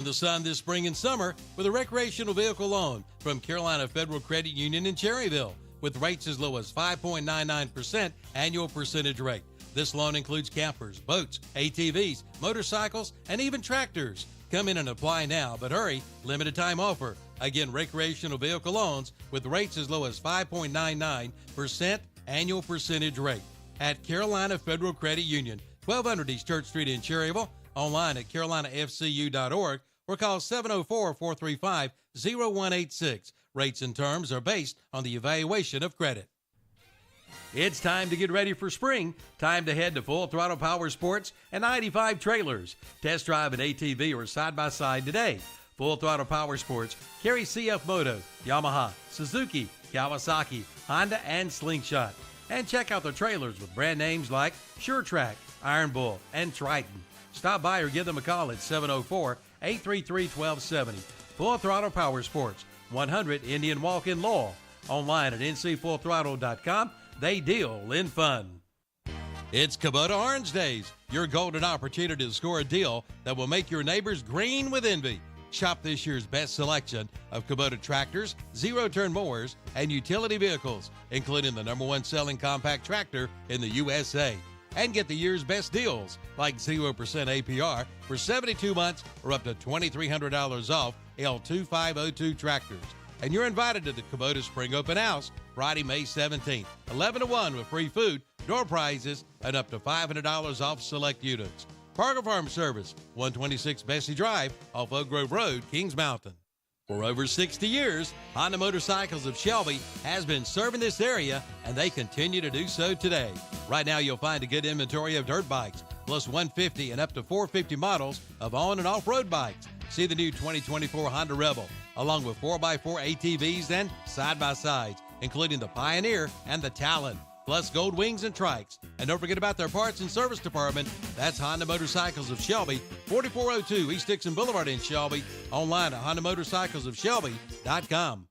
In the sun this spring and summer with a recreational vehicle loan from Carolina Federal Credit Union in Cherryville with rates as low as 5.99% annual percentage rate. This loan includes campers, boats, ATVs, motorcycles, and even tractors. Come in and apply now, but hurry, limited time offer. Again, recreational vehicle loans with rates as low as 5.99% annual percentage rate at Carolina Federal Credit Union, 1200 East Church Street in Cherryville, online at carolinafcu.org or call 704-435-0186. Rates and terms are based on the evaluation of credit. It's time to get ready for spring. Time to head to Full Throttle Power Sports and 95 Trailers. Test drive an ATV or side-by-side today. Full Throttle Power Sports carry CF Moto, Yamaha, Suzuki, Kawasaki, Honda, and Slingshot. And check out the trailers with brand names like SureTrack, Iron Bull, and Triton. Stop by or give them a call at 704-833-1270. Full Throttle Power Sports, 100 Indian Walk in Lowell. Online at ncfullthrottle.com. They deal in fun. It's Kubota Orange Days, your golden opportunity to score a deal that will make your neighbors green with envy. Shop this year's best selection of Kubota tractors, zero-turn mowers, and utility vehicles, including the #1 selling compact tractor in the USA. And get the year's best deals, like 0% APR for 72 months or up to $2,300 off L2502 tractors. And you're invited to the Kubota Spring Open House Friday, May 17th, 11 to 1 with free food, door prizes, and up to $500 off select units. Parker Farm Service, 126 Bessie Drive, off Oak Grove Road, Kings Mountain. For over 60 years, Honda Motorcycles of Shelby has been serving this area, and they continue to do so today. Right now, you'll find a good inventory of dirt bikes, plus 150 and up to 450 models of on- and off-road bikes. See the new 2024 Honda Rebel, along with 4x4 ATVs and side-by-sides, including the Pioneer and the Talon, plus Gold Wings and Trikes. And don't forget about their parts and service department. That's Honda Motorcycles of Shelby, 4402 East Dixon Boulevard in Shelby. Online at HondaMotorcyclesofShelby.com.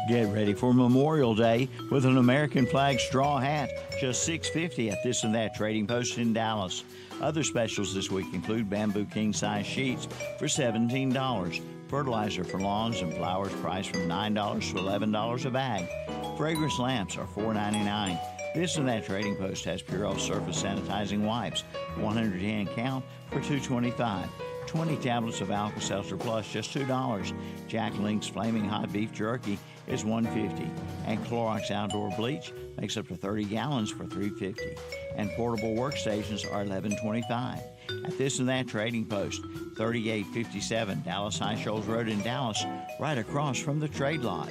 Get ready for Memorial Day with an American flag straw hat, just $6.50 at This and That Trading Post in Dallas. Other specials this week include bamboo king-size sheets for $17, fertilizer for lawns and flowers priced from $9 to $11 a bag. Fragrance lamps are $4.99. This and That Trading Post has Purell surface sanitizing wipes, 110 count for $2.25. 20 tablets of Alka-Seltzer Plus, just $2. Jack Link's Flaming Hot Beef Jerky is $1.50. And Clorox Outdoor Bleach makes up to 30 gallons for $3.50. And portable workstations are $11.25. At This and That Trading Post, 3857 Dallas High Shoals Road in Dallas, right across from the trade lot.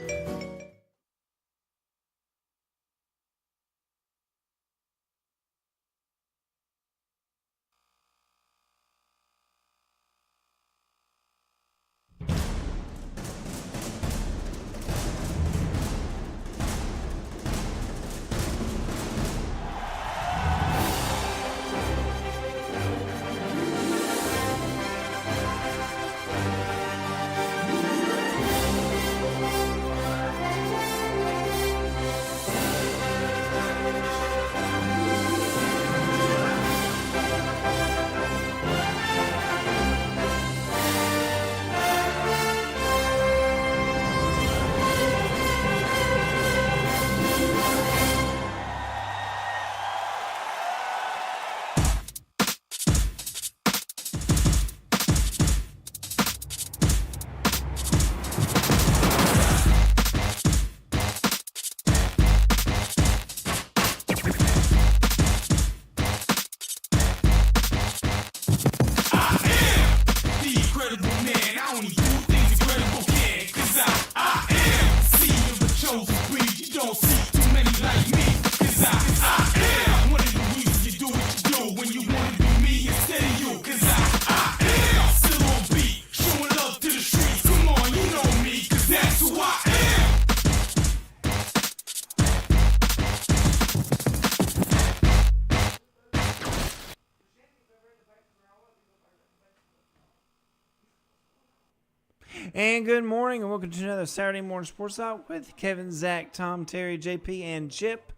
And good morning, and welcome to another Saturday Morning Sports Talk with Kevin, Zach, Tom, Terry, JP, and Chip.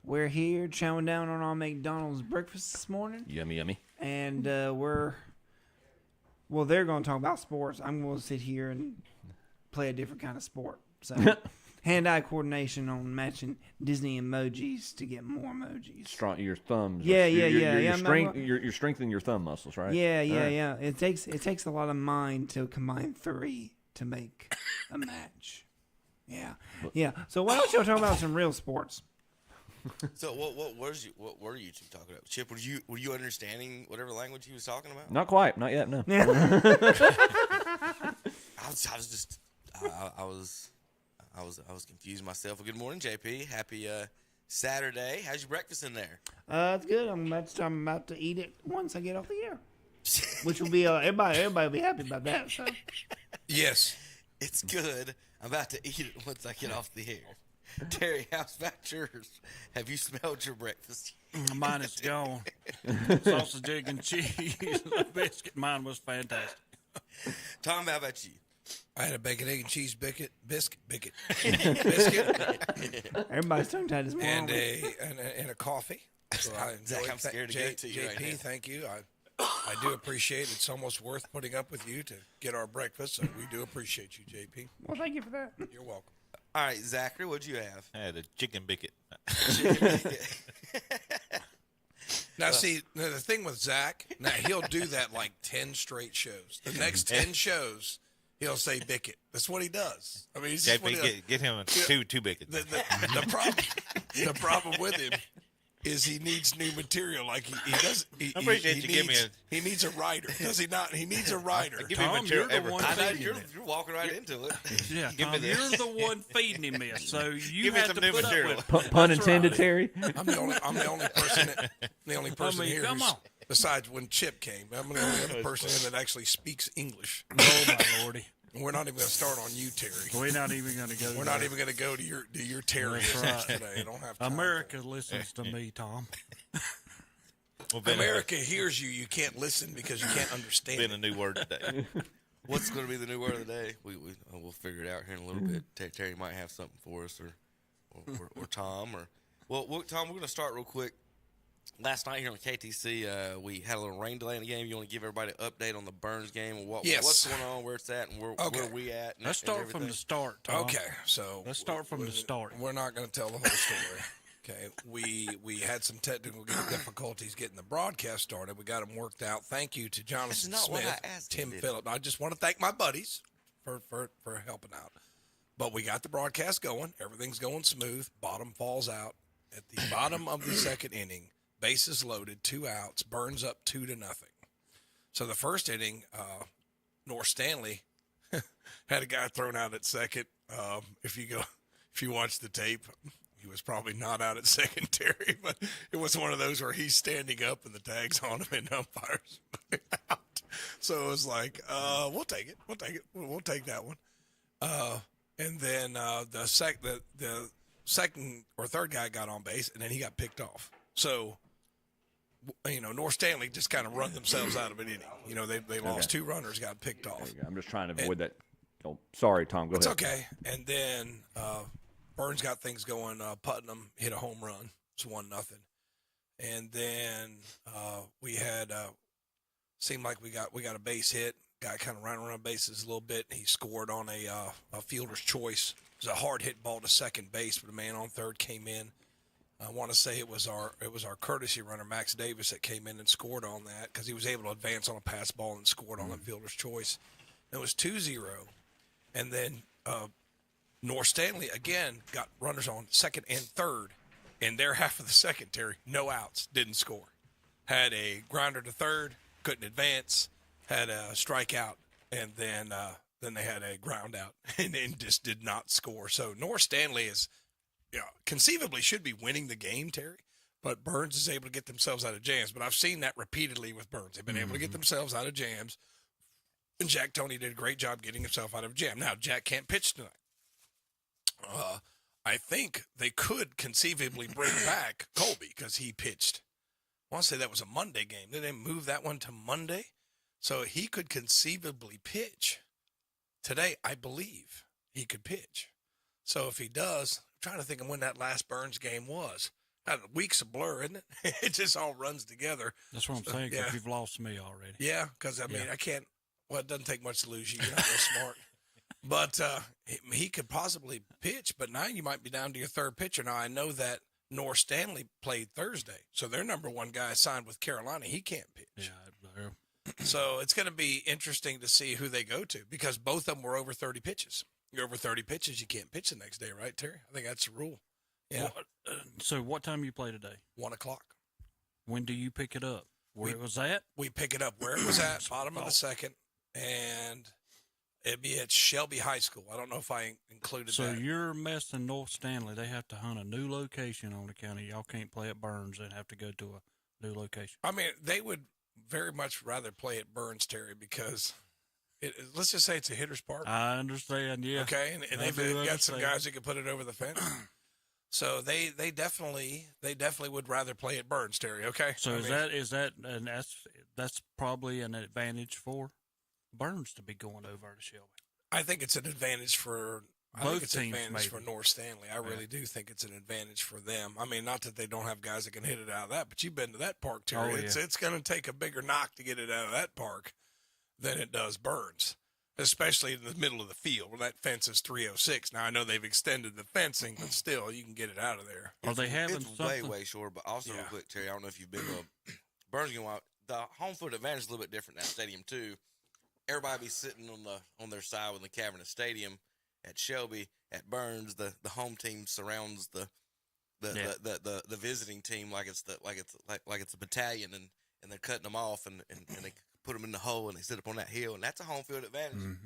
We're here chowing down on our McDonald's breakfast this morning. Yummy, yummy. And we'll Well, they're going to talk about sports. I'm going to sit here and play a different kind of sport. So, hand-eye coordination on matching Disney emojis to get more emojis. Strong your thumbs. Yeah. You're strengthening your thumb muscles, right? Yeah. It takes a lot of mind to combine 3 to make a match. Yeah. So why don't y'all talk about some real sports? So what were you two talking about? Chip, were you understanding whatever language he was talking about? Not quite. Not yet. No. I was confused myself. Well, good morning, JP. Happy Saturday. How's your breakfast in there? It's good. I'm about to eat it once I get off the air, which will be everybody will be happy about that. So. Yes, it's good. I'm about to eat it once I get off the air. Terry, how's about yours? Have you smelled your breakfast? Mine is gone. Sausage, egg, and cheese. Biscuit. Mine was fantastic. Tom, how about you? I had a bacon, egg, and cheese biscuit, Everybody's tongue tied this morning. And a coffee. So Zach, I'm scared to give it to you JP, right now. thank you. I do appreciate it. It's almost worth putting up with you to get our breakfast, so we do appreciate you, JP. Well, thank you for that. You're welcome. All right, Zachary, what'd you have? I had a chicken biscuit. Now, see, the thing with Zach, now he'll do that like 10 straight shows. The next 10 shows, he'll say bicket. That's what he does. I mean, he's just JP, get him two biscuits. The problem with him is he needs new material. Like he does. I appreciate you giving me he needs a writer. Does he not? He needs a writer. Give me Tom, material you're the one I know feeding him you're walking right into it. Yeah, Give me Tom, this. you're the one feeding him this, so you Give me have some to new put material. up with it. Pun That's intended, right. Terry. I'm the only person here. come on. Besides when Chip came, I'm the only other person here that actually speaks English. Oh, my lordy. We're not even going to start on you, Terry. We're not even going to go We're there. not even going to go to your Terry That's right. today. I don't have time. America listens to me, Tom. Well, been America hears you. You can't listen because you can't understand. been a new word today. What's going to be the new word of the day? We'll figure it out here in a little bit. Terry might have something for us, or Tom, Tom. We're going to start real quick. Last night here on KTC, we had a little rain delay in the game. You want to give everybody an update on the Burns game and what's going on, where it's at, and where we at? And, Let's start from the start, Tom. Okay, so Let's start from the start. We're not going to tell the whole story. Okay, we had some technical difficulties getting the broadcast started. We got them worked out. Thank you to Jonathan That's not what Smith, I asked Tim you, Phillip. I just want to thank my buddies for helping out. But we got the broadcast going. Everything's going smooth. Bottom falls out at the bottom of the second inning. Bases loaded, 2 outs. Burns up 2-0. So the first inning, North Stanley had a guy thrown out at second. If you watch the tape, he was probably not out at second, Terry, but it was one of those where he's standing up and the tag's on him and umpires out. So it was like, we'll take it. We'll take that one. And then the second or third guy got on base, and then he got picked off. So, North Stanley just kind of run themselves out of an inning. They lost 2 runners, got picked off. I'm just trying to avoid that. Oh, sorry, Tom. Go ahead. It's okay. And then Burns got things going. Putnam hit a home run. It's 1-0. And then we had seemed like we got a base hit. Guy kind of ran around bases a little bit. He scored on a fielder's choice. It was a hard hit ball to second base, but a man on third came in. I want to say it was our courtesy runner, Max Davis, that came in and scored on that because he was able to advance on a pass ball and scored on a fielder's choice. It was 2-0. And then North Stanley, again, got runners on second and third in their half of the second, Terry. No outs, didn't score. Had a grounder to third, couldn't advance, had a strikeout, and then they had a ground out and then just did not score. So North Stanley is – conceivably should be winning the game, Terry, but Burns is able to get themselves out of jams. But I've seen that repeatedly with Burns. They've been able to get themselves out of jams, and Jack Toney did a great job getting himself out of a jam. Now, Jack can't pitch tonight. I think they could conceivably bring back Colby because he pitched. I want to say that was a Monday game. Did they move that one to Monday? So he could conceivably pitch today. I believe he could pitch. So if he does, I'm trying to think of when that last Burns game was. A week's a blur, isn't it? It just all runs together. That's what I'm saying, because you've lost me already. Yeah, because, I mean, I can't Well, it doesn't take much to lose you. You're not real smart. But he could possibly pitch, but now you might be down to your third pitcher. Now, I know that North Stanley played Thursday, so their number one guy signed with Carolina. He can't pitch. Yeah. So it's going to be interesting to see who they go to because both of them were over 30 pitches. You're over 30 pitches, you can't pitch the next day, right, Terry? I think that's the rule. Yeah. So what time you play today? 1 o'clock. When do you pick it up? Where it was at? We pick it up where it was at, bottom of the second, and it'd be at Shelby High School. I don't know if I included So that. you're messing North Stanley. They have to hunt a new location on the county. Y'all can't play at Burns. They'd have to go to a new location. I mean, they would very much rather play at Burns, Terry, because let's just say it's a hitter's park. I understand, yeah. Okay, and I they've do got some understand. guys that can put it over the fence. So they definitely would rather play at Burns, Terry. Okay. So I mean, is that and that's probably an advantage for Burns to be going over to Shelby. I think it's an advantage for Both it's an teams, advantage maybe. for North Stanley. I really do think it's an advantage for them. I mean, not that they don't have guys that can hit it out of that, but you've been to that park, Terry. Oh, yeah. It's going to take a bigger knock to get it out of that park than it does Burns, especially in the middle of the field where that fence is 306. Now I know they've extended the fencing, but still, you can get it out of there. Are they having It's something? way short, but also real Yeah. quick, Terry, I don't know if you've been to Burns game. The home field advantage is a little bit different in that stadium too. Everybody be sitting on their side with the cavernous stadium. At Shelby, at Burns, the home team surrounds the visiting team like it's a battalion, and they're cutting them off and they put them in the hole and they sit up on that hill, and that's a home field advantage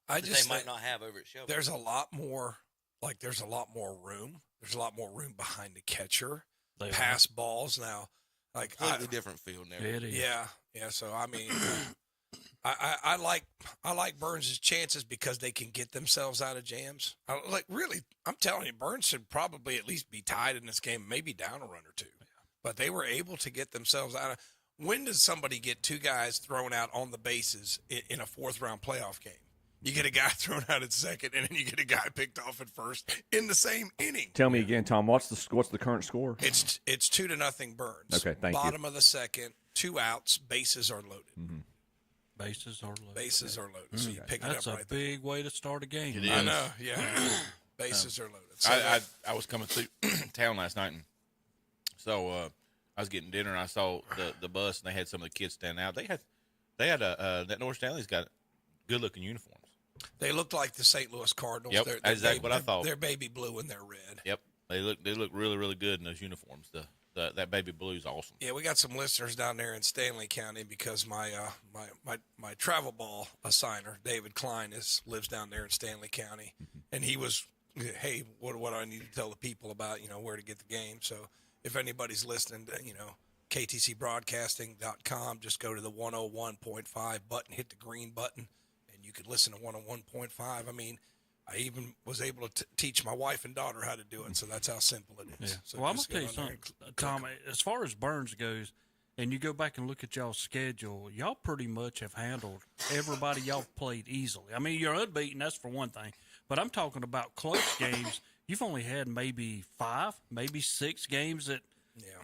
I that just they might think not have over at Shelby. there's a lot more room. There's a lot more room behind the catcher. They Pass balls now. Like Completely different field and everything. It is. Yeah. So I mean, I like Burns' chances because they can get themselves out of jams. I'm telling you, Burns should probably at least be tied in this game, maybe down a run or two. But they were able to get themselves out of. When does somebody get two guys thrown out on the bases in a fourth round playoff game? You get a guy thrown out at second, and then you get a guy picked off at first in the same inning. Tell me again, Tom. What's the current score? It's 2-0 Burns. Okay, thank you. Bottom of the second, 2 outs, bases are loaded. Mm-hmm. Bases are loaded. Bases are loaded. So you pick it That's up a right there. big way to start a game. It I is. know, yeah. Bases are loaded. So I was coming through town last night, and so I was getting dinner, and I saw the bus, and they had some of the kids standing out. They had that North Stanley's got good looking uniforms. they look like the St. Louis Cardinals. Yep, They're exactly what I thought. They're baby blue and they're red. Yep, they look really good in those uniforms. That baby blue is awesome. Yeah, we got some listeners down there in Stanley County because my travel ball assigner, David Klein, lives down there in Stanley County, and he was, hey, what do I need to tell the people about, where to get the game? So if anybody's listening to, KTCBroadcasting.com, just go to the 101.5 button, hit the green button, and you could listen to 101.5. I mean, I even was able to teach my wife and daughter how to do it, so that's how simple it is. Yeah. So Well, I'm just going to get tell you on there something, and Tom. click. As far as Burns goes, and you go back and look at y'all's schedule, y'all pretty much have handled everybody y'all played easily. I mean, you're unbeaten, that's for one thing. But I'm talking about close games. You've only had maybe 5, maybe 6 games that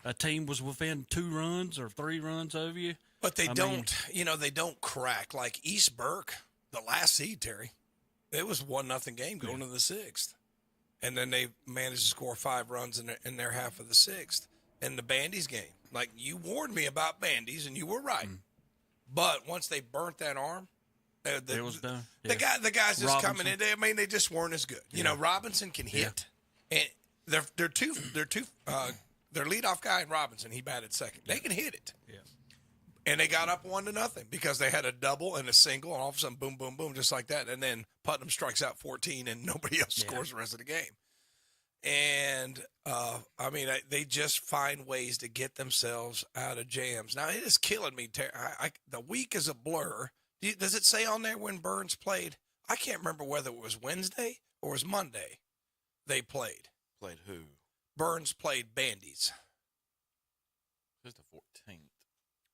a team was within 2 runs or 3 runs over you. But they I don't, they don't crack. Like East Burke, the last seed, Terry, it was 1-0 game going to the 6th. And then they managed to score 5 runs in their half of the 6th. And the Bandy's game, like you warned me about Bandy's, and you were right. But once they burnt that arm, It was done. the guys just Robinson. coming in. They just weren't as good. Robinson can hit, and their leadoff guy in Robinson, he batted second. They can hit it. Yeah. And they got up 1-0 because they had a double and a single, and all of a sudden, boom, boom, boom, just like that. And then Putnam strikes out 14, and nobody else scores the rest of the game. And, they just find ways to get themselves out of jams. Now, it is killing me. The week is a blur. Does it say on there when Burns played? I can't remember whether it was Wednesday or it was Monday they played. Played who? Burns played Bandy's. It was the 14th.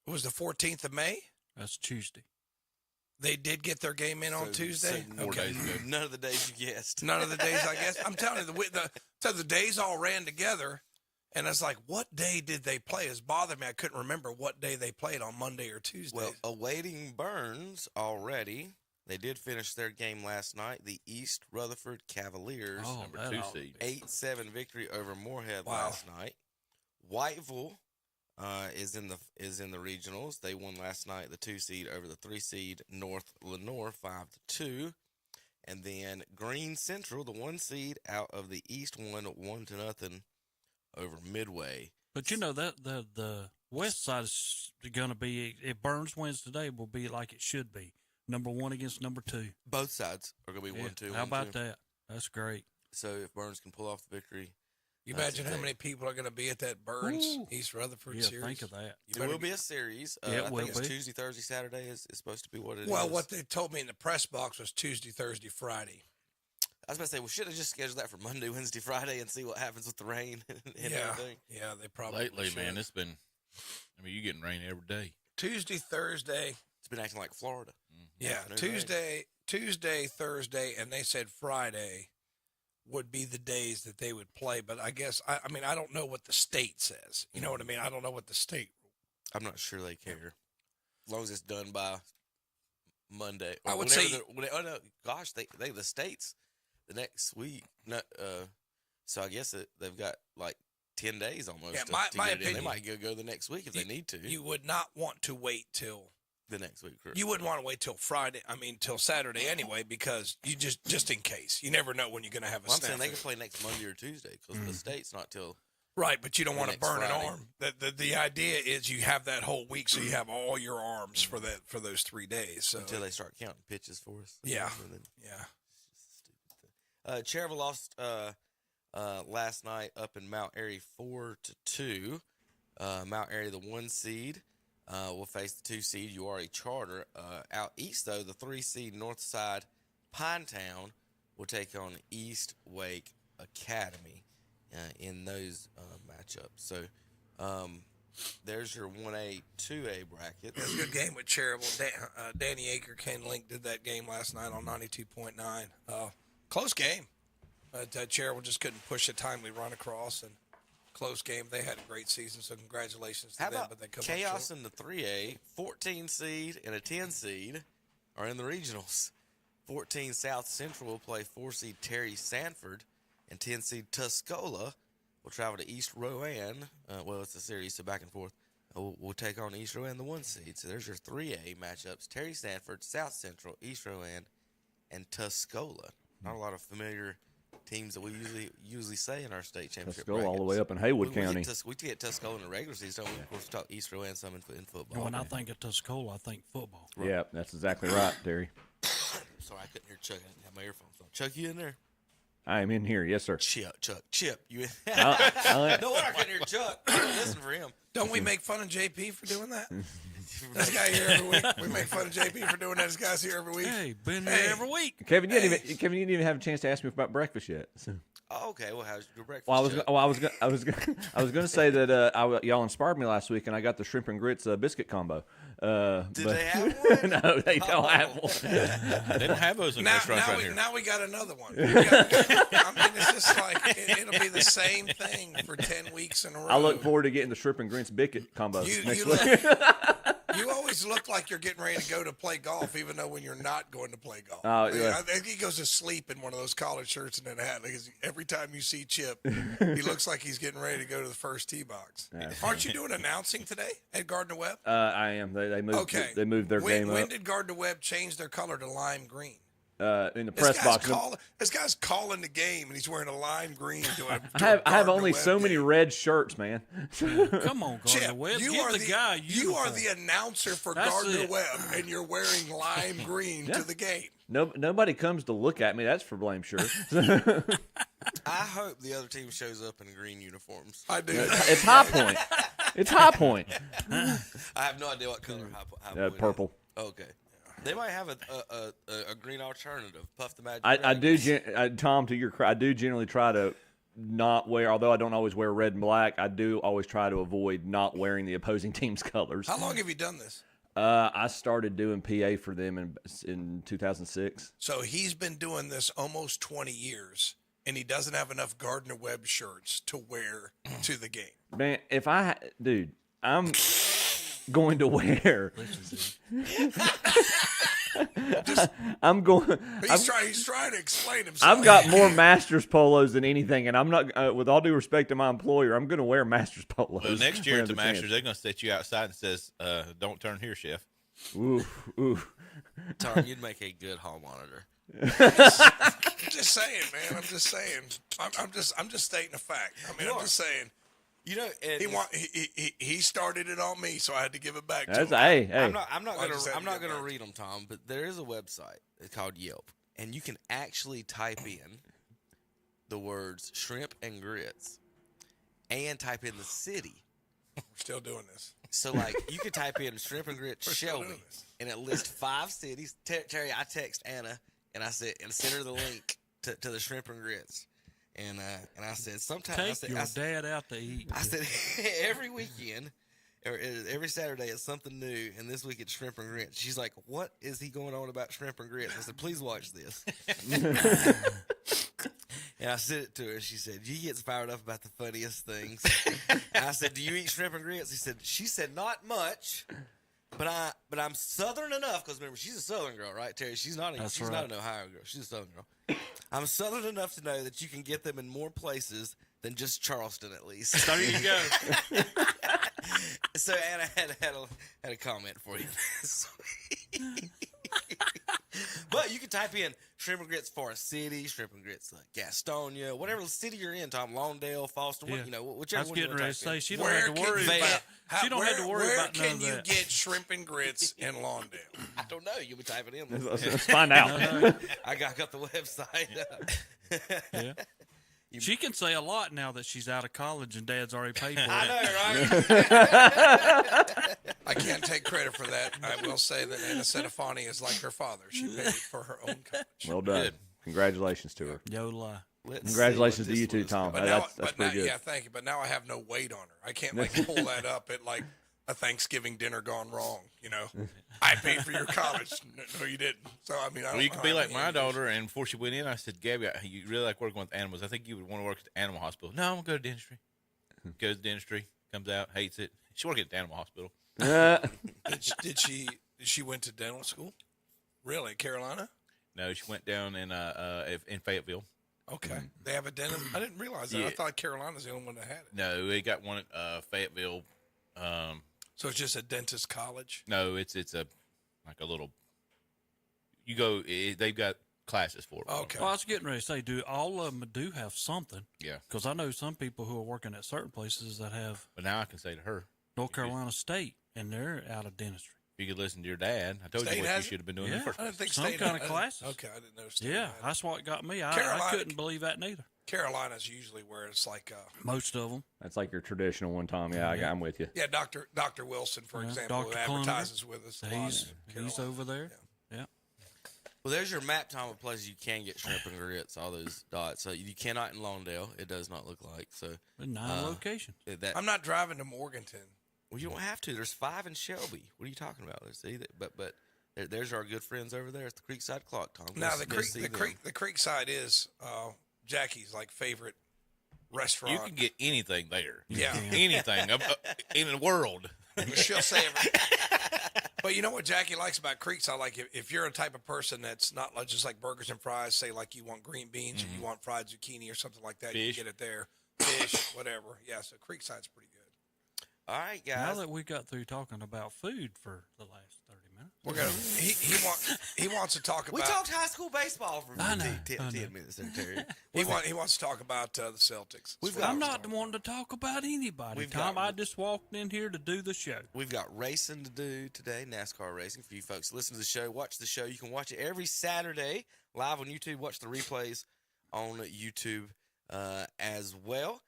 It was the 14th of May. That's Tuesday. They did get their game in on Tuesday. 7 more days ago. None of the days you guessed. None of the days, I guess. I'm telling you, the days all ran together, And I was like, what day did they play? It's bothered me. I couldn't remember what day they played on Monday or Tuesday. Well, awaiting Burns already. They did finish their game last night. The East Rutherford Cavaliers, Number 2 seed. 8-7 victory over Moorhead Wow. last night. Whiteville is in the regionals. They won last night, the 2 seed over the 3 seed North Lenoir 5-2. And then Green Central, the 1 seed out of the East, won 1-0 over Midway. But you know that the West side is going to be, if Burns wins today, will be like it should be. Number 1 against number 2. Both sides are going to be 1-2. How about that? That's great. So if Burns can pull off the victory, You imagine how many people are going to be at that Burns East Rutherford series? Think of that. it will be a series. Yeah, it I will think it's be. Tuesday, Thursday, Saturday is supposed to be what it is. Well, what they told me in the press box was Tuesday, Thursday, Friday. I was about to say, we should have just scheduled that for Monday, Wednesday, Friday, and see what happens with the rain and everything. Yeah, they probably Lately, should. man, it's been. I mean, you getting rain every day. Tuesday, Thursday. It's been acting like Florida. Yeah, Afternoon Tuesday, Thursday, and they said Friday would be the days that they would play. But I guess I mean I don't know what the state says. You know what I mean? I don't know what the state. I'm not sure they care, as long as it's done by Monday. I would whenever say- they the states the next week. No, so I guess they've got like 10 days almost. Yeah, to my get it in. opinion- They might go the next week if they need to. You would not want to wait till. The next week, correct. You wouldn't want to wait till Friday. I mean, till Saturday anyway, because you just in case. You never know when you're going to have a Well, I'm saying snafu. they can play next Monday or Tuesday because the state's not till. Right, but you don't the want to next burn an Friday. arm. The idea is you have that whole week, so you have all your arms for those 3 days. So Until they start counting pitches for us. Yeah. And then- yeah, Cherville lost last night up in Mount Airy 4-2. Mount Airy, the 1 seed, will face the 2 seed URA Charter. Out east, though, the 3 seed Northside Pinetown will take on East Wake Academy in those matchups. So there's your 1A, 2A bracket. it was a good game with Cherville. Danny Aker, Ken Link did that game last night on 92.9. Close game. Cherville just couldn't push a timely run across, and close game. They had a great season, so congratulations to How them. about But they come up Chaos short. in the 3A? 14 seed and a 10 seed are in the regionals. 14 South Central will play 4 seed Terry Sanford, and 10 seed Tuscola will travel to East Rowan. Well, it's a series, so back and forth. We'll take on East Rowan, the 1 seed. So there's your 3A matchups: Terry Sanford, South Central, East Rowan, and Tuscola. Not a lot of familiar teams that we usually say in our state championship. Let's go all the brackets. way up in Haywood We County. get Tuscola in the regular season. Don't we? Of course, talk East Rowan some in football. And when I think of Tuscola, I think football. Yeah, that's exactly right, Terry. Sorry, I couldn't hear Chuck. I didn't have my earphones on. Chuck, you in there? I am in here. Yes, sir. Chip, you in? I- No wonder I couldn't hear Chuck. I couldn't listen for him. Don't we make fun of JP for doing that? This guy here every week. We make fun of JP for doing that. This guy's here every week. Hey, been Hey. here every week. Kevin, you didn't even have a chance to ask me about breakfast yet. So. Oh, okay. Well, how's your breakfast? Well, Chuck? I was going to say that y'all inspired me last week, and I got the shrimp and grits biscuit combo. Did they have one? No, they don't have one. They don't have those in restaurants right here. Now we got another one. I mean, it's just like it'll be the same thing for 10 weeks in a row. I look forward to getting the shrimp and grits biscuit combo You next look- week. You always look like you're getting ready to go to play golf, even though when you're not going to play golf. Oh, yeah. I think he goes to sleep in one of those collared shirts and that hat. Because every time you see Chip, he looks like he's getting ready to go to the first tee box. Aren't you doing announcing today at Gardner Webb? I am. They moved. Okay. They moved their game When up did Gardner Webb change their color to lime green? in the press box. This guy's calling the game, and he's wearing a lime green. I have only so many red shirts, man. Come on, Gardner Chip, Webb. you Give are the guy you are uniform. the announcer for That's Gardner it. Webb, and you're wearing lime green to the game. Nobody comes to look at me. That's for blame, sure. I hope the other team shows up in green uniforms. I do. It's High Point. It's High Point. I have no idea what color High Point is. Purple. Okay. They might have a green alternative. Puff the Magic. I Dragon. do, Tom. To your credit, I do generally try to not wear. Although I don't always wear red and black, I do always try to avoid not wearing the opposing team's colors. How long have you done this? I started doing PA for them in 2006. So he's been doing this almost 20 years, and he doesn't have enough Gardner Webb shirts to wear to the game. Man, dude, I'm going to wear. I'm going. He's trying to explain himself. I've got more Masters polos than anything, and I'm not. With all due respect to my employer, I'm going to wear Masters polos. Well, next year at the chance. Masters, they're going to set you outside and says, "Don't turn here, chef." Ooh. Tom, you'd make a good hall monitor. I'm just saying, man. I'm just saying. I'm just stating a fact. I mean, I'm just saying. You know, he started it on me, so I had to give it back to That's him. Hey. I'm not just had to gonna get back. read them, Tom, but there is a website. It's called Yelp, and you can actually type in the words shrimp and grits, and type in the city. We're still doing this. So, like, you could type in shrimp and grits We're still Shelby, doing this. and it lists 5 cities. Terry, I text Anna, and I said, and send her the link to the shrimp and grits. And I said, sometimes Take your dad out to eat. I said, every weekend, or every Saturday, it's something new, and this week it's shrimp and grits. She's like, what is he going on about shrimp and grits? I said, please watch this. And I sent it to her. She said, he gets fired up about the funniest things. And I said, do you eat shrimp and grits? She said, not much, but I'm Southern enough, because remember, she's a Southern girl, right, Terry? She's not an Ohio girl. She's a Southern girl. I'm Southern enough to know that you can get them in more places than just Charleston, at least. There you go. So Anna had a comment for you. But you can type in shrimp and grits for a city, shrimp and grits Gastonia, whatever city you're in, Tom, Lawndale, Foster, whichever I was one you getting want ready to to type say in. she don't have to worry about. She don't have to worry about none Where of can you that. get shrimp and grits in Lawndale? I don't know. You'll be typing in. Let's find out. I got the website. Yeah. She can say a lot now that she's out of college and Dad's already paid for it. I know, right? I can't take credit for that. I will say that Anna Setafani is like her father. She paid for her own college. Well done. Good. Congratulations to her. Yola. Congratulations to you too, Tom. But That's but pretty now, good. yeah, thank you. But now I have no weight on her. I can't pull that up at like a Thanksgiving dinner gone wrong. You know, I paid for your college. No, you didn't. So I mean, Well, you could be like my daughter, and before she went in, I said, Gabby, you really like working with animals. I think you would want to work at the animal hospital. No, I'm going to go to dentistry. Goes to dentistry, comes out, hates it. She worked at the animal hospital. Did she went to dental school? Really, Carolina? No, she went down in Fayetteville. Okay, they have a dentist. I didn't realize that. I thought Carolina's the only one that had it. No, they got one at Fayetteville. So it's just a dentist college. No, it's a like a little. You go. They've got classes for it. Okay. Well, I was getting ready to say, all of them do have something. Yeah. Because I know some people who are working at certain places that have But now I can say to her, North Carolina State, and they're out of dentistry. if you could listen to your dad, I told State you what you has it? should have been doing in Yeah. the first I place. didn't think Some State kind of had- classes. Okay, I didn't know. State Yeah, had it. that's what got me. I Carolina- couldn't believe that neither. Carolina's usually where it's like. Most of them. That's like your traditional one, Tom. Yeah, I'm with you. Yeah, Dr. Wilson, for Yeah, example, Dr. who advertises with us. a lot He's in Carolina. over there. Yeah. Well, there's your map, Tom, of places you can get shrimp and grits, all those dots. So you cannot in Lawndale. It does not look like. So But 9 locations. that I'm not driving to Morganton. well, you don't have to. There's 5 in Shelby. What are you talking about? There's either, but there's our good friends over there at the Creekside Clock, Tom. Now Go the see them. Creekside is Jackie's like favorite restaurant. You can get anything there. Yeah. Anything in the world. She'll say everything. But you know what Jackie likes about Creekside? Like if you're a type of person that's not like just like burgers and fries, say like you want green beans or you want fried zucchini or something like that, you Fish. can get it there. Fish, whatever. Yeah, so Creekside's pretty good. All right, Now guys. that we got through talking about food for the last 30 minutes. We're gonna he wants to talk about We talked high school baseball for I know, 10 minutes there, Terry. he wants to talk about the Celtics. I'm not wanting to talk about anybody, We've Tom. got- I just walked in here to do the show. We've got racing to do today, NASCAR racing. For you folks, listen to the show, watch the show. You can watch it every Saturday live on YouTube. Watch the replays on YouTube as well.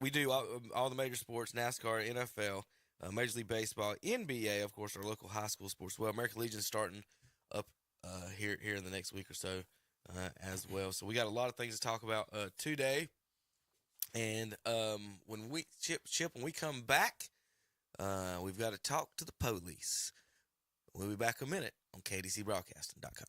We do all the major sports: NASCAR, NFL, Major League Baseball, NBA, of course, our local high school sports. Well, American Legion's starting up here in the next week or so as well. So we got a lot of things to talk about today. And when we when we come back, we've got to talk to the police. We'll be back in a minute on KDCBroadcasting.com.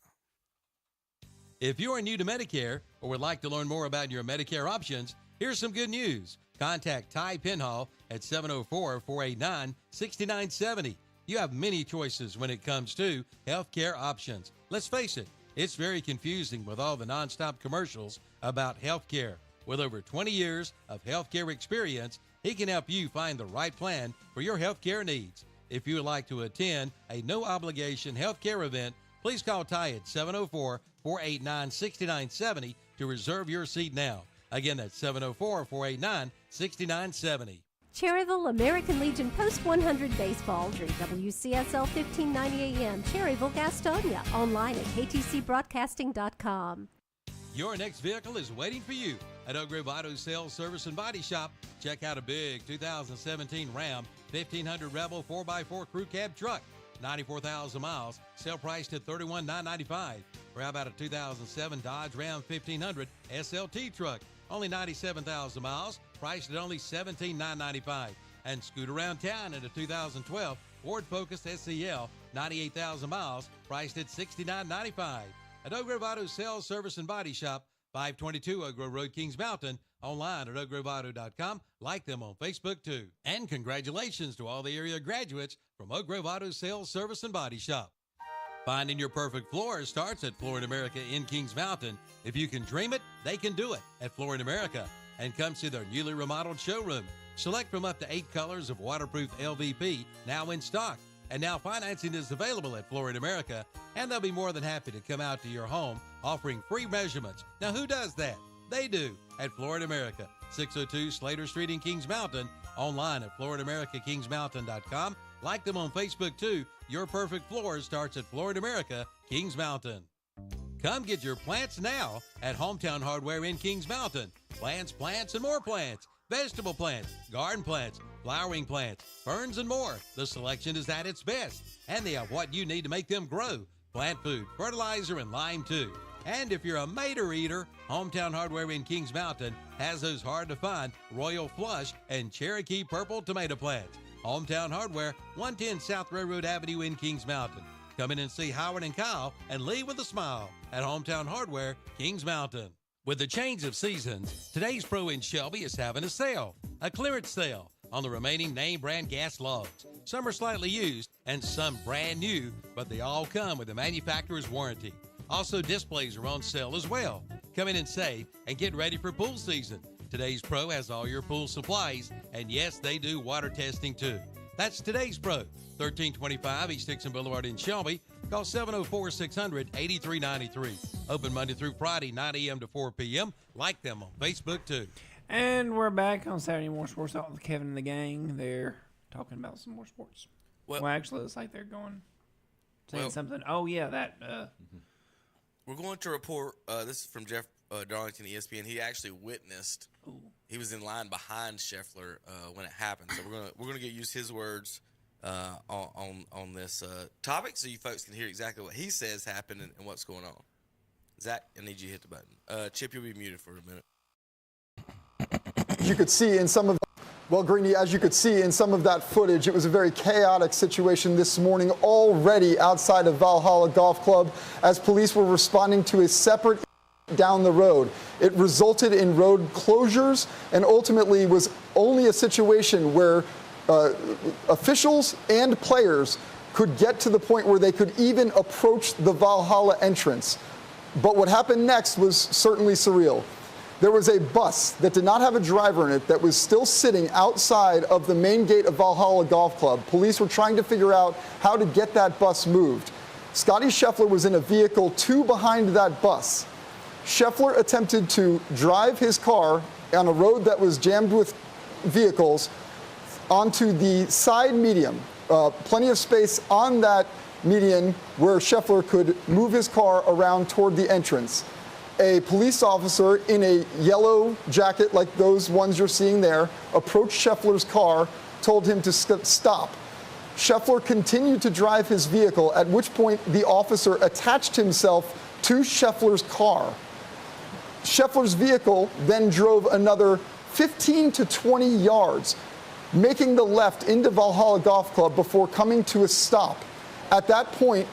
If you are new to Medicare or would like to learn more about your Medicare options, here's some good news. Contact Ty Penhall at 704-489-6970. You have many choices when it comes to healthcare options. Let's face it, it's very confusing with all the nonstop commercials about healthcare. With over 20 years of healthcare experience, he can help you find the right plan for your healthcare needs. If you would like to attend a no-obligation healthcare event, please call Ty at 704-489-6970 to reserve your seat now. Again, that's 704-489-6970. Cherryville American Legion Post 100 Baseball during WCSL 1590 AM, Cherryville, Gastonia. Online at ktcbroadcasting.com. Your next vehicle is waiting for you at Oak Grove Auto Sales Service and Body Shop. Check out a big 2017 Ram 1500 Rebel 4x4 crew cab truck. 94,000 miles, sale priced at $31,995. Or how about a 2007 Dodge Ram 1500 SLT truck? Only 97,000 miles, priced at only $17,995. And scoot around town in a 2012 Ford Focus SCL, 98,000 miles, priced at $69,995. At Oak Grove Auto Sales Service and Body Shop, 522 Oak Grove Road, Kings Mountain. Online at oakgroveauto.com. Like them on Facebook, too. And congratulations to all the area graduates from Oak Grove Auto Sales Service and Body Shop. Finding your perfect floor starts at Floor in America in Kings Mountain. If you can dream it, they can do it at Floor in America. And come see their newly remodeled showroom. Select from up to 8 colors of waterproof LVP now in stock. And now financing is available at Floor in America. And they'll be more than happy to come out to your home offering free measurements. Now, who does that? They do at Floor in America, 602 Slater Street in Kings Mountain. Online at FloorInAmericaKingsMountain.com. Like them on Facebook, too. Your perfect floor starts at Floor in America, Kings Mountain. Come get your plants now at Hometown Hardware in Kings Mountain. Plants, and more plants. Vegetable plants, garden plants, flowering plants, ferns, and more. The selection is at its best. And they have what you need to make them grow. Plant food, fertilizer, and lime, too. And if you're a mater eater, Hometown Hardware in Kings Mountain has those hard-to-find Royal Flush and Cherokee Purple tomato plants. Hometown Hardware, 110 South Railroad Avenue in Kings Mountain. Come in and see Howard and Kyle and leave with a smile at Hometown Hardware, Kings Mountain. With the change of seasons, today's Pro in Shelby is having a sale, a clearance sale on the remaining name brand gas logs. Some are slightly used and some brand new, but they all come with a manufacturer's warranty. Also, displays are on sale as well. Come in and save and get ready for pool season. Today's Pro has all your pool supplies, and yes, they do water testing too. That's Today's Pro, 1325 East Dixon Boulevard in Shelby. Call 704-600-8393. Open Monday through Friday, 9 a.m. to 4 p.m. Like them on Facebook too. And we're back on Saturday Morning Sports Talk with Kevin and the gang. They're talking about some more sports. Well, actually, it's like they're saying something. Oh, yeah, that. We're going to report, this is from Jeff Darlington, ESPN. He actually witnessed. Ooh. He was in line behind Scheffler when it happened. So we're gonna use his words on this topic, so you folks can hear exactly what he says happened and what's going on. Zach, I need you to hit the button. Chip, you'll be muted for a minute. You could see in some of. Well, Greeny, as you could see in some of that footage, it was a very chaotic situation this morning already outside of Valhalla Golf Club as police were responding to a separate down the road. It resulted in road closures and ultimately was only a situation where officials and players could get to the point where they could even approach the Valhalla entrance. But what happened next was certainly surreal. There was a bus that did not have a driver in it that was still sitting outside of the main gate of Valhalla Golf Club. Police were trying to figure out how to get that bus moved. Scotty Scheffler was in a vehicle 2 behind that bus. Scheffler attempted to drive his car on a road that was jammed with vehicles onto the side median. Plenty of space on that median where Scheffler could move his car around toward the entrance. A police officer in a yellow jacket like those ones you're seeing there approached Scheffler's car, told him to stop. Scheffler continued to drive his vehicle, at which point the officer attached himself to Scheffler's car. Scheffler's vehicle then drove another 15 to 20 yards, making the left into Valhalla Golf Club before coming to a stop. At that point,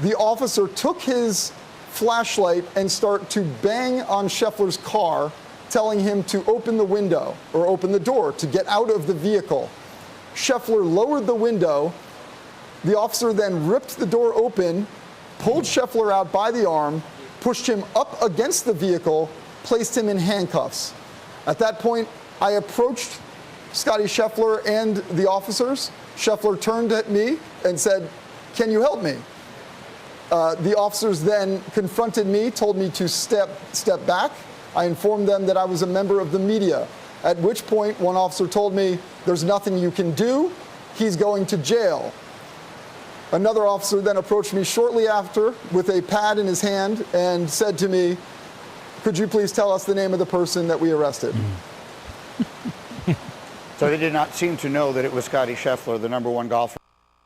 the officer took his flashlight and start to bang on Scheffler's car, telling him to open the window or open the door to get out of the vehicle. Scheffler lowered the window. The officer then ripped the door open, pulled Scheffler out by the arm, pushed him up against the vehicle, placed him in handcuffs. At that point, I approached Scotty Scheffler and the officers. Scheffler turned at me and said, "Can you help me?" The officers then confronted me, told me to step back. I informed them that I was a member of the media, at which point one officer told me, "There's nothing you can do. He's going to jail." Another officer then approached me shortly after with a pad in his hand and said to me, "Could you please tell us the name of the person that we arrested?" So they did not seem to know that it was Scotty Scheffler, the number one golfer.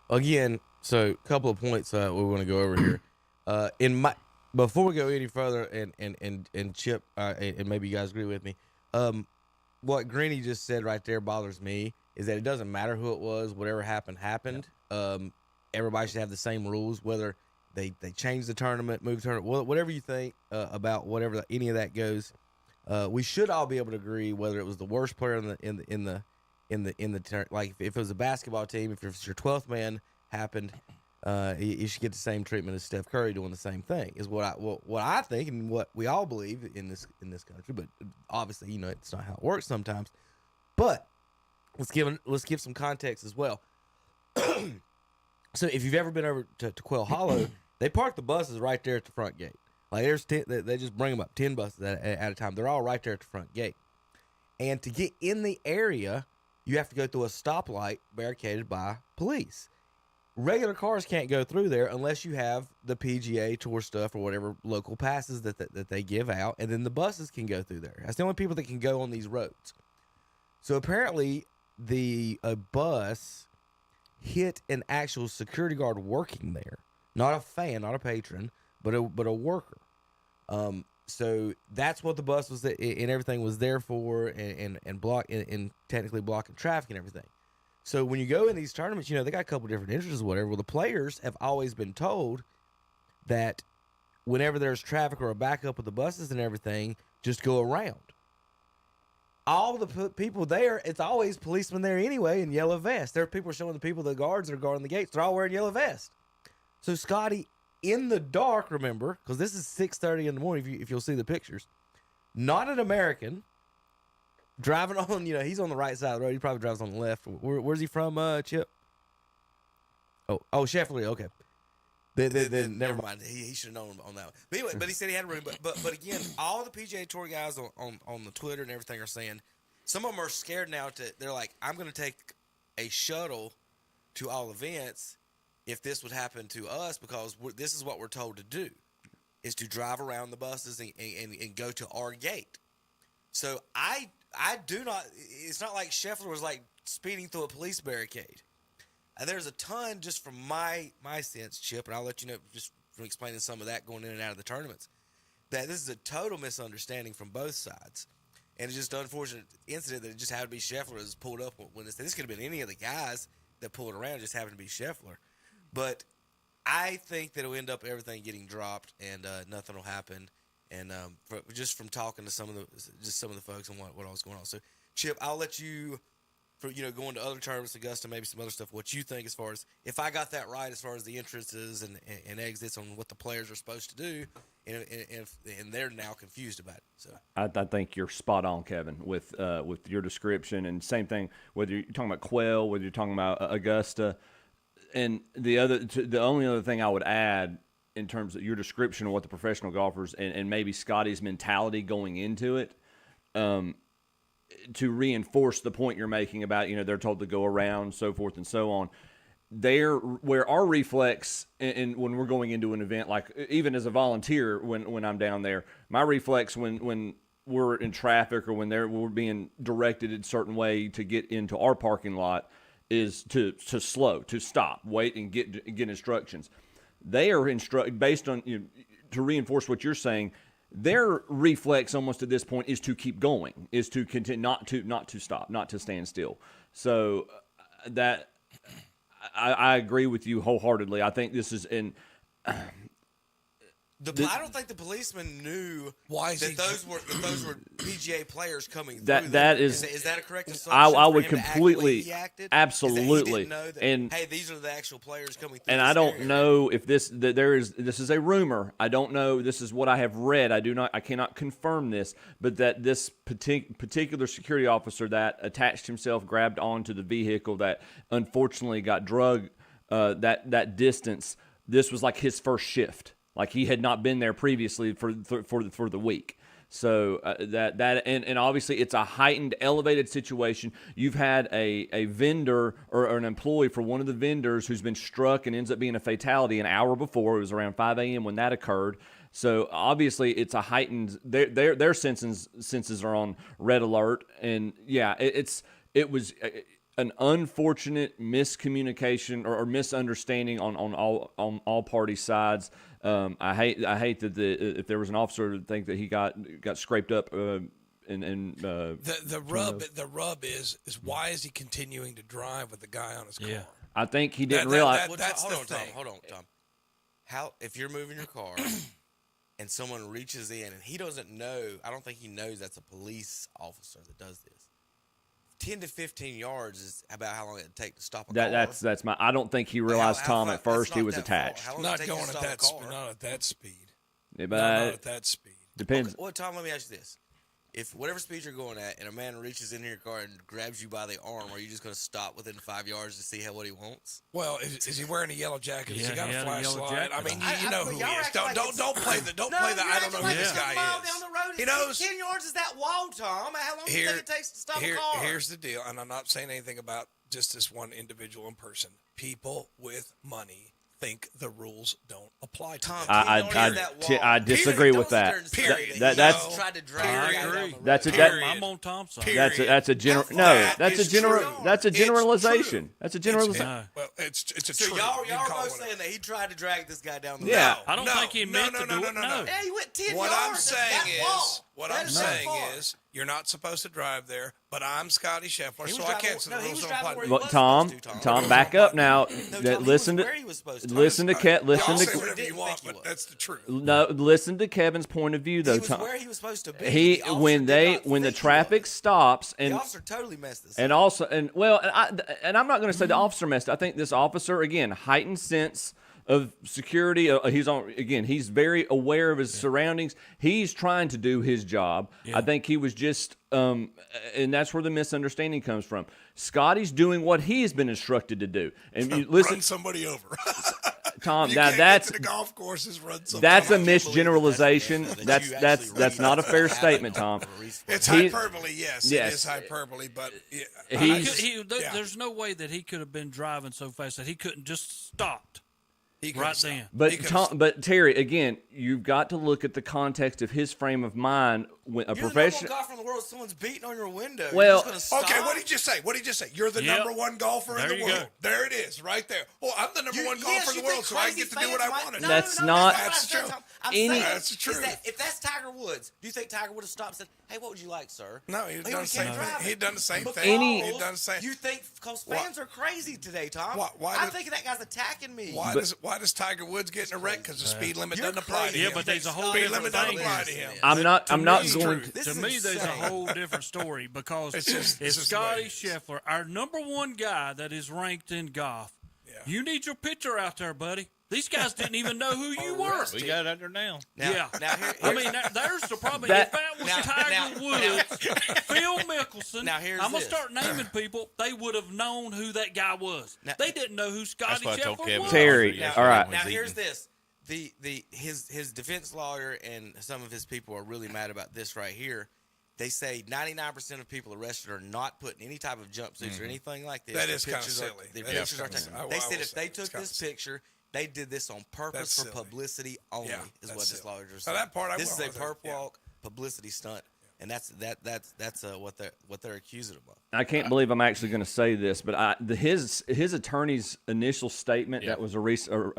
Again, so a couple of points we want to go over here. Before we go any further, and Chip, and maybe you guys agree with me, what Greeny just said right there bothers me is that it doesn't matter who it was, whatever happened. Everybody should have the same rules, whether they change the tournament, move the tournament, whatever you think about whatever any of that goes. We should all be able to agree whether it was the worst player in the like if it was a basketball team, if it's your 12th man happened, you should get the same treatment as Steph Curry doing the same thing. Is what I think and what we all believe in this country. But obviously, it's not how it works sometimes. But let's give some context as well. So if you've ever been over to Quail Hollow, they park the buses right there at the front gate. Like they just bring them up 10 buses at a time. They're all right there at the front gate. And to get in the area, you have to go through a stoplight barricaded by police. Regular cars can't go through there unless you have the PGA Tour stuff or whatever local passes that they give out, and then the buses can go through there. That's the only people that can go on these roads. So apparently, a bus hit an actual security guard working there, not a fan, not a patron, but a worker. So that's what the bus was and everything was there for, and technically blocking traffic and everything. So when you go in these tournaments, they got a couple different entrances or whatever. Well, the players have always been told that whenever there's traffic or a backup with the buses and everything, just go around. All the people there, it's always policemen there anyway in yellow vests. There are people showing the guards that are guarding the gates. They're all wearing yellow vests. So Scotty, in the dark, remember, because this is 6:30 in the morning, if you'll see the pictures, not an American, driving on, he's on the right side of the road. He probably drives on the left. Where's he from, Chip? Oh, Scheffler, okay. Then never mind. He should have known on that one. But anyway, but he said he had a room. But again, all the PGA Tour guys on the Twitter and everything are saying, some of them are scared now. They're like, I'm going to take a shuttle to all events if this would happen to us, because this is what we're told to do, is to drive around the buses and go to our gate. So I do not. It's not like Scheffler was like speeding through a police barricade. There's a ton, just from my sense, Chip, and I'll let you know just from explaining some of that going in and out of the tournaments, that this is a total misunderstanding from both sides. And it's just an unfortunate incident that it just happened to be Scheffler that was pulled up when this could have been any of the guys that pulled around, just happened to be Scheffler. But I think that it'll end up everything getting dropped and nothing will happen. And just from talking to some of the folks and what all was going on. So, Chip, I'll let you, going to other tournaments, Augusta, maybe some other stuff, what you think as far as, if I got that right as far as the entrances and exits on what the players are supposed to do, and they're now confused about it. So I think you're spot on, Kevin, with your description, and same thing whether you're talking about Quail, whether you're talking about Augusta, and the only other thing I would add in terms of your description of what the professional golfers and maybe Scotty's mentality going into it, to reinforce the point you're making about, they're told to go around, so forth and so on. Where our reflex, and when we're going into an event, like even as a volunteer, when I'm down there, my reflex when we're in traffic or when we're being directed a certain way to get into our parking lot is to slow, to stop, wait, and get instructions. They are based on, to reinforce what you're saying, their reflex almost at this point is to keep going, is to continue, not to stop, not to stand still. So that I agree with you wholeheartedly. I think this is I don't think the policeman knew that those were PGA players coming through. Is that a correct assumption? I would for him to act the way completely, he acted? absolutely, Is that he didn't know that, and hey, these are the actual players coming through. and this I don't area. know if this is a rumor. I don't know. This is what I have read. I cannot confirm this, but that this particular security officer that attached himself, grabbed onto the vehicle that unfortunately got drugged that distance. This was like his first shift. Like he had not been there previously for the week. So and obviously it's a heightened, elevated situation. You've had a vendor or an employee for one of the vendors who's been struck and ends up being a fatality an hour before. It was around 5 a.m. when that occurred. So obviously it's a heightened. Their senses are on red alert, and yeah, it was an unfortunate miscommunication or misunderstanding on all party sides. I hate that if there was an officer to think that he got scraped up the rub is why is he continuing to drive with the guy on his car? I think he didn't realize. Hold on, Tom. How if you're moving your car and someone reaches in and he doesn't know? I don't think he knows that's a police officer that does this. 10 to 15 yards is about how long it would take to stop a car. That's my. I don't think he realized Tom at first he was attached. Not going at that speed. Not at that speed. Yeah, but not at that speed. Depends. Okay, well, Tom, let me ask you this: if whatever speed you're going at, and a man reaches into your car and grabs you by the arm, are you just going to stop within 5 yards to see what he wants? Well, is he wearing a yellow jacket? Has he got a flashlight? flashlight? I mean, you know who he is. Don't play the. I don't know who this guy is. Down the road, he knows 10 yards is that wall, Tom. How long do you think it takes to stop a car? Here's the deal, and I'm not saying anything about just this one individual in person. People with money think the rules don't apply to them. I disagree with that. Period. That's tried to drag I'm on Tom's side. That's a generalization. That's a generalization. Well, it's a so true. y'all are both saying that he tried to drag this guy down the Yeah. road. I don't think he meant to do it. No. Yeah, he went 10 What yards. I'm saying is you're not supposed to drive there, but I'm Scotty Scheffler, so I can't say the rules don't apply to me. Well, Tom, back up now. Listen to whatever you want, but that's the truth. No, listen to Kevin's point of view, though, Tom. Where he was supposed to be. When the traffic stops and the officer totally messed this up. And also, and I'm not going to say the officer messed. I think this officer, again, heightened sense of security. He's very aware of his surroundings. He's trying to do his job. Yeah. I think he was just, and that's where the misunderstanding comes from. Scotty's doing what he's been instructed to do. And you listen, run somebody over. Tom, you now can't that's get to the golf courses, run somebody that's a over. misgeneralization. That's not a fair statement, Tom. It's hyperbole, yes. It is hyperbole, but there's no way that he could have been driving so fast that he couldn't just stopped. Right then. But Terry, again, you've got to look at the context of his frame of mind. When a professional golfer in the world, someone's beating on your window. Well, okay, what did you say? You're the number one golfer in the world. Go. There it is, right there. Well, I'm the number one golfer in the world, so I get to do what I want to do. That's true. That's true. If that's Tiger Woods, do you think Tiger would have stopped and said, "Hey, what would you like, sir?" No, he'd done the same thing. He'd done the same thing. He'd done the same. You think because fans are crazy today, Tom? I'm thinking that guy's attacking me. Why does Tiger Woods get in a wreck? Because the speed limit doesn't apply to him. Yeah, but there's a whole speed different limit doesn't apply to him. I'm not going to me. There's a whole different story because if Scotty Scheffler, our number one guy that is ranked in golf, you need your picture out there, buddy. These guys didn't even know who you were. We got it under now. Now, there's the problem. If that was Tiger Woods, Phil Mickelson, I'm going to start naming people, they would have known who that guy was. They didn't know who Scotty Scheffler was. Terry, all right. Now, here's this. His defense lawyer and some of his people are really mad about this right here. They say 99% of people arrested are not putting any type of jumpsuits or anything like this. That is kind of silly. They said if they took this picture, they did this on purpose for publicity only. Is what this lawyer just said. This is a perp walk publicity stunt. And that's what they're accusing him of. I can't believe I'm actually going to say this, but his attorney's initial statement that was released on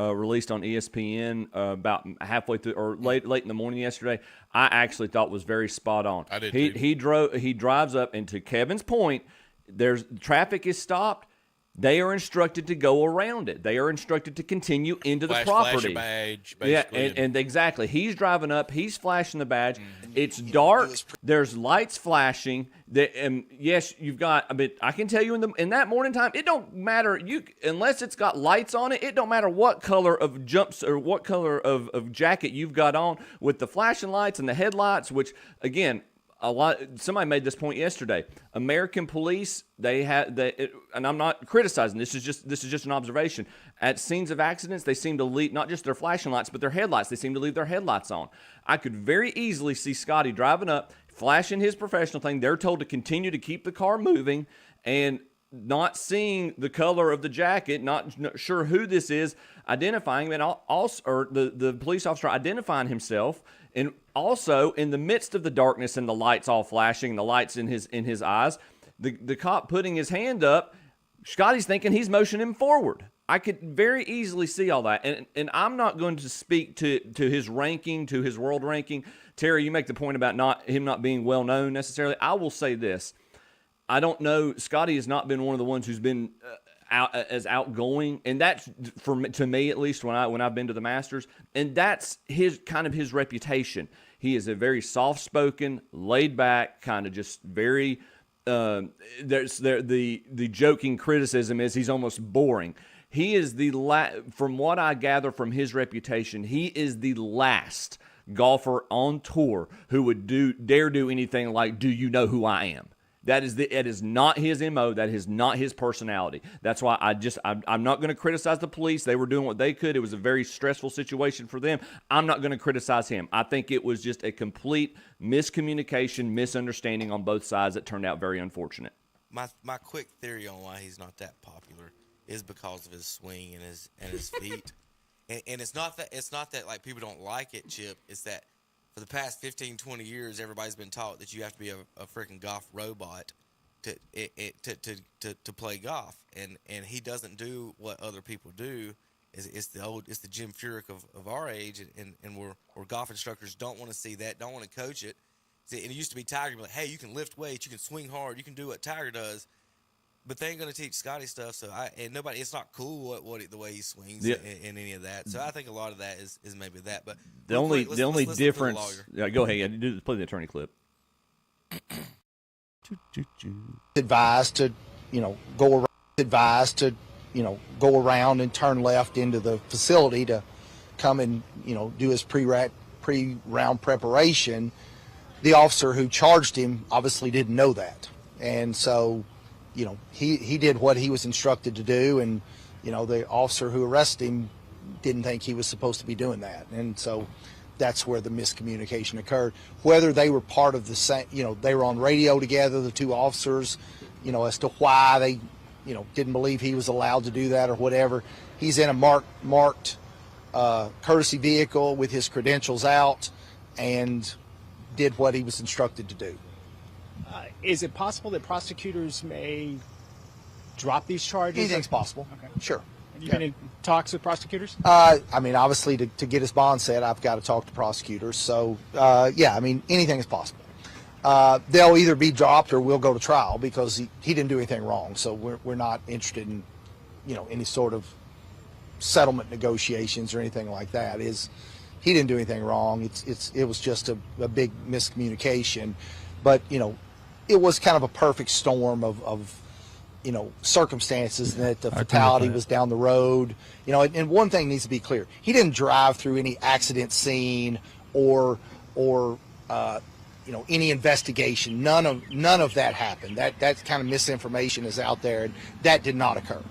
ESPN about halfway through or late in the morning yesterday, I actually thought was very spot on. I did he drives up, and to Kevin's point, traffic is stopped. They are instructed to go around it. They are instructed to continue into the property. Flash your badge, basically. Yeah, and exactly. He's driving up. He's flashing the badge. It's dark. There's lights flashing. Yes, you've got. I mean, I can tell you in that morning time, it don't matter. Unless it's got lights on it, it don't matter what color of jumps or what color of jacket you've got on with the flashing lights and the headlights. Which again, somebody made this point yesterday. American police, and I'm not criticizing. This is just an observation. At scenes of accidents, they seem to leave not just their flashing lights, but their headlights. They seem to leave their headlights on. I could very easily see Scotty driving up, flashing his professional thing. They're told to continue to keep the car moving, and not seeing the color of the jacket, not sure who this is, identifying him, and also, or the police officer identifying himself. And also, in the midst of the darkness and the lights all flashing, the lights in his eyes, the cop putting his hand up, Scotty's thinking he's motioning him forward. I could very easily see all that. And I'm not going to speak to his ranking, to his world ranking. Terry, you make the point about him not being well known necessarily. I will say this. I don't know. Scotty has not been one of the ones who's been as outgoing, and that's to me at least when I've been to the Masters, and that's his reputation. He is a very soft-spoken, laid-back, kind of just very. The joking criticism is he's almost boring. He is from what I gather from his reputation, he is the last golfer on tour who would dare do anything like, "Do you know who I am?" That is not his MO. That is not his personality. That's why I'm not going to criticize the police. They were doing what they could. It was a very stressful situation for them. I'm not going to criticize him. I think it was just a complete miscommunication, misunderstanding on both sides that turned out very unfortunate. My quick theory on why he's not that popular is because of his swing and his feet. and it's not that like people don't like it, Chip. It's that for the past 15, 20 years, everybody's been taught that you have to be a freaking golf robot to play golf, and he doesn't do what other people do. It's the Jim Furyk of our age, and where golf instructors don't want to see that, don't want to coach it. See, and it used to be Tiger, like, hey, you can lift weights, you can swing hard, you can do what Tiger does. But they ain't gonna teach Scotty stuff, it's not cool the way he swings and any of that. So I think a lot of that is maybe that. But the only difference. Yeah, go ahead. Play the attorney clip. Advised to go around and turn left into the facility to come and do his pre-round preparation. The officer who charged him obviously didn't know that, and so. He did what he was instructed to do, and, the officer who arrested him didn't think he was supposed to be doing that. And so that's where the miscommunication occurred. Whether they were part of the same, they were on radio together, the two officers, as to why they, didn't believe he was allowed to do that or whatever. He's in a marked courtesy vehicle with his credentials out and did what he was instructed to do. Is it possible that prosecutors may drop these charges? Anything's possible. Okay. Sure. Have you been in talks with prosecutors? Obviously, to get his bond set, I've got to talk to prosecutors. So, anything is possible. They'll either be dropped or we'll go to trial because he didn't do anything wrong. So we're not interested in, any sort of settlement negotiations or anything like that. He didn't do anything wrong. It was just a big miscommunication. But, it was kind of a perfect storm of circumstances that the fatality was down the road. And one thing needs to be clear. He didn't drive through any accident scene or any investigation. None of that happened. That kind of misinformation is out there, and that did not occur.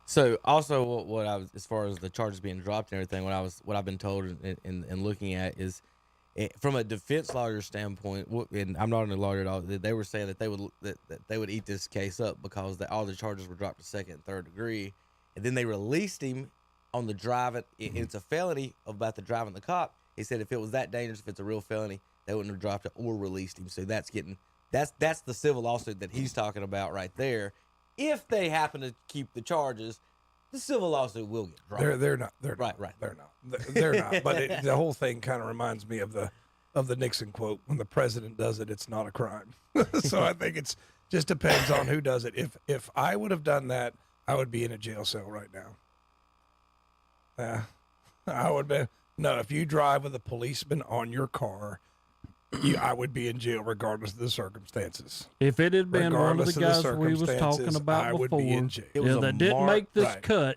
So also what I was, as far as the charges being dropped and everything, what I've been told and looking at is, from a defense lawyer standpoint, and I'm not a lawyer at all, they were saying that they would eat this case up because all the charges were dropped to second and third degree, and then they released him on the driving. It's a felony about the driving the cop. He said if it was that dangerous, if it's a real felony, they wouldn't have dropped it or released him. So that's the civil lawsuit that he's talking about right there. If they happen to keep the charges, the civil lawsuit will get dropped. They're not. Right. They're not. They're not. But the whole thing kind of reminds me of the Nixon quote: "When the president does it, it's not a crime." So I think it's just depends on who does it. If I would have done that, I would be in a jail cell right now. Yeah, I would be. No, if you drive with a policeman on your car, I would be in jail regardless of the circumstances. If it had been one of the guys we was talking circumstances, about I would before, be in jail. that didn't make this Right. cut,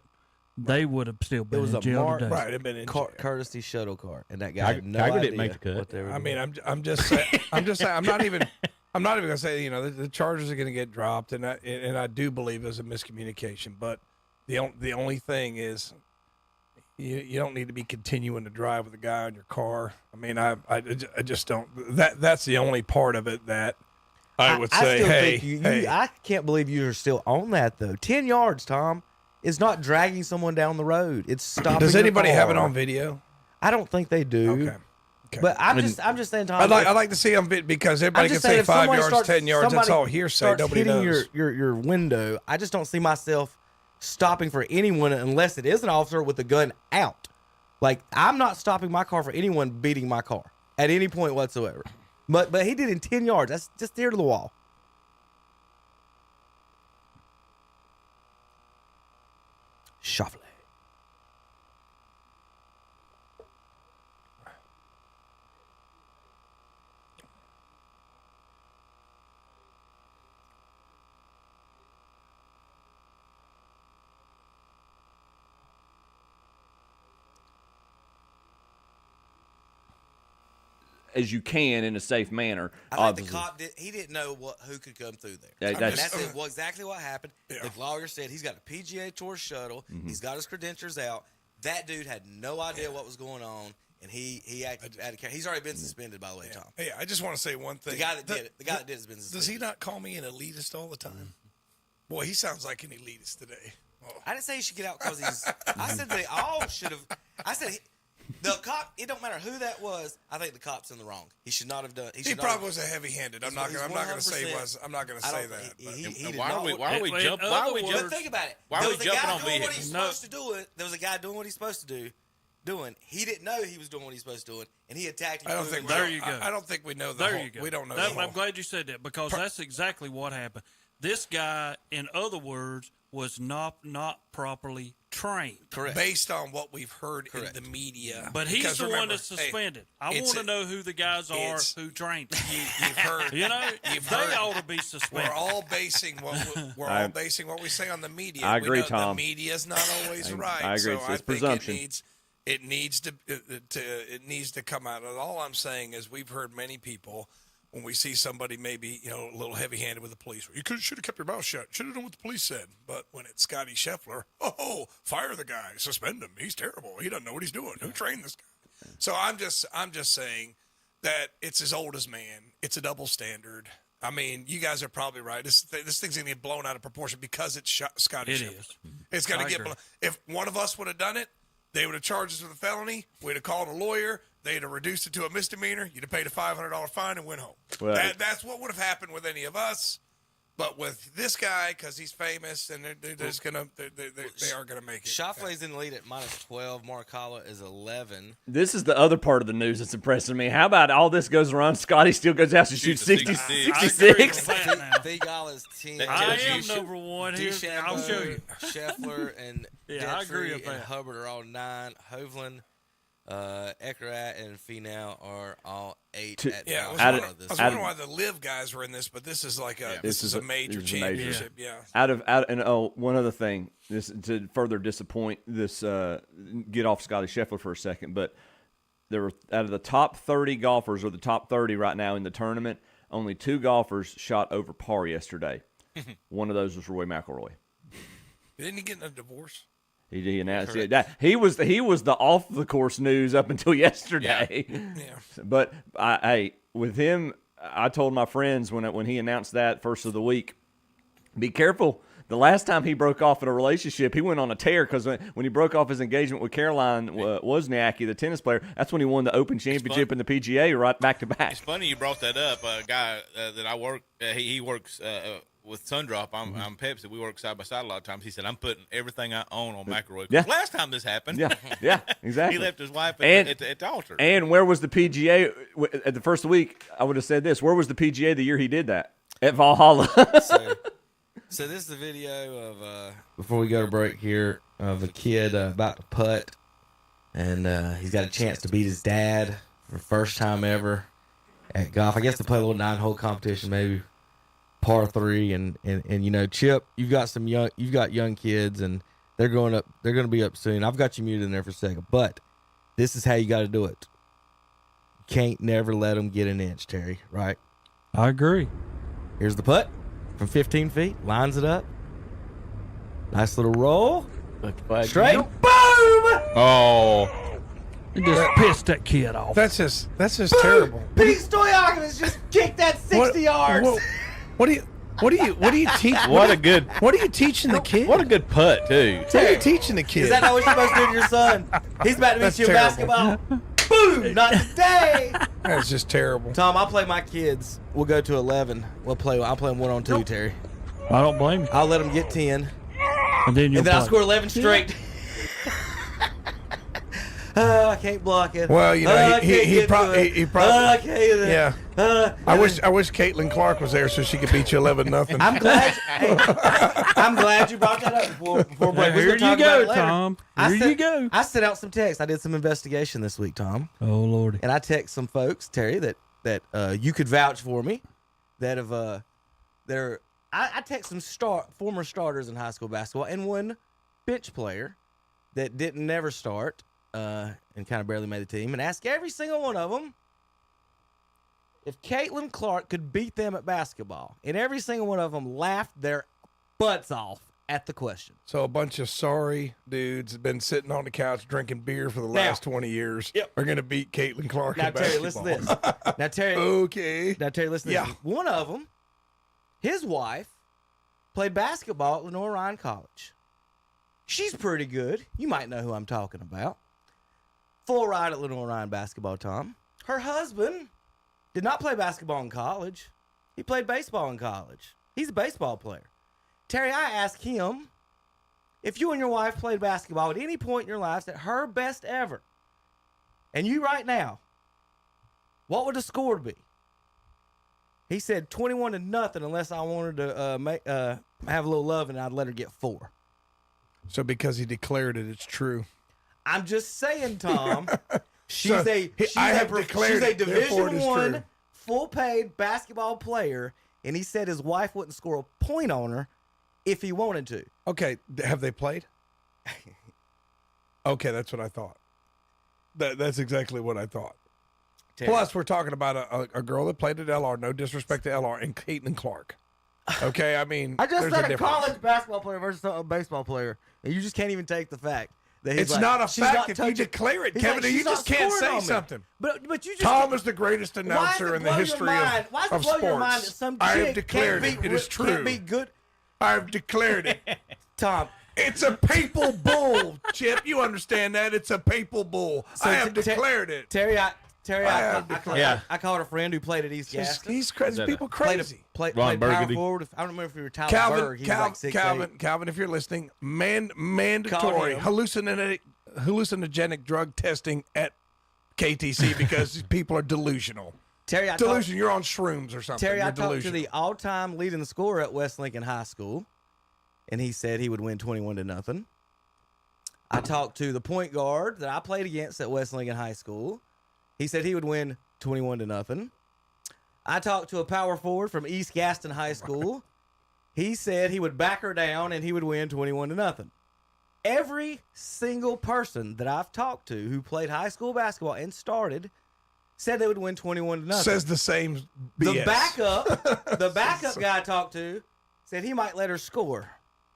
they would have still been in jail today. Right, it'd been in jail. courtesy shuttle car, and that guy had no Tiger idea didn't make the cut. what they were I doing. mean, I'm just saying. I'm just saying. I'm not even gonna say the charges are gonna get dropped, and I do believe there's a miscommunication. But the only thing is, you don't need to be continuing to drive with a guy on your car. I mean, I just don't. That's the only part of it that I would say. Still Hey, think hey. I can't believe you're still on that though. 10 yards, Tom, is not dragging someone down the road. It's stopping. Does anybody your have it car. on video? I don't think they do. Okay. But I'm just saying, Tom. I'd like to see them because everybody can say 5 yards, 10 yards. That's all hearsay. Nobody hitting knows. your window. I just don't see myself stopping for anyone unless it is an officer with a gun out. Like, I'm not stopping my car for anyone beating my car at any point whatsoever. But he did in 10 yards. That's just near to the wall. Shuffle. As you can in a safe manner. I think the cop he didn't know who could come through there. Yeah, that's exactly what happened. Yeah. The lawyer said he's got a PGA Tour shuttle. Mm-hmm. He's got his credentials out. That dude had no idea what was going on, and he acted out of character. He's already been suspended, by the way, Tom. Hey, I just want to say one thing. The guy that did it has been suspended. Does he not call me an elitist all the time? Boy, he sounds like an elitist today. Oh. I didn't say he should get out because he's. I said they all should have. I said. The cop, it don't matter who that was. I think the cop's in the wrong. He should not have done. He probably was a heavy-handed. I'm not going to say he was. I'm not going to say that. Why are we jumping? But think about it. Why are we jumping on doing what vehicles? he's supposed to do. There was a guy doing what he's supposed to do. He didn't know he was doing what he's supposed to do, and he attacked him. I don't think. There you go. I don't think we know that. There you go. We don't know. I'm glad you said that because that's exactly what happened. This guy, in other words, was not properly trained. Correct. Based on what we've heard in the media. But he's the one that's suspended. I want to know who the guys are who trained him. You've heard. They ought to be suspended. We're all basing what we say on the media. I agree, Tom. The media's not always right. I agree. So it's presumption. It needs to come out. And all I'm saying is we've heard many people. When we see somebody maybe, a little heavy-handed with the police, you should have kept your mouth shut. Should have done what the police said. But when it's Scotty Scheffler, fire the guy, suspend him. He's terrible. He doesn't know what he's doing. Who trained this guy? So I'm just saying that it's as old as man. It's a double standard. I mean, you guys are probably right. This thing's going to get blown out of proportion because it's Scotty Scheffler. Is. It's going to get blown. If one of us would have done it, they would have charged us with a felony. We'd have called a lawyer. They'd have reduced it to a misdemeanor. You'd have paid a $500 fine and went home. Well, that's what would have happened with any of us. But with this guy, because he's famous, and they are gonna make it. Schauffele's in the lead at -12. Morikawa is 11. This is the other part of the news that's impressing me. How about all this goes around, Scotty still goes out to shoot 66? Thiegal is 10. I am number one here. I'll show you. Scheffler and I agree with and that. Hubbard are all 9. Hovland, Eckert and Finau are all 8. I was wondering why the live guys were in this, but this is like this is a major championship. One other thing, this to further disappoint this. Get off Scotty Scheffler for a second, but there were out of the top 30 golfers, or the top 30 right now in the tournament, only 2 golfers shot over par yesterday. One of those was Rory McIlroy. Didn't he get in a divorce? He announced it. He was the off the course news up until yesterday. Yeah. But with him, I told my friends when he announced that first of the week, be careful. The last time he broke off in a relationship, he went on a tear because when he broke off his engagement with Caroline Wozniacki, the tennis player, that's when he won the Open Championship and the PGA right back to back. It's funny you brought that up. A guy that I work, he works with Sundrop. I'm Pepsi. We work side by side a lot of times. He said, I'm putting everything I own on McIlroy. Yeah. Last time this happened. Yeah, exactly. He left his wife at the altar. And where was the PGA at the first week? I would have said this. Where was the PGA the year he did that? At Valhalla. So this is the video of Before we go to break here, of a kid about to putt, and he's got a chance to beat his dad for the first time ever at golf. I guess to play a little 9-hole competition, maybe par 3, and you know, Chip, you've got young kids, and they're going to be up soon. I've got you muted in there for a second, but this is how you got to do it. You can't never let them get an inch, Terry. Right? I agree. Here's the putt from 15 feet. Lines it up. Nice little roll. Straight. Boom! Oh. You just pissed that kid off. That's just terrible. Pete Stoyakovich just kicked that 60 yards. What do you teach? What a good. What are you teaching the kid? What a good putt, too. What are you teaching the kid? Is that not what you're supposed to do to your son? He's about to That's beat you in terrible. basketball. Boom! Not today. That's just terrible. Tom, I'll play my kids. We'll go to 11. I'll play them 1-on-2, Terry. I don't blame you. I'll let them get 10. And then I'll score 11 straight. I can't block it. Well, you know, he probably yeah. I wish Caitlin Clark was there so she could beat you 11-0. I'm glad. I'm glad you brought that up before break. Here you go, Tom. Here you go. I sent out some texts. I did some investigation this week, Tom. Oh Lordy. And I text some folks, Terry, that you could vouch for me. I text some former starters in high school basketball and one bench player that didn't never start and kind of barely made the team, and ask every single one of them if Caitlin Clark could beat them at basketball. And every single one of them laughed their butts off at the question. So a bunch of sorry dudes have been sitting on the couch drinking beer for the last 20 years are going to beat Caitlin Clark Now, at Terry, basketball. listen to this. Now, Terry, okay. Now, Terry, listen to this. One of them, his wife, played basketball at Lenore Ryan College. She's pretty good. You might know who I'm talking about. Full ride at Lenore Ryan basketball, Tom. Her husband did not play basketball in college. He played baseball in college. He's a baseball player. Terry, I asked him if you and your wife played basketball at any point in your lives at her best ever, and you right now, what would the score be? He said 21-0 unless I wanted to have a little love and I'd let her get 4. So because he declared it, it's true. I'm just saying, Tom. She's So, a Division I full-paid basketball player, and he said his wife wouldn't score a point on her if he wanted to. Okay, have they played? Okay, that's what I thought. That's exactly what I thought. Plus, we're talking about a girl that played at LR. No disrespect to LR and Caitlin Clark. Okay, I mean, I just there's said a difference. college basketball player versus a baseball player, and you just can't even take the fact that he's It's like, not a she's fact not if you touching- declare it, he's Kevin. like, You she's just not can't scoring say on me. something. But you just Tom is the greatest announcer in the history of Blow your mind that sports. some I have chick declared can't it. beat It is Can't true. be good. I have declared it. Tom, It's a papal bull, Chip. You understand that? It's a papal bull. So I have declared it. Terry, I Yeah. called a friend who played at East Gaston. He's crazy. People crazy. Played power forward. I don't remember if we were Tyler Berg. He was like 6'8". Calvin, if you're listening, Call mandatory him. hallucinogenic drug testing at KTC because people are delusional. Terry, Delusion. You're on shrooms or something. Terry, You're I talked to delusional. the all-time leading scorer at West Lincoln High School, and he said he would win 21-0. I talked to the point guard that I played against at West Lincoln High School. He said he would win 21-0. I talked to a power forward from East Gaston High School. He said he would back her down and he would win 21-0. Every single person that I've talked to who played high school basketball and started said they would win 21-0. Says the same BS. The backup guy I talked to said he might let her score.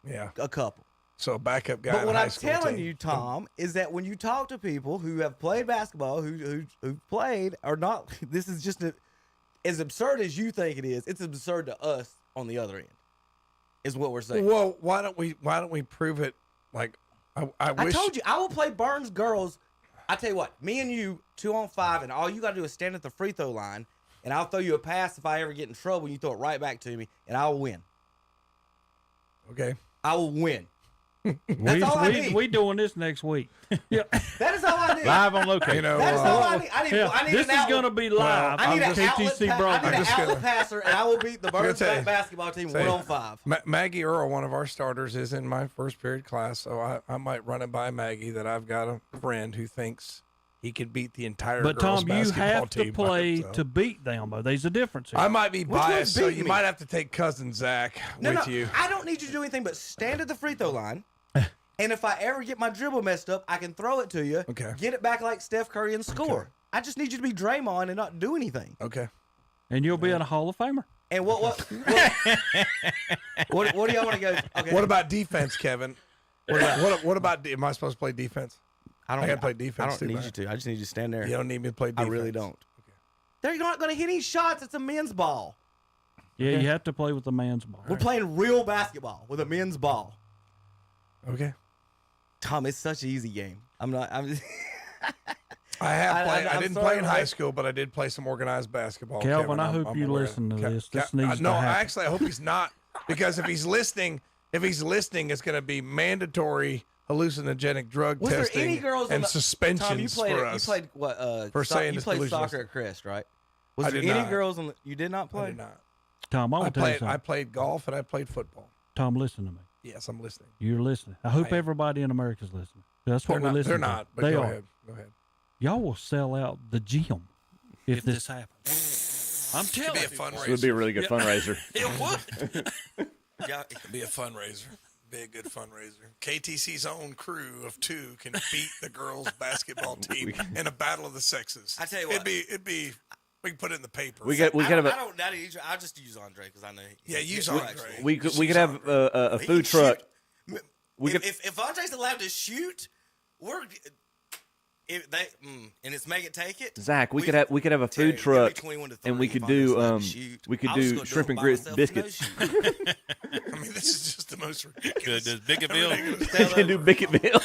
Yeah, a couple. So a backup guy. But in what a high I'm school telling team. you, Tom, is that when you talk to people who have played basketball, who played or not, this is just as absurd as you think it is. It's absurd to us on the other end. Is what we're saying. Well, why don't we prove it? Like I wish. I told you I will play Burns girls. I tell you what, me and you 2-on-5, and all you got to do is stand at the free throw line, and I'll throw you a pass if I ever get in trouble. And you throw it right back to me, and I will win. Okay. I will win. We doing this next week. Yeah. That is all I need. Live on location. That is all I need. I need this is going to be live. I need on an KTC outlet passer, and I will beat the Birds basketball team 1-on-5. Maggie Earl, one of our starters, is in my first period class, so I might run it by Maggie that I've got a friend who thinks he could beat the entire But girls Tom, you basketball have to team play by to beat them, though. There's a difference here. I might be biased, so you me? might have to take cousin Zach with you. I don't need you to do anything but stand at the free throw line. And if I ever get my dribble messed up, I can throw it to you, get it back like Steph Curry, and score. Okay. I just need you to be Draymond and not do anything. Okay. And you'll be in a Hall of Famer. And what do y'all want to go? Okay. What about defense, Kevin? What about am I supposed to play defense? I got to play defense. I don't need you to. I just need you to stand there. You don't need me to play defense. I really don't. Okay. They're not going to hit any shots. It's a men's ball. Yeah, you have to play with the man's ball. We're playing real basketball with a men's ball. Okay. Tom, it's such an easy game. I'm just I have played. I didn't play in high school, but I did play some organized basketball. Calvin, I hope you listen to this. This needs to happen. Actually, I hope he's not, because if he's listening, it's going to be mandatory hallucinogenic drug testing. Was there any girls and suspensions Tom, for us? You played what? For saying you played soccer at Crest, right? Was there any girls on? You did not play. I did not. Tom, I played golf and I played football. Tom, listen to me. Yes, I'm listening. You're listening. I hope everybody in America's listening. That's what we're listening to. They're not. But they go are. ahead. Go ahead. Y'all will sell out the gym if this happens. I'm telling you. It would be a really good fundraiser. It would. Yeah, it could be a fundraiser. Be a good fundraiser. KTC's own crew of 2 can beat the girls' basketball team in a battle of the sexes. I tell you what, it'd be. We can put it in the paper. I don't just use Andre because I know. Use Andre. We could have a food truck. If Andre's allowed to shoot, and it's make it take it. Zach, we could have a food truck, and we could do shrimp and grits biscuits. I mean, this is just the most ridiculous. Does Bicketville? We can do Bicketville.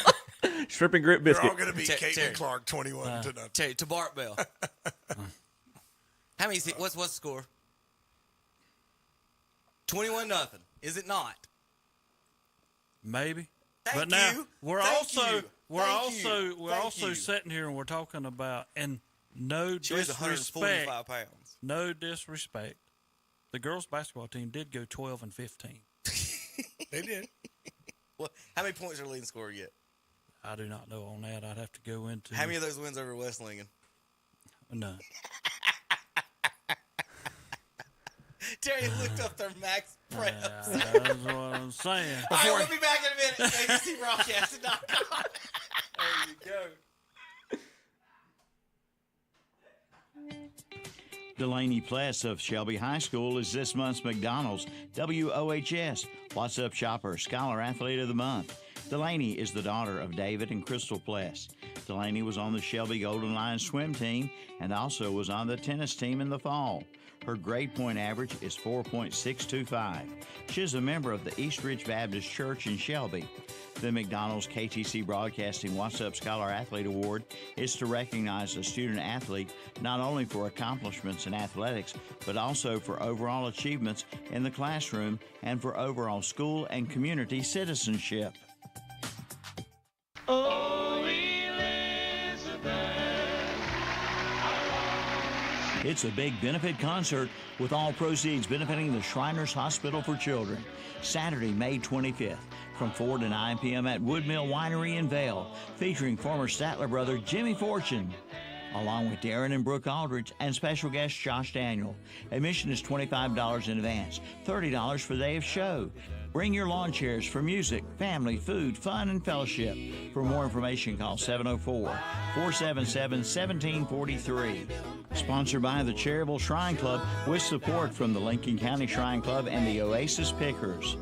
Shrimp and grit biscuit. They're all going to be Caitlin Clark 21 to nothing. Terry, to Bart Bell. How many? What's the score? 21-0. Is it not? Maybe. Thank but now you. we're Thank also sitting here and we're talking about, and no disrespect. No disrespect. The girls' basketball team did go 12-15. They did. Well, how many points are leading scorer yet? I do not know on that. I'd have to go into. How many of those wins over Wesleyan? None. Terry looked up their max preps. That's what I'm saying. All right, we'll be back in a minute. ABCBroadcasting.com. There you go. Delaney Pless of Shelby High School is this month's McDonald's WOHS What's Up Shopper Scholar Athlete of the Month. Delaney is the daughter of David and Crystal Pless. Delaney was on the Shelby Golden Lions swim team and also was on the tennis team in the fall. Her grade point average is 4.625. She is a member of the East Ridge Baptist Church in Shelby. The McDonald's KTC Broadcasting What's Up Scholar Athlete Award is to recognize a student athlete not only for accomplishments in athletics, but also for overall achievements in the classroom and for overall school and community citizenship. Oh, Elizabeth. It's a big benefit concert with all proceeds benefiting the Shriners Hospital for Children. Saturday, May 25th, from 4 to 9 p.m. at Woodmill Winery in Vail, featuring former Statler brother Jimmy Fortune, along with Darren and Brooke Aldridge and special guest Josh Daniel. Admission is $25 in advance, $30 for the day of show. Bring your lawn chairs for music, family, food, fun, and fellowship. For more information, call 704-477-1743. Sponsored by the Cherryville Shrine Club with support from the Lincoln County Shrine Club and the Oasis Pickers.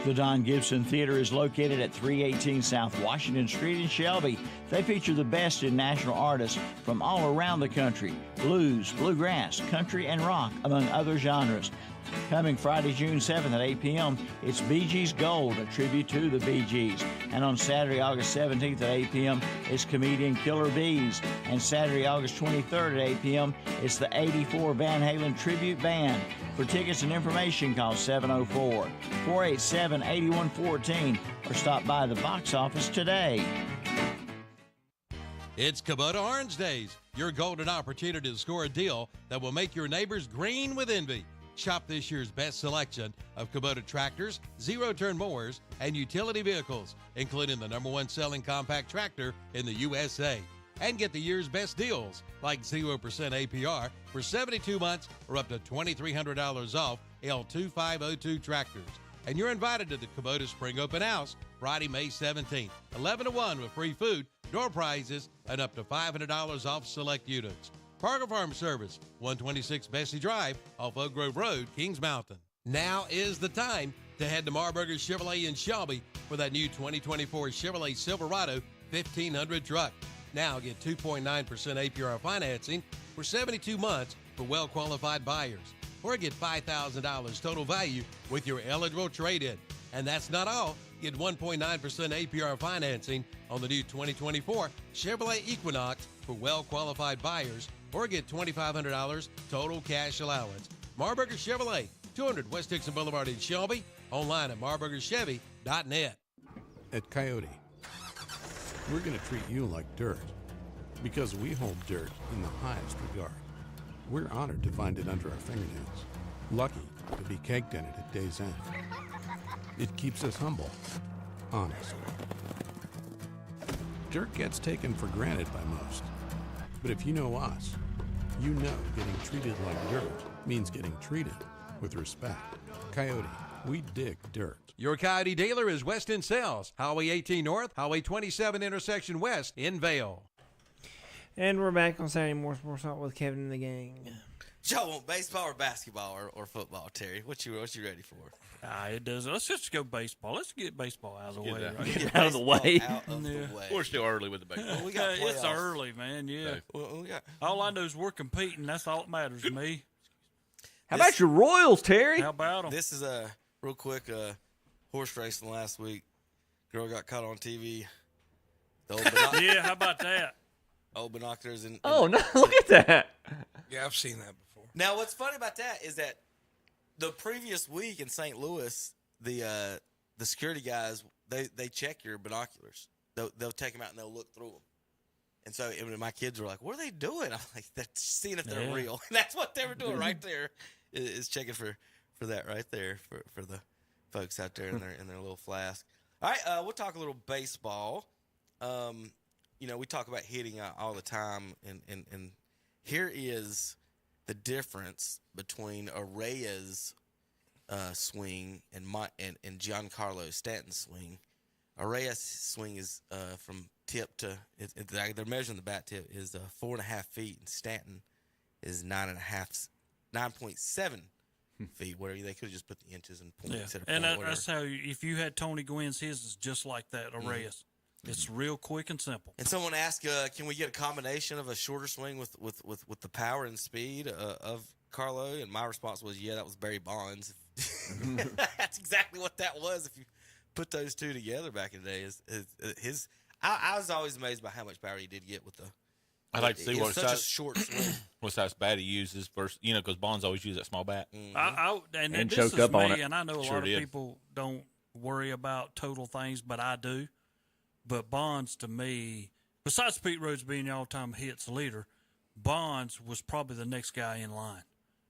The Don Gibson Theater is located at 318 South Washington Street in Shelby. They feature the best in national artists from all around the country, blues, bluegrass, country, and rock, among other genres. Coming Friday, June 7th at 8 p.m., it's Bee Gees Gold, a tribute to the Bee Gees. And on Saturday, August 17th at 8 p.m., it's comedian Killer Bees. And Saturday, August 23rd at 8 p.m., it's the 84 Van Halen Tribute Band. For tickets and information, call 704-487-8114 or stop by the box office today. It's Kubota Orange Days, your golden opportunity to score a deal that will make your neighbors green with envy. Shop this year's best selection of Kubota tractors, zero-turn mowers, and utility vehicles, including the #1 selling compact tractor in the USA. And get the year's best deals, like 0% APR for 72 months or up to $2,300 off L2502 tractors. And you're invited to the Kubota Spring Open House Friday, May 17th, 11 to 1 with free food, door prizes, and up to $500 off select units. Parker Farm Service, 126 Bessie Drive, off Oak Grove Road, Kings Mountain. Now is the time to head to Marburger Chevrolet in Shelby for that new 2024 Chevrolet Silverado 1500 truck. Now get 2.9% APR financing for 72 months for well-qualified buyers. Or get $5,000 total value with your eligible trade-in. And that's not all. Get 1.9% APR financing on the new 2024 Chevrolet Equinox for well-qualified buyers, or get $2,500 total cash allowance. Marburger Chevrolet, 200 West Dixon Boulevard in Shelby, online at marburgerchevy.net. At Coyote, we're going to treat you like dirt because we hold dirt in the highest regard. We're honored to find it under our fingernails, lucky to be caked in it at day's end. It keeps us humble, honest. Dirt gets taken for granted by most. But if you know us, you know getting treated like dirt means getting treated with respect. Coyote, we dig dirt. Your Coyote dealer is Weston Sales, Highway 18 North, Highway 27 intersection west in Vale. And we're back on Saturday Morning Sports Talk with Kevin and the gang. Y'all want baseball or basketball or football, Terry? What you ready for? It doesn't. Let's just go baseball. Let's get baseball out of the way. Right? Get out of the way. Out of the way. We're still early with the baseball. Well, we got it's early, man. Yeah. Well, all I know is we're competing. That's all that matters to me. How about your Royals, Terry? How about them? This is a real quick horse racing last week. Girl got caught on TV. The old yeah, how about that? Old binoculars and oh no! Look at that. Yeah, I've seen that before. Now, what's funny about that is that the previous week in St. Louis, the security guys they check your binoculars. They'll take them out and they'll look through them. And so my kids were like, "What are they doing?" I'm like, "They're seeing if they're real." And that's what they were doing right there. Is checking for that right there for the folks out there in their little flask. All right, we'll talk a little baseball. We talk about hitting all the time, and here is the difference between Arraya's swing and Giancarlo Stanton's swing. Arraya's swing is from tip to they're measuring the bat tip is 4.5 feet, and Stanton is 9.7 feet. Whatever they could have just put the inches and points. Yeah. At And point, that's how if you had Tony Gwynn's, his is just like that. Arraya's. It's real quick and simple. And someone asked, can we get a combination of a shorter swing with the power and speed of Carlo? And my response was, yeah, that was Barry Bonds. That's exactly what that was. If you put those two together back in the day, I was always amazed by how much power he did get with the. I'd like to see what such a short swing. What size bat he uses versus, because Bonds always uses that small bat. And this choke is up me, on it. and I know a Sure lot of did. people don't worry about total things, but I do. But Bonds, to me, besides Pete Rose being the all-time hits leader, Bonds was probably the next guy in line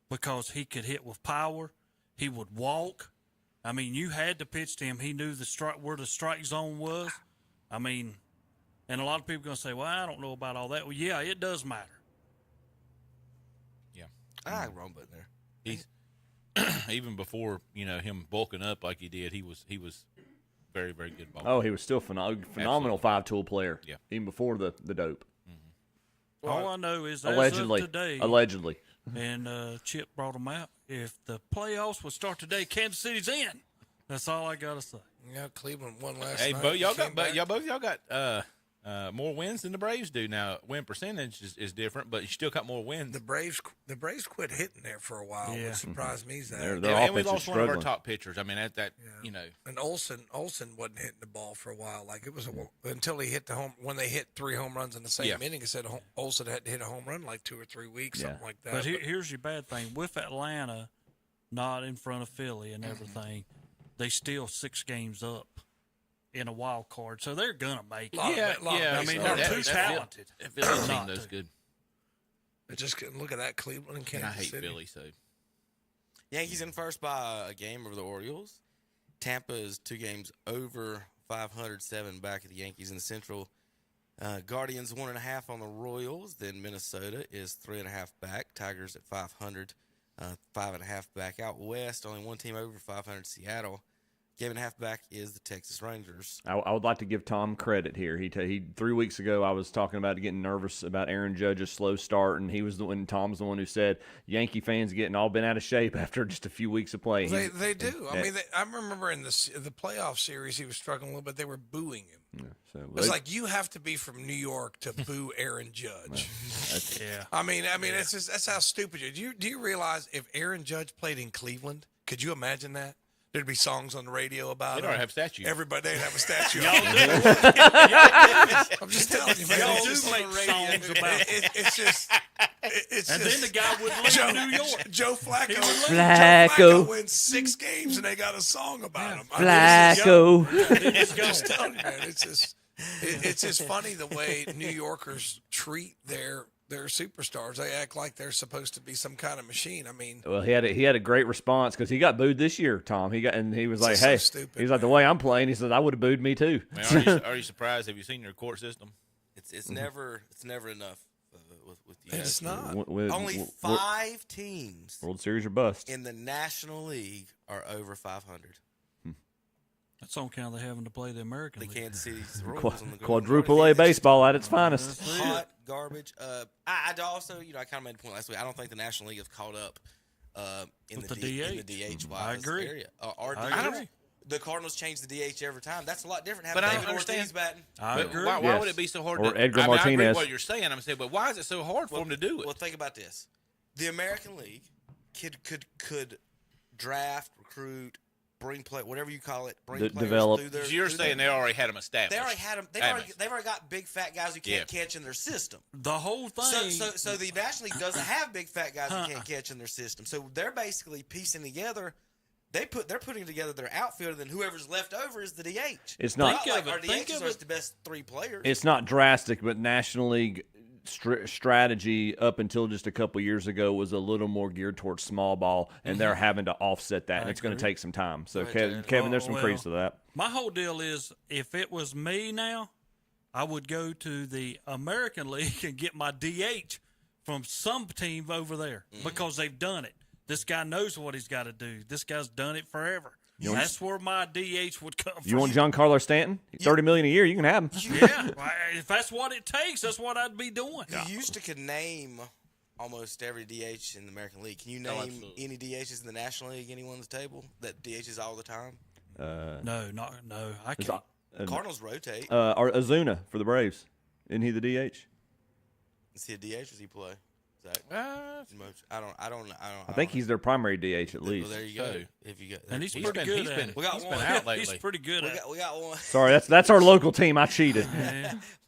because he could hit with power. He would walk. I mean, you had to pitch to him. He knew where the strike zone was. I mean, and a lot of people are going to say, well, I don't know about all that. Well, yeah, it does matter. Yeah. I wrong button there. He's even before, him bulking up like he did, he was very, very good ball. Oh, he was still phenomenal five-tool player. Yeah. Even before the dope. All I know is Allegedly. as of today, Allegedly. and Chip brought them out. If the playoffs would start today, Kansas City's in. That's all I got to say. Yeah, Cleveland won last Hey, night. but y'all got more wins than the Braves do. Now, win percentage is different, but you still got more wins. The Braves quit hitting there for a while, which surprised me. And we lost one of our top pitchers. I mean, you know. And Olsen wasn't hitting the ball for a while. Like it was until he hit the home. When they hit 3 home runs in the same inning, it said Olsen had to hit a home run like 2 or 3 weeks, something like that. But here's your bad thing with Atlanta, not in front of Philly and everything. They still 6 games up in a wild card, so they're gonna make it. I mean, they're too talented. Philly's team does good. Just look at that Cleveland and Kansas City. I hate Philly, so. Yankees in first by a game over the Orioles. Tampa is 2 games over 500, 7 back of the Yankees in the Central. Guardians 1.5 on the Royals. Then Minnesota is 3.5 back. Tigers at 500, 5.5 back. Out west, only 1 team over 500. Seattle. Game and a half back is the Texas Rangers. I would like to give Tom credit here. He 3 weeks ago I was talking about getting nervous about Aaron Judge's slow start, and Tom's the one who said Yankee fans getting all bent out of shape after just a few weeks of play. They do. I mean, I remember in the playoff series he was struggling a little bit. They were booing him. Yeah, it's like you have to be from New York to boo Aaron Judge. I mean, it's just that's how stupid you are. Do you realize if Aaron Judge played in Cleveland, could you imagine that? There'd be songs on the radio about it. They don't have statues. Everybody, they'd have a statue. Y'all do. I'm just telling you, man. Y'all do make songs about it. It's just. And then the guy would leave New York. Joe Flacco. Joe Flacco wins 6 games, and they got a song about him. Flacco. I'm just telling you, man. It's just funny the way New Yorkers treat their superstars. They act like they're supposed to be some kind of machine. I mean, well, he had a great response because he got booed this year, Tom. He was like, "Hey," stupid, he was like, "The way I'm playing," he said, "I would have booed me too." Man, are you surprised? Have you seen your court system? It's never enough with you. It's not. Only 5 teams. World Series or bust in the National League are over 500. That's on account of having to play the American League. The Kansas City Royals and the quadruple A baseball at its finest. Hot garbage. I also, I kind of made a point last week. I don't think the National League have caught up in the DH I agree. area. I agree. The Cardinals change the DH every time. That's a lot different. But I David don't understand. Ortiz batting. I agree. Why would it be so hard? Or Edgar I Martinez. agree what you're saying. I'm saying, but why is it so hard for them to do it? Well, think about this: the American League could draft, recruit, bring play, whatever you call it, bring players develop. through their. You're saying they already had them established. They already had them. They've already got big fat guys who can't catch in their system. The whole thing. So the National League doesn't have big fat guys who can't catch in their system. So they're basically piecing together. They're putting together their outfielder, then whoever's left over is the DH. It's not like our DHs are the best 3 players. It's not drastic, but National League strategy up until just a couple years ago was a little more geared towards small ball, and they're having to offset that, and it's going to take some time. So, Kevin, there's some credence to that. My whole deal is, if it was me now, I would go to the American League and get my DH from some team over there because they've done it. This guy knows what he's got to do. This guy's done it forever. That's where my DH would come from. You want Giancarlo Stanton? $30 million a year, you can have him. Yeah, if that's what it takes, that's what I'd be doing. You could name almost every DH in the American League. Can you name any DHs in the National League? Anyone on the table that DHs all the time? No, I can't. Cardinals rotate. Or Ozuna for the Braves. Isn't he the DH? Is he a DH or does he play? I don't know. I think he's their primary DH at least. Well, there you go. If you got, and he's pretty good at it. We got one out lately. He's pretty good at it. We got one. Sorry, that's our local team. I cheated.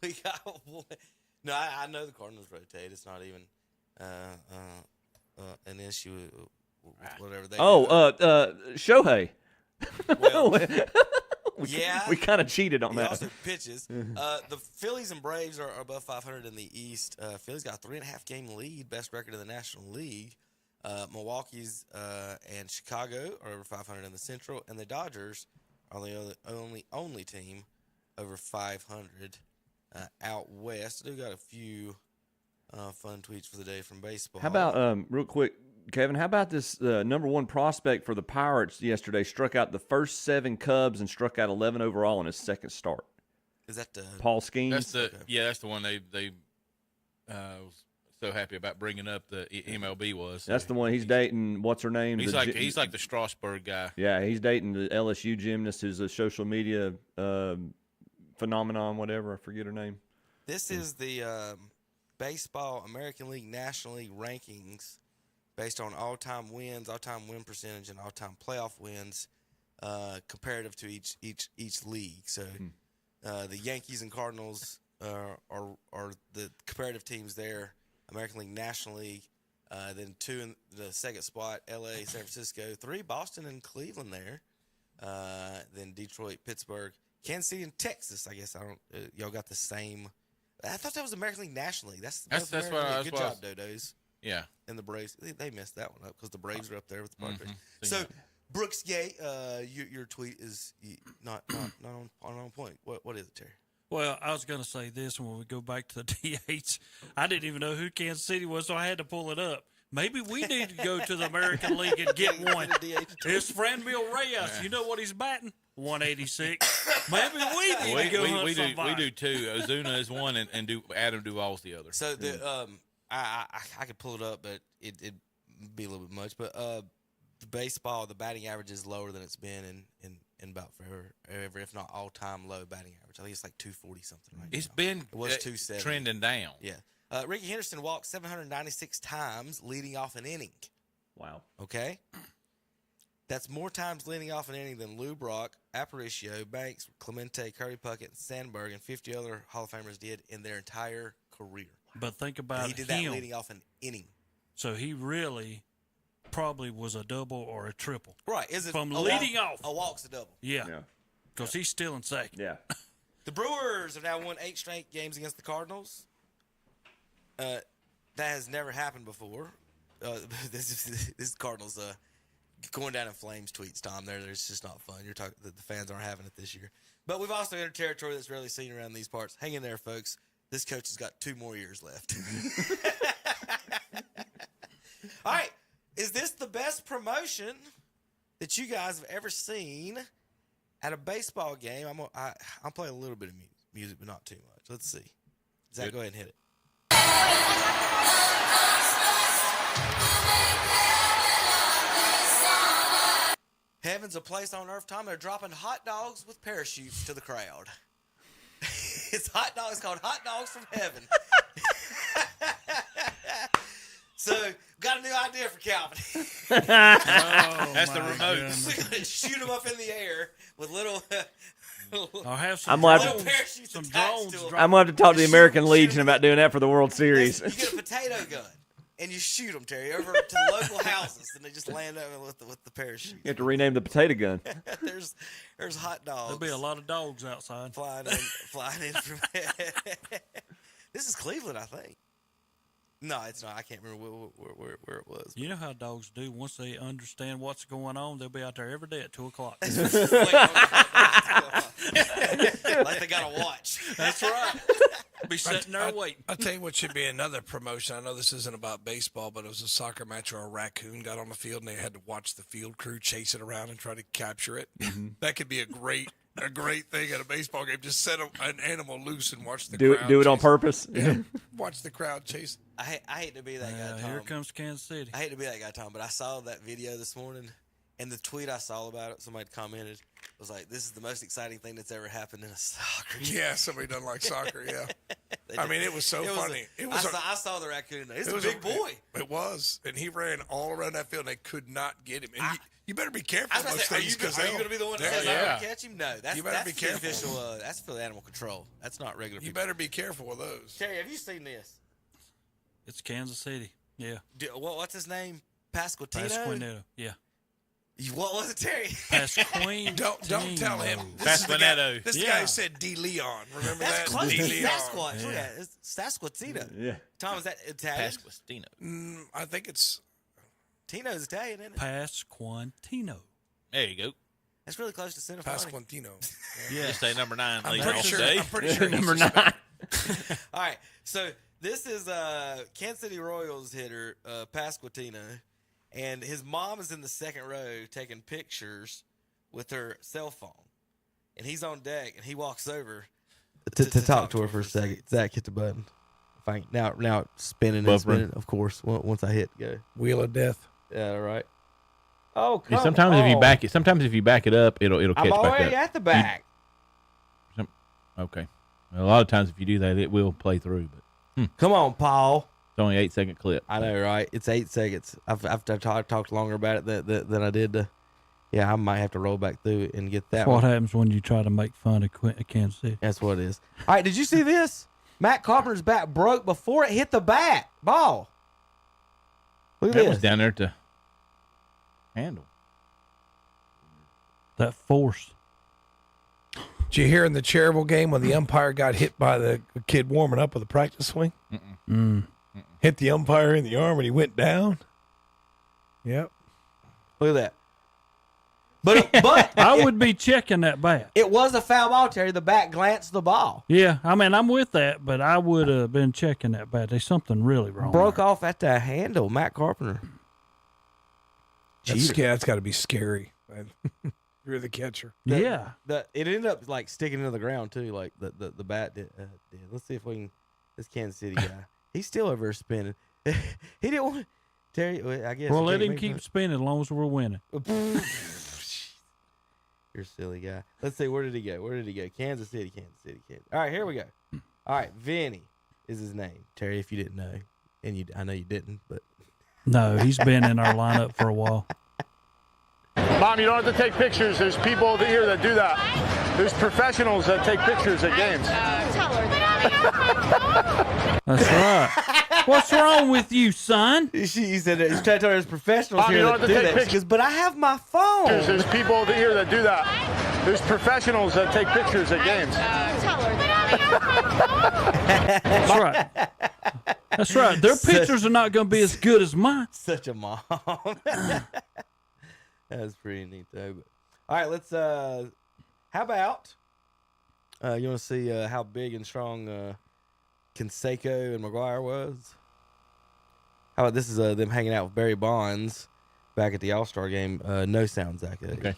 We got one. No, I know the Cardinals rotate. It's not even an issue with whatever they. Shohei. Well, we kind of cheated on that. Also pitches. The Phillies and Braves are above 500 in the East. Phillies got a 3.5 game lead, best record in the National League. Milwaukee's and Chicago are over 500 in the Central, and the Dodgers are the only team over 500 out west. I do got a few fun tweets for the day from baseball. How about real quick, Kevin? How about this number 1 prospect for the Pirates yesterday? Struck out the first 7 Cubs and struck out 11 overall in his second start. Is that Paul Skeens? That's the one they was so happy about bringing up. The MLB was. That's the one he's dating. What's her name? He's like the Strasburg guy. Yeah, he's dating the LSU gymnast who's a social media phenomenon, whatever. I forget her name. This is the baseball American League National League rankings based on all-time wins, all-time win percentage, and all-time playoff wins comparative to each league. So the Yankees and Cardinals are the comparative teams there. American League National League. Then 2 in the second spot, L.A., San Francisco. 3, Boston and Cleveland there. Then Detroit, Pittsburgh, Kansas City, and Texas. I guess y'all got the same. I thought that was American League National League. That's what Good job, Dodos. Yeah. And the Braves. They messed that one up because the Braves are up there with the Padres. So, Brooks Gay, your tweet is not on point. What is it, Terry? Well, I was going to say this when we go back to the DH. I didn't even know who Kansas City was, so I had to pull it up. Maybe we need to go to the American League and get one. It's Franmil Reyes. You know what he's batting? 186. Maybe we need to go hunt somebody. We do too. Ozuna is one, and Adam Duvall's the other. So I could pull it up, but it'd be a little bit much. But the baseball, the batting average is lower than it's been in about forever, if not all-time low batting average. I think it's like 240 something right It's now. been It was 270. trending down. Yeah. Ricky Henderson walked 796 times leading off an inning. Wow. Okay? That's more times leading off an inning than Lou Brock, Aparicio, Banks, Clemente, Curry Puckett, Sandberg, and 50 other Hall of Famers did in their entire career. But think about and he did that leading off an inning. So he really probably was a double or a triple. Right. Is it from leading off? A walk's a double. Yeah. Because he's still in second. Yeah. The Brewers have now won 8 straight games against the Cardinals. That has never happened before. This is Cardinals going down in flames tweets, Tom. There's just not fun. You're talking the fans aren't having it this year. But we've also entered territory that's rarely seen around these parts. Hang in there, folks. This coach has got 2 more years left. All right. Is this the best promotion that you guys have ever seen at a baseball game? I'm playing a little bit of music, but not too much. Let's see. Zach, go ahead and hit it. Heaven's a place on earth, Tom. They're dropping hot dogs with parachutes to the crowd. It's hot dogs called Hot Dogs from Heaven. So, got a new idea for Calvin. That's the remote. We're going to shoot them up in the air with little... I'll have some parachutes attached to them. I'm going to have to talk to the American Legion about doing that for the World Series. You get a potato gun, and you shoot them, Terry, over to the local houses, and they just land over with the parachute. You have to rename the potato gun. There's hot dogs. There'll be a lot of dogs outside. Flying in from This is Cleveland, I think. No, it's not. I can't remember where it was. You know how dogs do. Once they understand what's going on, they'll be out there every day at 2 o'clock. Like they got a watch. That's right. Be sitting there waiting. I'll tell you what should be another promotion. I know this isn't about baseball, but it was a soccer match where a raccoon got on the field and they had to watch the field crew chase it around and try to capture it. Mm-hmm. That could be a great thing at a baseball game. Just set an animal loose and watch the crowd. Do it on purpose. Yeah. Watch the crowd chase. I hate to be that guy, Tom. Here comes Kansas City. I hate to be that guy, Tom, but I saw that video this morning, and the tweet I saw about it, somebody commented, was like, this is the most exciting thing that's ever happened in a soccer game. Yeah, somebody doesn't like soccer, yeah. I mean, it was so funny. I saw the raccoon. It was a big boy. It was, and he ran all around that field, and they could not get him. And you better be careful of those things. Are you going to be the one that says I don't catch him? No, that's be careful. Official. That's for the animal control. That's not regular people. You better be careful with those. Terry, have you seen this? It's Kansas City. Yeah. What's his name? Pasquantino? Pasquantino, yeah. What was it, Terry? Pasquantino. Don't tell him. This guy said De Leon. Remember that's that? Close. De Leon. Sasquatch. Yeah. It's Sasquatino. Yeah. Tom, is that Italian? Pasquantino. I think it's... Tino's Italian, isn't it? Pasquantino. There you go. That's really close to Cinephonic. Pasquantino. Yeah. Just say number 9. I'm pretty sure number 9. All right. So this is Kansas City Royals hitter Pasquantino, and his mom is in the second row taking pictures with her cell phone, and he's on deck, and he walks over to talk to her for a second. Zach, hit the button. Now it's spinning and spinning. Of course, once I hit go. Wheel of Death. Yeah, right. Oh, come sometimes on. If you back it up, it'll catch back up. I'm already at the back. Okay. A lot of times, if you do that, it will play through. But Come on, Paul. It's only 8-second clip. I know, right? It's 8 seconds. I've talked longer about it than I did. Yeah, I might have to roll back through it and get that. That's what happens when you try to make fun of Kansas City. That's what it is. All right, did you see this? Matt Carpenter's bat broke before it hit the ball. Look at That this. was down there to handle. That force. Did you hear in the Cherryville game when the umpire got hit by the kid warming up with a practice swing? Hit the umpire in the arm and he went down? Yep. Look at that. But I would be checking that bat. It was a foul ball, Terry. The bat glanced the ball. Yeah, I mean, I'm with that, but I would have been checking that bat. There's something really wrong. Broke off at the handle, Matt Carpenter. That's got to be scary. You're the catcher. It ended up like sticking into the ground too, like the bat did. Let's see if we can. This Kansas City guy, he's still over there spinning. He didn't want Terry. I guess. Well, let him keep spinning as long as we're winning. You're a silly guy. Let's see, where did he go? Kansas City. All right, here we go. All right, Vinny is his name. Terry, if you didn't know, and I know you didn't, but no, he's been in our lineup for a while. Mom, you don't have to take pictures. There's people over here that do that. There's professionals that take pictures at games. That's right. What's wrong with you, son? She said he's trying to tell her there's professionals Mom, here you don't that have do to take that. She pictures. goes, but I have my phone. There's people over here that do that. There's professionals that take pictures at games. That's right. That's right. Their pictures are not going to be as good as mine. Such a mom. That's pretty neat, though. But, all right, let's. How about you want to see how big and strong Canseco and McGuire was? How about this is them hanging out with Barry Bonds back at the All-Star game. No sound, Zach. Okay. You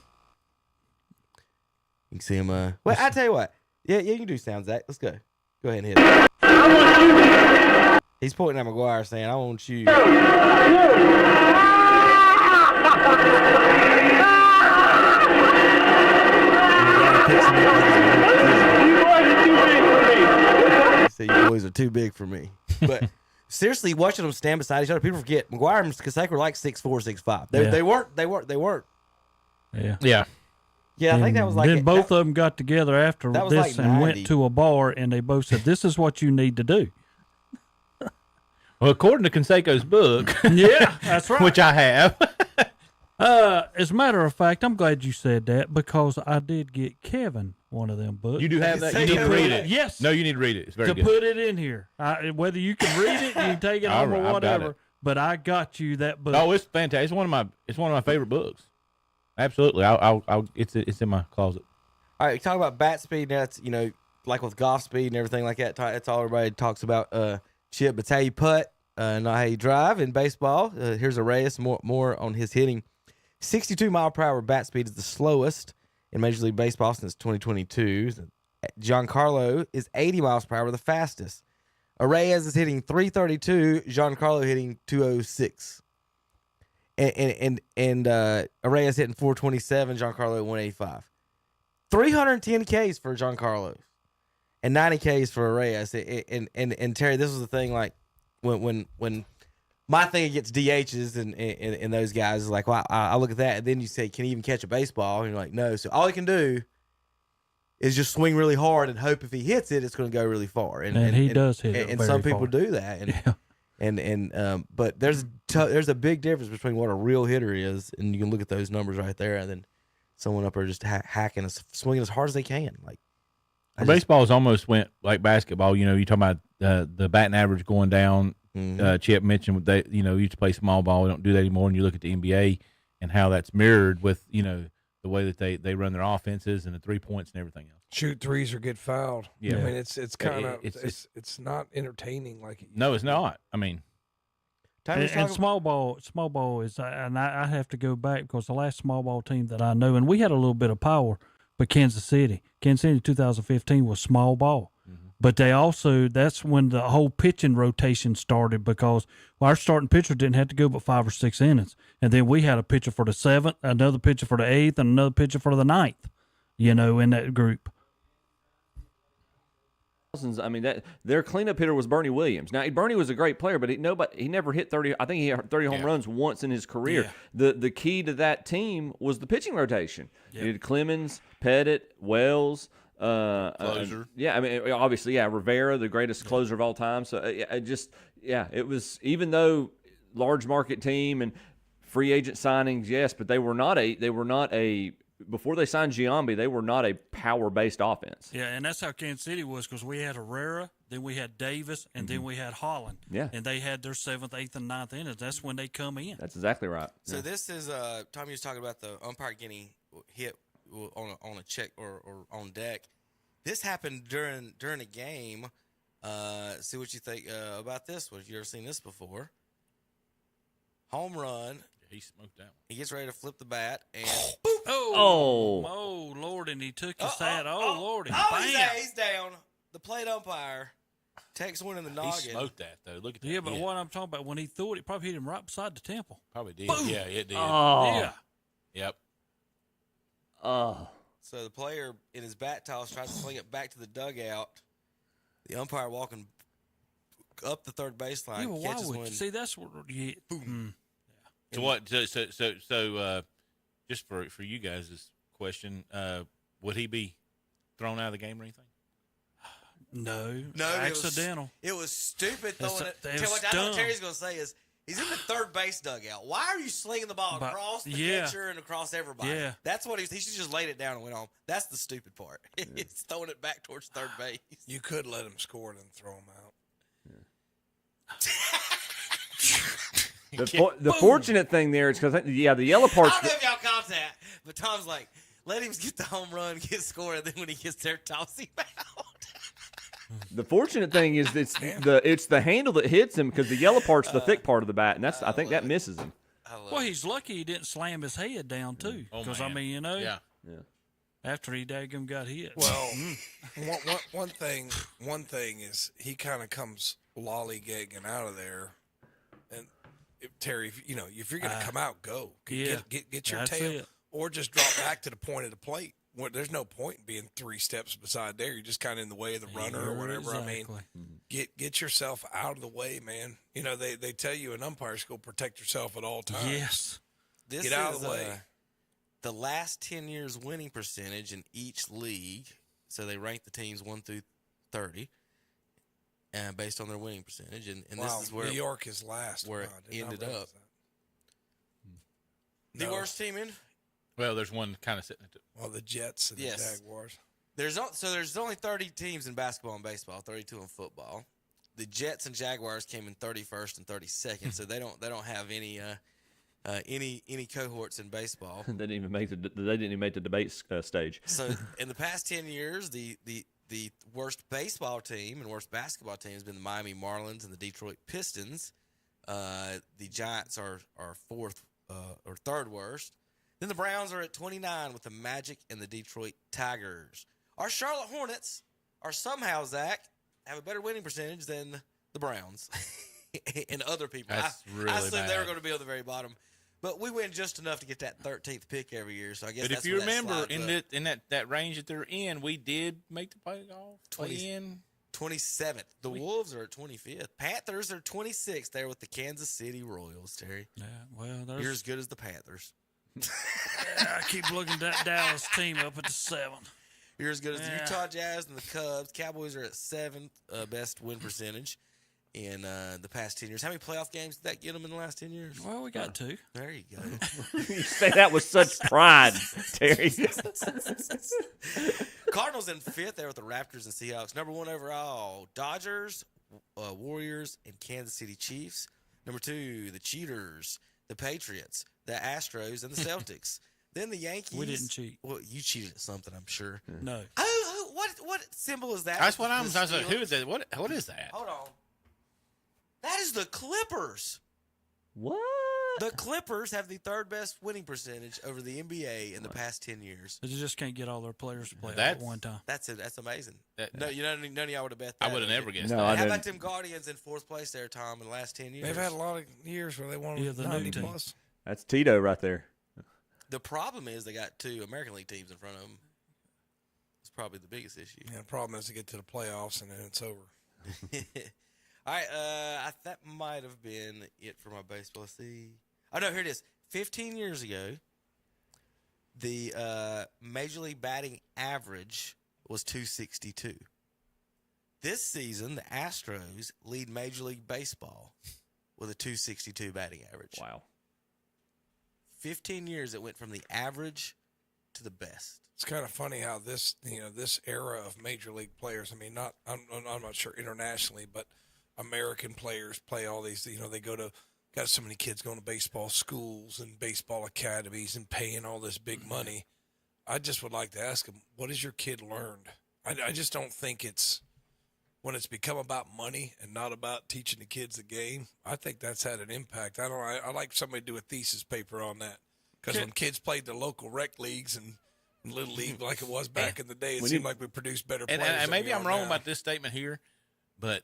can see him. Well, I tell you what. Yeah, you can do sound, Zach. Let's go. Go ahead and hit it. He's pointing at McGuire saying, "I want you." You boys are too big for me. But seriously, watching them stand beside each other, people forget McGuire and Canseco were like 6'4", 6'5". They weren't. Yeah. Yeah, I think that was like then both of them got together after that was this like and 90. went to a bar, and they both said, "This is what you need to do." Well, according to Canseco's book, Yeah, that's right. which I have. As a matter of fact, I'm glad you said that because I did get Kevin one of them books. You do have that. You need to read it. Yes. No, you need to read it. It's very to good. put it in here. Whether you can read it, you can take it All home right, or I've got whatever. it. But I got you that book. Oh, it's fantastic. It's one of my favorite books. Absolutely. I'll it's in my closet. All right, talk about bat speed. That's like with golf speed and everything like that. That's all everybody talks about. Chip, it's how you putt, not how you drive. In baseball, here's Reyes. More on his hitting. 62 mile per hour bat speed is the slowest in Major League Baseball since 2022. Giancarlo is 80 miles per hour, the fastest. Reyes is hitting 332. Giancarlo hitting 206. And Reyes hitting 427. Giancarlo 185. 310 Ks for Giancarlo, and 90 Ks for Reyes. And Terry, this was the thing. Like when my thing against DHs and those guys is like, well, I look at that, and then you say, can he even catch a baseball? And you're like, no. So all he can do is just swing really hard and hope if he hits it, it's going to go really far. And he does hit it and very some people far. do that. But there's a big difference between what a real hitter is, and you can look at those numbers right there, and then someone up there just hacking, swinging as hard as they can. Like Baseball's almost went like basketball. You talking about the batting average going down. Mm-hmm. Chip mentioned they used to play small ball. We don't do that anymore. And you look at the NBA and how that's mirrored with the way that they run their offenses and the 3 points and everything else. Shoot threes or get fouled. Yeah. I mean, it's kind of it's not entertaining like it used No, to it's be. not. I mean, And small ball is, and I have to go back because the last small ball team that I know, and we had a little bit of power, but Kansas City 2015 was small ball. But they also, that's when the whole pitching rotation started because our starting pitcher didn't have to go but 5 or 6 innings. And then we had a pitcher for the 7th, another pitcher for the 8th, and another pitcher for the 9th, in that group. I mean, that their cleanup hitter was Bernie Williams. Now, Bernie was a great player, but he never hit 30. I think he hit 30 home runs once in his career. Yeah. The key to that team was the pitching rotation. You had Clemens, Pettit, Wells. Closer. I mean, obviously, Rivera, the greatest closer of all time. So, it was, even though large market team and free agent signings, yes, but they were not a before they signed Giambi, they were not a power-based offense. Yeah, and that's how Kansas City was, because we had Herrera, then we had Davis, and then we had Holland. Yeah. And they had their 7th, 8th, and 9th innings. That's when they come in. That's exactly right. So this is Tommy was talking about the umpire getting hit on a check or on deck. This happened during a game. See what you think about this. Have you ever seen this before? Home run. He smoked that one. He gets ready to flip the bat, and boop. Oh, Lord, and he took his hat. Lord, and bam. He's down. The plate umpire takes one in the noggin. He smoked that, though. Look at that. Yeah, but what I'm talking about, when he threw it probably hit him right beside the temple. Probably did. Boom. Yeah, it did. Oh. Yeah. Yep. Oh. So the player in his bat toss tries to swing it back to the dugout. The umpire walking up the third baseline Yeah, well, why catches would one. see that's what boom. So what? So just for you guys, this question: would he be thrown out of the game or anything? No, accidental. It was stupid throwing it. I know what Terry's going to say is he's in the third base dugout. Why are you slinging the ball across the catcher and across everybody? Yeah. That's what he should just laid it down and went on. That's the stupid part. It's throwing it back towards third base. You could let him score and then throw him out. The fortunate thing there is because the yellow part's. I don't know if y'all caught that, but Tom's like, let him get the home run, get scored, and then when he gets there, toss him out. The fortunate thing is it's the handle that hits him, because the yellow part's the thick part of the bat, and I think that misses him. Well, he's lucky he didn't slam his head down too, because I mean, yeah. after he daggum got hit. Well, one thing is he kind of comes lollygagging out of there, and Terry, if you're going to come out, go. Get your tail, or just drop back to the point of the plate. Well, there's no point in being 3 steps beside there. You're just kind of in the way of the runner or whatever. Exactly. I mean, get yourself out of the way, man. They tell you in umpire school, protect yourself at all times. Yes. Get out of the way. The last 10 years winning percentage in each league. So they rank the teams 1 through 30. Based on their winning percentage, and this is where New York is last. Where it ended up. The worst team in? Well, there's one kind of sitting at the Jets and the Jaguars. There's only 30 teams in basketball and baseball, 32 in football. The Jets and Jaguars came in 31st and 32nd, so they don't have any cohorts in baseball. They didn't even make the debate stage. So in the past 10 years, the worst baseball team and worst basketball team has been the Miami Marlins and the Detroit Pistons. The Giants are fourth or third worst. Then the Browns are at 29 with the Magic and the Detroit Tigers. Our Charlotte Hornets are somehow, Zach, have a better winning percentage than the Browns and other people. That's really I assumed they were bad. going to be on the very bottom. But we win just enough to get that 13th pick every year. So I guess But that's if you where that remember, slides in up. that range that they're in, we did make the playoff. 27th. The Wolves are at 25th. Panthers are 26th there with the Kansas City Royals, Terry. Yeah, well, You're as good as the Panthers. I keep looking at that Dallas team up at the 7th. You're as good as the Utah Jazz and the Cubs. Cowboys are at 7th best win percentage in the past 10 years. How many playoff games did that get them in the last 10 years? Well, we got 2. There you go. You say that with such pride, Terry. Cardinals in 5th there with the Raptors and Seahawks. Number 1 overall, Dodgers, Warriors, and Kansas City Chiefs. Number 2, the Cheaters, the Patriots, the Astros, and the Celtics. Then the Yankees. We didn't cheat. Well, you cheated at something, I'm sure. No. What symbol is that? That's what I was like, The who is Steelers? that? What is that? Hold on. That is the Clippers. What? The Clippers have the 3rd best winning percentage over the NBA in the past 10 years. They just can't get all their players to play at one time. That's it. That's amazing. None of y'all would have bet that. I would have never guessed No, that. I How didn't. about them Guardians in 4th place there, Tom, in the last 10 years? They've had a lot of years where they won Yeah, the new 90 team. plus. That's Tito right there. The problem is they got 2 American League teams in front of them. probably the biggest issue. Yeah, the problem is to get to the playoffs and then it's over. All right, that might have been it for my baseball. Let's see. Oh, no, here it is. 15 years ago, the Major League batting average was 262. This season, the Astros lead Major League Baseball with a 262 batting average. Wow. 15 years it went from the average to the best. It's kind of funny how this era of major league players. I mean, I'm not sure internationally, but American players play all these. They got so many kids going to baseball schools and baseball academies and paying all this big money. I just would like to ask them, what has your kid learned? I just don't think when it's become about money and not about teaching the kids the game. I think that's had an impact. I like somebody to do a thesis paper on that, because when kids played the local rec leagues and Little League like it was back in the day, it seemed like we produced better players. And maybe I'm wrong now. about this statement here, but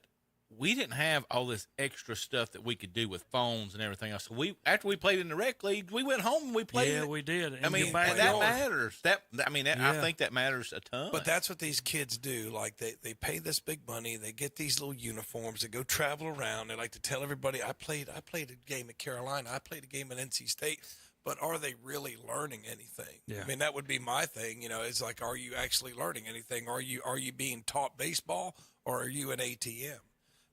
we didn't have all this extra stuff that we could do with phones and everything else. So after we played in the rec league, we went home and we played. Yeah, we did. I mean, that matters. I think that matters a ton. But that's what these kids do. Like they pay this big money, they get these little uniforms, they go travel around. They like to tell everybody, I played a game at Carolina, I played a game at NC State. But are they really learning anything? Yeah. I mean, that would be my thing. It's like, are you actually learning anything? Are you being taught baseball, or are you an ATM?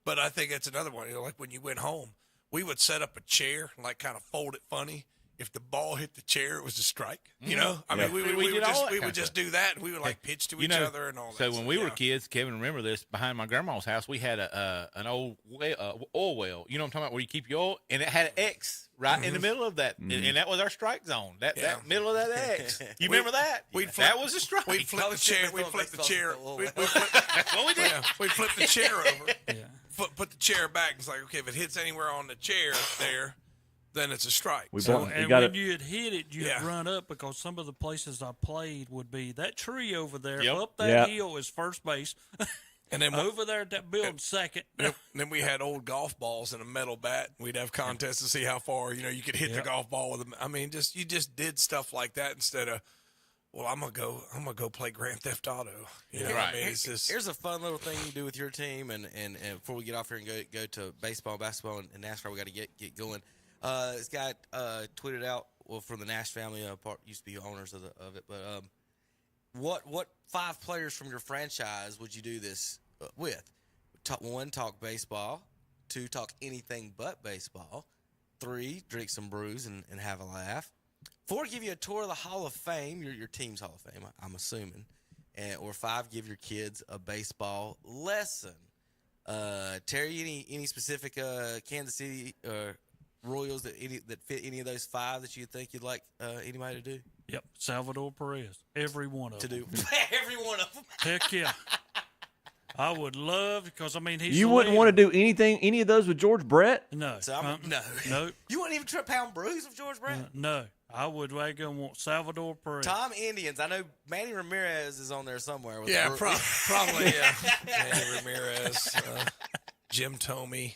But I think it's another one. Like when you went home, we would set up a chair and like kind of fold it funny. If the ball hit the chair, it was a strike. I mean, we would just do that, and we would like pitch to each other and all that. So when we were kids, Kevin, remember this? Behind my grandma's house, we had an old oil well. You know what I'm talking about? Where you keep your oil, and it had an X right in the middle of that, and that was our strike zone. That middle of that X. You remember that? That was a strike. We'd flip the chair. We'd flip the chair. That's what we did. We'd flip the chair over. Put the chair back. It's like, okay, if it hits anywhere on the chair there, then it's a strike. When you had hit it, you'd run up, because some of the places I played would be that tree over there. Up that hill is first base. And then over there at that building, second. Then we had old golf balls and a metal bat. We'd have contests to see how far you could hit the golf ball with them. I mean, you just did stuff like that instead of, well, I'm gonna go play Grand Theft Auto. Right. I mean, it's just, here's a fun little thing you do with your team, and before we get off here and go to baseball, basketball, and NASCAR, we got to get going. This guy tweeted out, from the Nash family, used to be owners of it, but what 5 players from your franchise would you do this with? 1, talk baseball. 2, talk anything but baseball. 3, drink some brews and have a laugh. 4, give you a tour of the Hall of Fame, your team's Hall of Fame, I'm assuming. Or 5, give your kids a baseball lesson. Terry, any specific Kansas City Royals that fit any of those 5 that you think you'd like anybody to do? Yep, Salvador Perez. Every one of them. To do every one of them. Heck yeah. I would love, because I mean, he's. You wouldn't want to do any of those with George Brett? No. So no. You wouldn't even trip pound brews with George Brett? No. I would want Salvador Perez. Tom Indians. I know Manny Ramirez is on there somewhere. With probably. Yeah. Manny Ramirez, Jim Thome.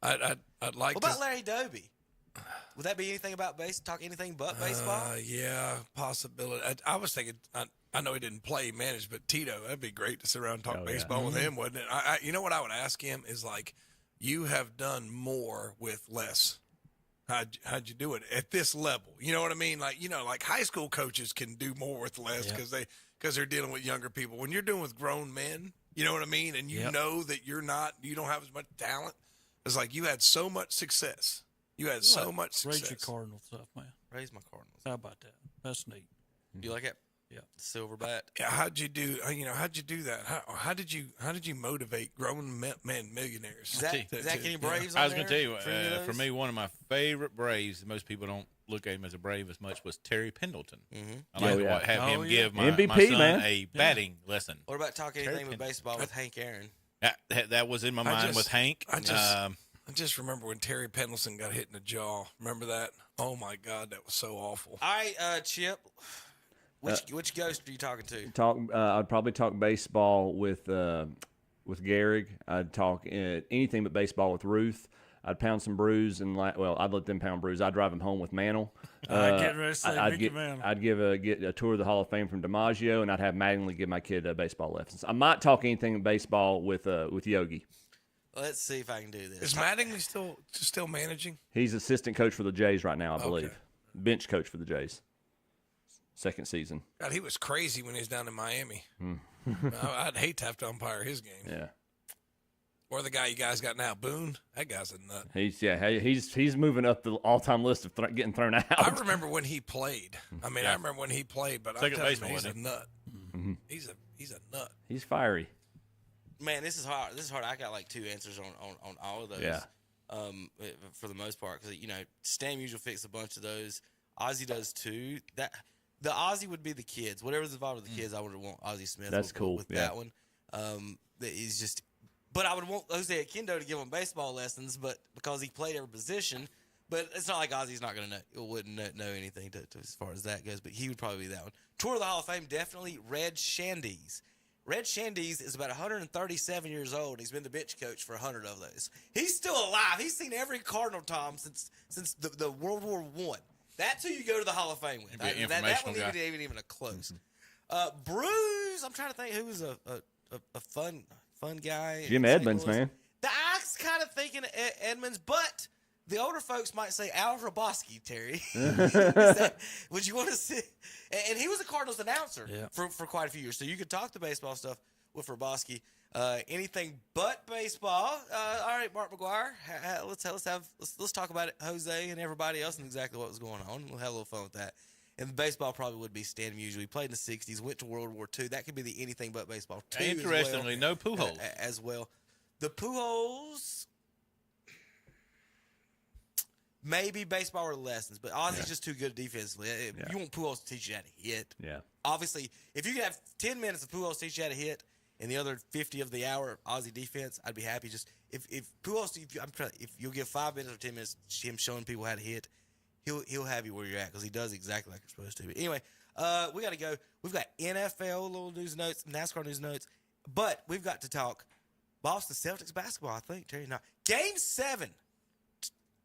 I'd like. What about Larry Doby? Would that be anything about talk anything but baseball? Yeah, possibility. I was thinking. I know he didn't play, manage, but Tito, that'd be great to sit around and talk baseball with him, wouldn't it? You know what I would ask him is like, you have done more with less. How'd you do it at this level? You know what I mean? Like, like high school coaches can do more with less because they're dealing with younger people. When you're dealing with grown men, you know what I mean? And you know that you don't have as much talent. It's like you had so much success. Raise your Cardinal stuff, man. Raise my Cardinals. How about that? That's neat. Do you like it? Yeah. Silver bat. Yeah. How'd you do that? How did you motivate grown men millionaires? Zach, any Braves? I was going to tell you, for me, one of my favorite Braves. Most people don't look at him as a Brave as much. Was Terry Pendleton. Mm-hmm. I like to have him give my MVP, son a batting lesson. What about talking anything with baseball with Hank Aaron? That was in my mind with Hank. I just remember when Terry Pendleton got hit in the jaw. Remember that? Oh my God, that was so awful. All right, Chip. Which ghost are you talking to? I'd probably talk baseball with Gehrig. I'd talk anything but baseball with Ruth. I'd pound some brews and I'd let them pound brews. I'd drive them home with Mantle. I'd get a tour of the Hall of Fame from DiMaggio, and I'd have Mattingly give my kid baseball lessons. I might talk anything baseball with Yogi. Let's see if I can do this. Is Mattingly still managing? He's assistant coach for the Jays right now, I believe. Bench coach for the Jays. Second season. God, he was crazy when he was down in Miami. I'd hate to have to umpire his game. Yeah. Or the guy you guys got now, Boone. That guy's a nut. He's moving up the all-time list of getting thrown out. I remember when he played. I remember when he played, but I'm telling you, he's a nut. Mm-hmm. He's a nut. He's fiery. Man, this is hard. I got like 2 answers on all of those. Yeah. For the most part, because Stam usually fix a bunch of those. Ozzie does too. The Ozzie would be the kids. Whatever's involved with the kids, I would want Ozzie Smith. That's cool. With that one. He's just. But I would want Jose Akendo to give him baseball lessons, but because he played every position. But it's not like Ozzie's not going to wouldn't know anything to as far as that goes. But he would probably be that one. Tour of the Hall of Fame, definitely Red Shandies. Red Shandies is about 137 years old. He's been the bench coach for 100 of those. He's still alive. He's seen every Cardinal, Tom, since the World War I. That's who you go to the Hall of Fame with. That one ain't even a close. Bruce, I'm trying to think who was a fun guy. Jim Edmonds, man. I was kind of thinking Edmonds, but the older folks might say Al Hrabosky, Terry. Would you want to see? And he was a Cardinals announcer for quite a few years, so you could talk the baseball stuff with Hrabosky. Anything but baseball. All right, Mark McGuire. Let's talk about it, Jose and everybody else, and exactly what was going on. We'll have a little fun with that. And baseball probably would be Stan Musial. He played in the 60s, went to World War II. That could be the anything but baseball. Interestingly, no Pujols. As well. The Pujols, maybe baseball or lessons, but Ozzie's just too good defensively. You want Pujols to teach you how to hit. Yeah. Obviously, if you could have 10 minutes of Pujols teach you how to hit and the other 50 of the hour Ozzie defense, I'd be happy. Just if Pujols, if you'll give 5 minutes or 10 minutes him showing people how to hit, he'll have you where you're at because he does exactly like you're supposed to. But anyway, we got to go. We've got NFL little news notes, NASCAR news notes, but we've got to talk Boston Celtics basketball. I think Terry. Now, Game 7.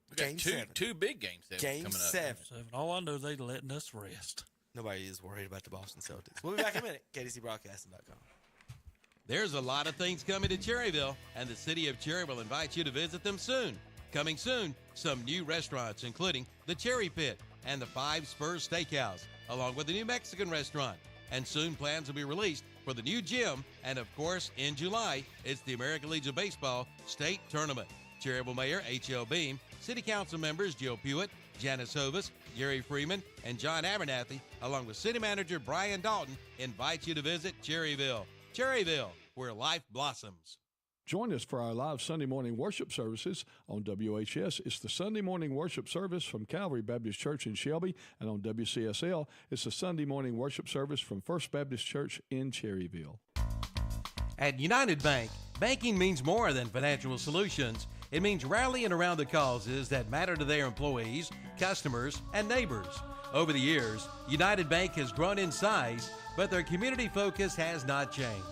We got two big Game 7 Game coming 7. up. All I know, they letting us rest. Nobody is worried about the Boston Celtics. We'll be back in a minute. KDCBroadcasting.com. There's a lot of things coming to Cherryville, and the city of Cherryville invites you to visit them soon. Coming soon, some new restaurants, including the Cherry Pit and the Five Spurs Steakhouse, along with the new Mexican restaurant. And soon plans will be released for the new gym. And of course, in July, it's the American Legion Baseball State Tournament. Cherryville Mayor H.L. Beam, City Council members Jill Pewitt, Janice Hovis, Gary Freeman, and John Abernathy, along with City Manager Brian Dalton, invite you to visit Cherryville. Cherryville, where life blossoms. Join us for our live Sunday morning worship services on WHS. It's the Sunday morning worship service from Calvary Baptist Church in Shelby, and on WCSL, it's the Sunday morning worship service from First Baptist Church in Cherryville. At United Bank, banking means more than financial solutions. It means rallying around the causes that matter to their employees, customers, and neighbors. Over the years, United Bank has grown in size, but their community focus has not changed.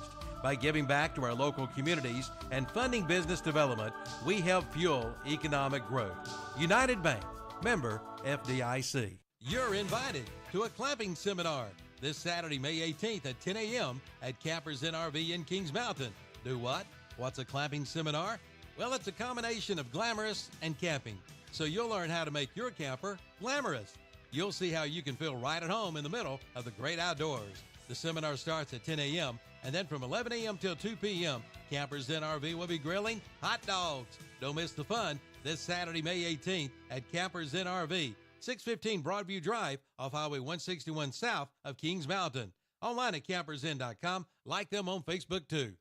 By giving back to our local communities and funding business development, we help fuel economic growth. United Bank, member FDIC. You're invited to a clamping seminar this Saturday, May 18th at 10 a.m. at Campers NRV in Kings Mountain. Do what? What's a clamping seminar? Well, it's a combination of glamorous and camping. So you'll learn how to make your camper glamorous. You'll see how you can feel right at home in the middle of the great outdoors. The seminar starts at 10 a.m. and then from 11 a.m. till 2 p.m., Campers NRV will be grilling hot dogs. Don't miss the fun this Saturday, May 18th at Campers NRV, 615 Broadview Drive off Highway 161 south of Kings Mountain. Online at campersn.com. Like them on Facebook too.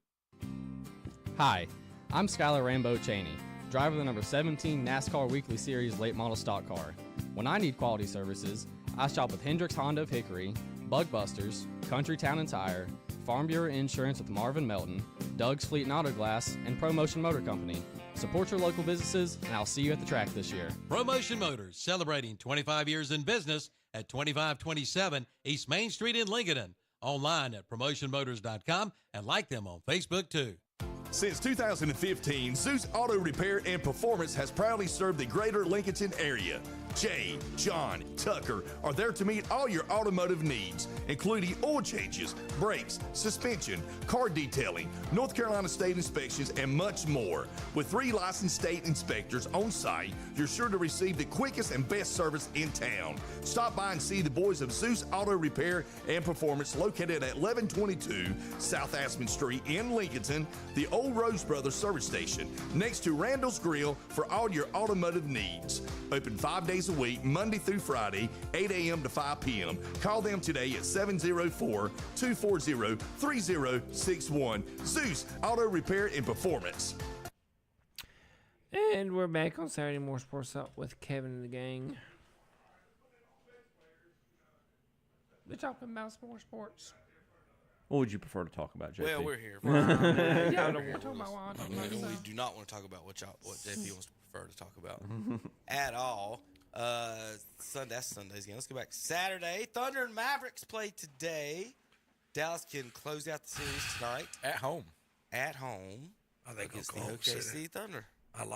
Hi, I'm Skylar Rambo Cheney, driver of the number 17 NASCAR Weekly Series late model stock car. When I need quality services, I shop with Hendricks Honda of Hickory, Bug Busters, Country Town and Tire, Farm Bureau Insurance with Marvin Melton, Doug's Fleet and Auto Glass, and ProMotion Motor Company. Support your local businesses, and I'll see you at the track this year. ProMotion Motors, celebrating 25 years in business at 2527 East Main Street in Lincoln. Online at promotionmotors.com and like them on Facebook too. Since 2015, Zeus Auto Repair and Performance has proudly served the greater Lincolnton area. Jay, John, Tucker are there to meet all your automotive needs, including oil changes, brakes, suspension, car detailing, North Carolina state inspections, and much more. With 3 licensed state inspectors on site, you're sure to receive the quickest and best service in town. Stop by and see the boys of Zeus Auto Repair and Performance, located at 1122 South Aspen Street in Lincolnton, the old Rose Brothers service station, next to Randall's Grill for all your automotive needs. Open 5 days a week, Monday through Friday, 8 a.m. to 5 p.m. Call them today at 704-240-3061. Zeus Auto Repair and Performance. And we're back on Saturday More Sports Up with Kevin and the gang. We're talking about more sports. What would you prefer to talk about, JP? Well, we're here. We do not want to talk about what JP wants to prefer to talk about at all. That's Sunday's game. Let's go back. Saturday, Thunder and Mavericks play today. Dallas can close out the series tonight at home. At home, I think against the Oklahoma OKC City. Thunder. I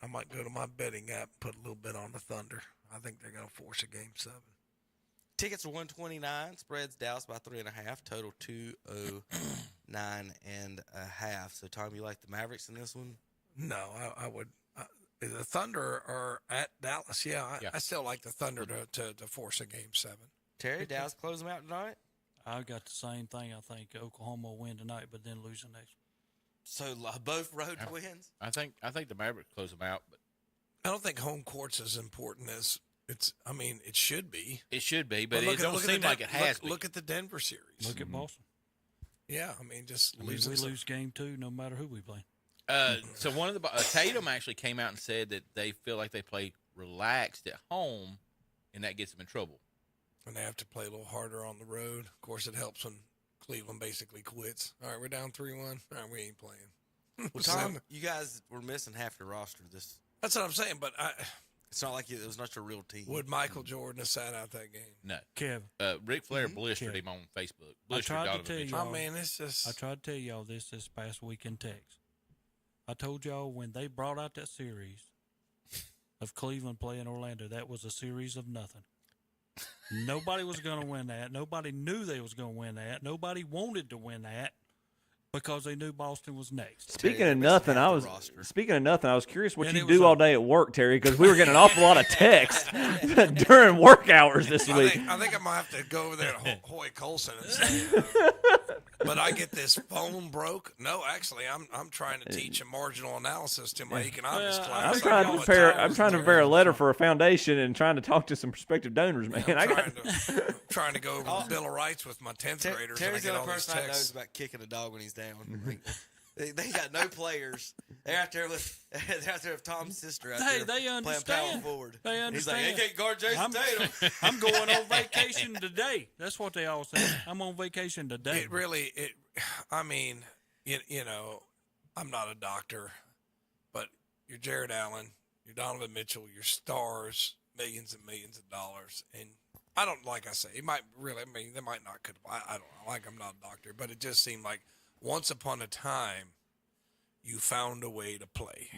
might go to my betting app, put a little bit on the Thunder. I think they're going to force a game 7. Tickets are $129. Spreads Dallas by 3.5. Total 209.5. So, Tom, you like the Mavericks in this one? No, I would. The Thunder are at Dallas. I still like the Thunder to force a game 7. Terry, Dallas close them out tonight? I've got the same thing. I think Oklahoma will win tonight, but then lose the next one. So both road wins? I think the Mavericks close them out, but I don't think home court's as important as it's. I mean, it should be. It should be, but it don't seem like it has. Look at the Denver series. Look at Boston. Yeah, I mean, just we lose game 2 no matter who we play. So one of the Tatum actually came out and said that they feel like they play relaxed at home, and that gets them in trouble. And they have to play a little harder on the road. Of course, it helps when Cleveland basically quits. All right, we're down 3-1. All right, we ain't playing. Well, Tom, you guys were missing half your roster. That's what I'm saying, but it's not like it was not your real team. Would Michael Jordan have sat out that game? No. Kev. Ric Flair blistered him on Facebook. I tried to tell y'all. It's just. I tried to tell y'all this past week in text. I told y'all when they brought out that series of Cleveland playing Orlando, that was a series of nothing. Nobody was going to win that. Nobody knew they was going to win that. Nobody wanted to win that because they knew Boston was next. Speaking of nothing, I was curious what you do all day at work, Terry, because we were getting an awful lot of texts during work hours this week. I think I might have to go over there to Hoy Colson and say, but I get this phone broke. No, actually, I'm trying to teach a marginal analysis to my economics class. I'm trying to prepare a letter for a foundation and trying to talk to some prospective donors, man. Trying to go over the Bill of Rights with my 10th graders. Terry's and I the get all only these person I know texts. is about kicking a dog when he's down. They got no players. They're out there with Tom's sister out there they playing power understand. forward. They understand. He's like, they can't guard Jason Tatum. I'm going on vacation today. That's what they all say. I'm on vacation today. I mean, you know, I'm not a doctor, but you're Jared Allen, you're Donovan Mitchell, you're stars, millions and millions of dollars. And I don't, like I say, it might really, I mean, they might not could, I don't know, like I'm not a doctor, but it just seemed like once upon a time, you found a way to play.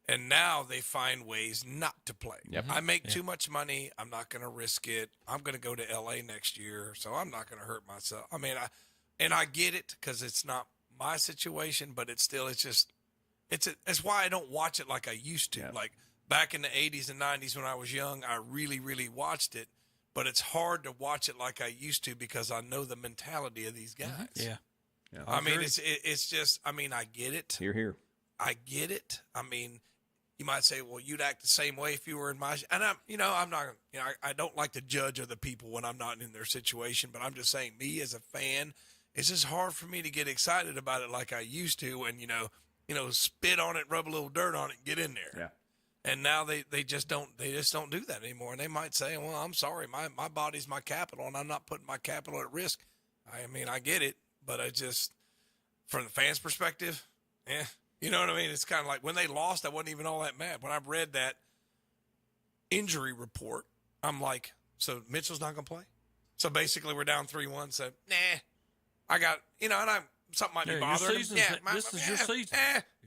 And now they find ways not to play. Yep. I make too much money. I'm not going to risk it. I'm going to go to L.A. next year, so I'm not going to hurt myself. I mean, I get it because it's not my situation, but it's why I don't watch it like I used to. Yeah. Like back in the 80s and 90s when I was young, I really, really watched it. But it's hard to watch it like I used to because I know the mentality of these guys. Mm-hmm. Yeah. I mean, it's just, I mean, I get it. Here. I get it. I mean, you might say, well, you'd act the same way if you were in my, and I'm not, I don't like to judge other people when I'm not in their situation, but I'm just saying, me as a fan, it's just hard for me to get excited about it like I used to, and spit on it, rub a little dirt on it, and get in there. Yeah. And now they just don't do that anymore. And they might say, well, I'm sorry, my body's my capital, and I'm not putting my capital at risk. I mean, I get it, but I just, from the fans' perspective, you know what I mean? It's kind of like when they lost, I wasn't even all that mad. When I read that injury report, I'm like, so Mitchell's not going to play? So basically we're down 3-1. So, I got, and something might be your bothering them. season's- Yeah, this is your season.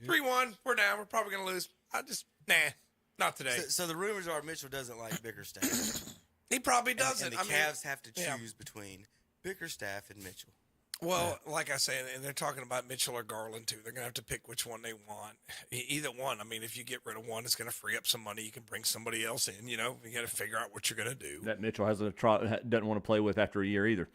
3-1, we're down. We're probably going to lose. Not today. So the rumors are Mitchell doesn't like Bickerstaff. He probably doesn't. And the Cavs have to choose between Bickerstaff and Mitchell. Well, like I said, and they're talking about Mitchell or Garland too. They're going to have to pick which one they want. Either one. I mean, if you get rid of one, it's going to free up some money. You can bring somebody else in. You got to figure out what you're going to do. That Mitchell doesn't want to play with after a year either.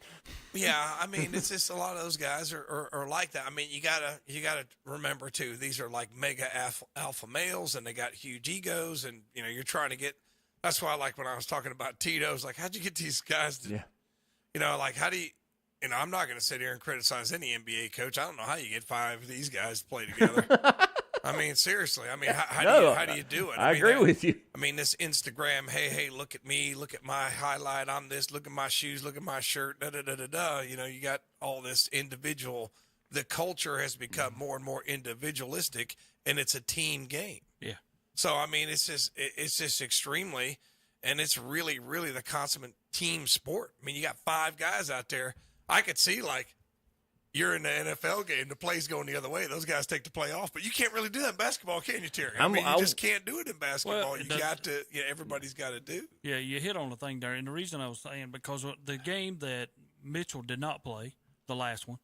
Yeah, I mean, it's just a lot of those guys are like that. I mean, you gotta remember too. These are like mega alpha males, and they got huge egos, and you're trying to get. That's why, like when I was talking about Tito's, like how'd you get these guys to, like how do you. I'm not going to sit here and criticize any NBA coach. I don't know how you get 5 of these guys to play together. I mean, seriously. I mean, how do you do it? I agree with you. I mean, this Instagram, hey, look at me, look at my highlight. I'm this. Look at my shoes. Look at my shirt. Da da da da da. You got all this individual. The culture has become more and more individualistic, and it's a team game. Yeah. So I mean, it's just extremely, and it's really, really the consummate team sport. I mean, you got 5 guys out there. I could see, like, you're in the NFL game, the play's going the other way. Those guys take the play off, but you can't really do that in basketball, can you, Terry? I mean, you just can't do it in basketball. Well, you got to, everybody's got to do. Yeah, you hit on the thing there. And the reason I was saying, because the game that Mitchell did not play, the last one,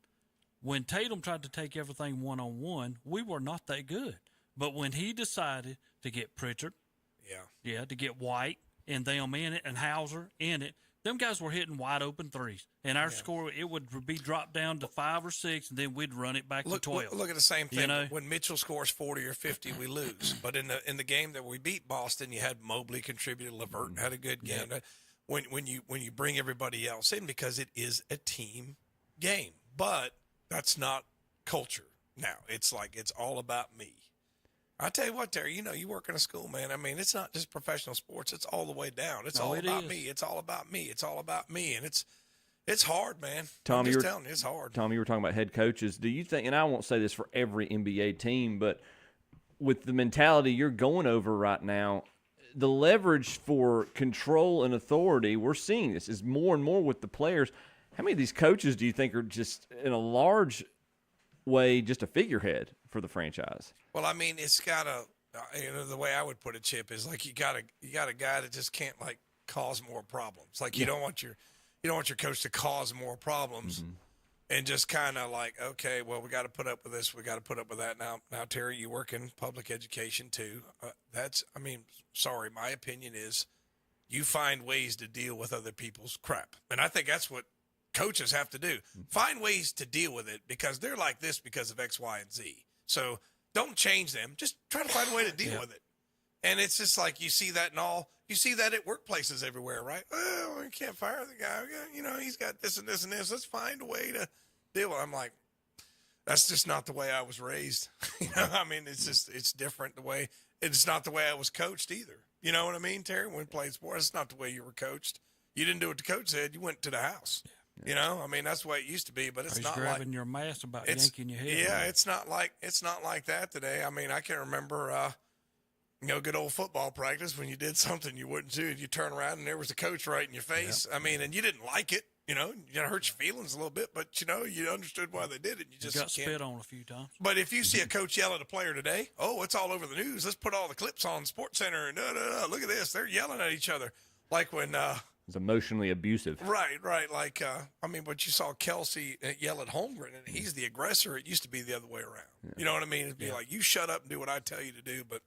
when Tatum tried to take everything one-on-one, we were not that good. But when he decided to get Pritchard, to get White and them in it and Hauser in it, them guys were hitting wide open threes, and our score it would be dropped down to 5 or 6, and then we'd run it back to 12. Look at the same thing. When Mitchell scores 40 or 50, we lose. But in the game that we beat Boston, you had Mobley contributed, LeVert had a good game. Yep. When you bring everybody else in, because it is a team game, but that's not culture. Now it's like it's all about me. I tell you what, Terry, you work in a school, man. I mean, it's not just professional sports. It's all the way down. It's all about me. It's all about me. It's all about me. And it's hard, man. Tom, I'm just telling you, it's hard. Tom, you were talking about head coaches. Do you think, and I won't say this for every NBA team, but with the mentality you're going over right now, the leverage for control and authority, we're seeing this is more and more with the players. How many of these coaches do you think are just in a large way just a figurehead for the franchise? Well, I mean, it's got the way I would put it, Chip, is like you got a guy that just can't like cause more problems. Like you don't want your coach to cause more problems, and just kind of like, okay, well, we got to put up with this, we got to put up with that. Now, Terry, you work in public education too. Sorry, my opinion is you find ways to deal with other people's crap, and I think that's what coaches have to do. Find ways to deal with it, because they're like this because of X, Y, and Z. So don't change them. Just try to find a way to deal with it. And it's just like you see that you see that at workplaces everywhere, right? Oh, we can't fire the guy. He's got this and this and this. Let's find a way to deal with it. I'm like, that's just not the way I was raised. I mean, it's different the way. It's not the way I was coached either. You know what I mean, Terry? When we played sports, it's not the way you were coached. You didn't do what the coach said. You went to the house. I mean, that's the way it used to be, but it's not grabbing like your mask about yanking your head. Yeah, it's not like that today. I mean, I can remember, good old football practice when you did something you wouldn't do, and you turn around and there was a coach right in your face. Yep. I mean, and you didn't like it. You hurt your feelings a little bit, but you understood why they did it. You just got spit on a few times. But if you see a coach yell at a player today, oh, it's all over the news. Let's put all the clips on Sports Center and look at this. They're yelling at each other like when. It's emotionally abusive. Right. Like, but you saw Kelsey yell at Holmgren, and he's the aggressor. It used to be the other way around. Yeah. You know what I mean? It'd be like, you shut up and do what I tell you to do. But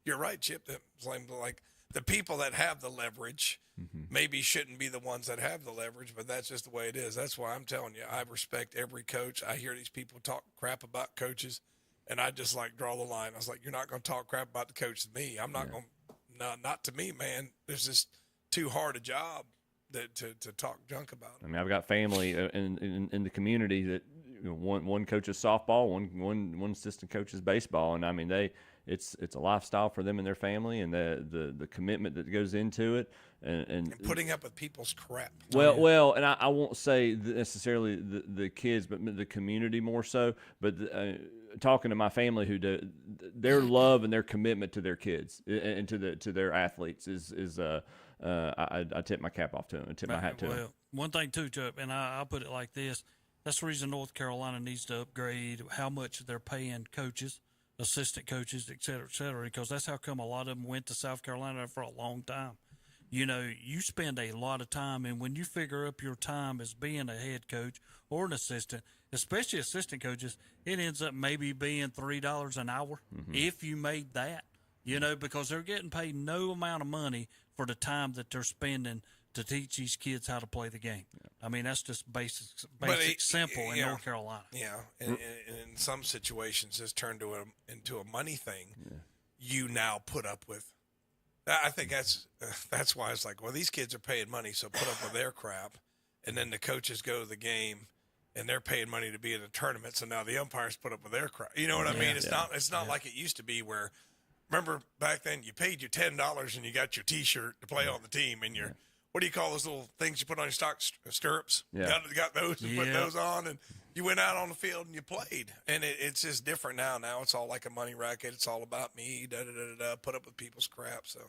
you're right, Chip. Like the people that have the leverage maybe shouldn't be the ones that have the leverage, but that's just the way it is. That's why I'm telling you, I respect every coach. I hear these people talk crap about coaches, and I just like draw the line. I was like, you're not going to talk crap about the coach to me. I'm not going to, not to me, man. There's just too hard a job to talk junk about. I mean, I've got family in the community that one coaches softball, one assistant coaches baseball, and I mean it's a lifestyle for them and their family, and the commitment that goes into it, and putting up with people's crap. Well, and I won't say necessarily the kids, but the community more so. But talking to my family who do, their love and their commitment to their kids and to their athletes is I tip my cap off to them. I tip my hat to them. Well, one thing too, Chuck, and I'll put it like this: That's the reason North Carolina needs to upgrade how much they're paying coaches, assistant coaches, et cetera, because that's how come a lot of them went to South Carolina for a long time. You know, you spend a lot of time, and when you figure up your time as being a head coach or an assistant, especially assistant coaches, it ends up maybe being $3 an hour if you made that, you know, because they're getting paid no amount of money for the time that they're spending to teach these kids how to play the game. I mean, that's just basic, simple in North Carolina. Yeah, and in some situations, it's turned into a money thing. You now put up with. I think that's why it's like, well, these kids are paying money, so put up with their crap, and then the coaches go to the game, and they're paying money to be in a tournament, so now the umpires put up with their crap. You know what I mean? It's not like it used to be where. Remember back then, you paid your $10 and you got your T-shirt to play on the team, and your what do you call those little things you put on your stock stirrups? Yeah. Got those and put those on, and you went out on the field and you played. And it's just different now. Now it's all like a money racket. It's all about me. Put up with people's crap. So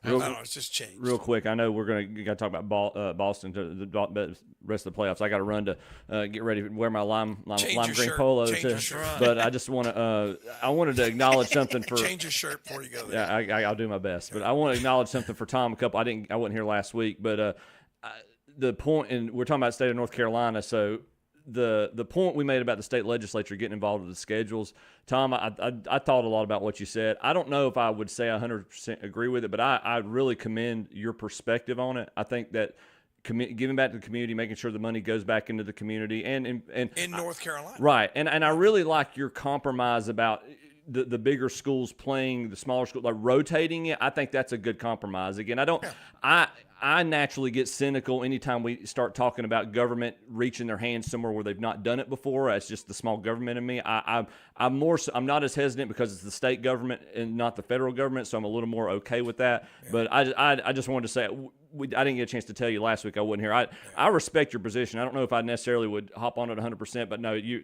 I don't know. It's just changed. Real quick, I know we're going to talk about Boston to the rest of the playoffs. I got to run to get ready to wear my lime green polo. But I just want to I wanted to acknowledge something for change your shirt before you go there. Yeah, I'll do my best. But I want to acknowledge something for Tom. I wasn't here last week, but the point, and we're talking about the state of North Carolina, so. The point we made about the state legislature getting involved with the schedules, Tom, I thought a lot about what you said. I don't know if I would say 100% agree with it, but I really commend your perspective on it. I think that giving back to the community, making sure the money goes back into the community, and in North Carolina, right? And I really like your compromise about the bigger schools playing the smaller schools, like rotating it. I think that's a good compromise. Again, I naturally get cynical anytime we start talking about government reaching their hands somewhere where they've not done it before. It's just the small government in me. I'm not as hesitant because it's the state government and not the federal government, so I'm a little more okay with that. Yeah. But I just wanted to say I didn't get a chance to tell you last week I wasn't here. I respect your position. I don't know if I necessarily would hop on it 100%, but no, you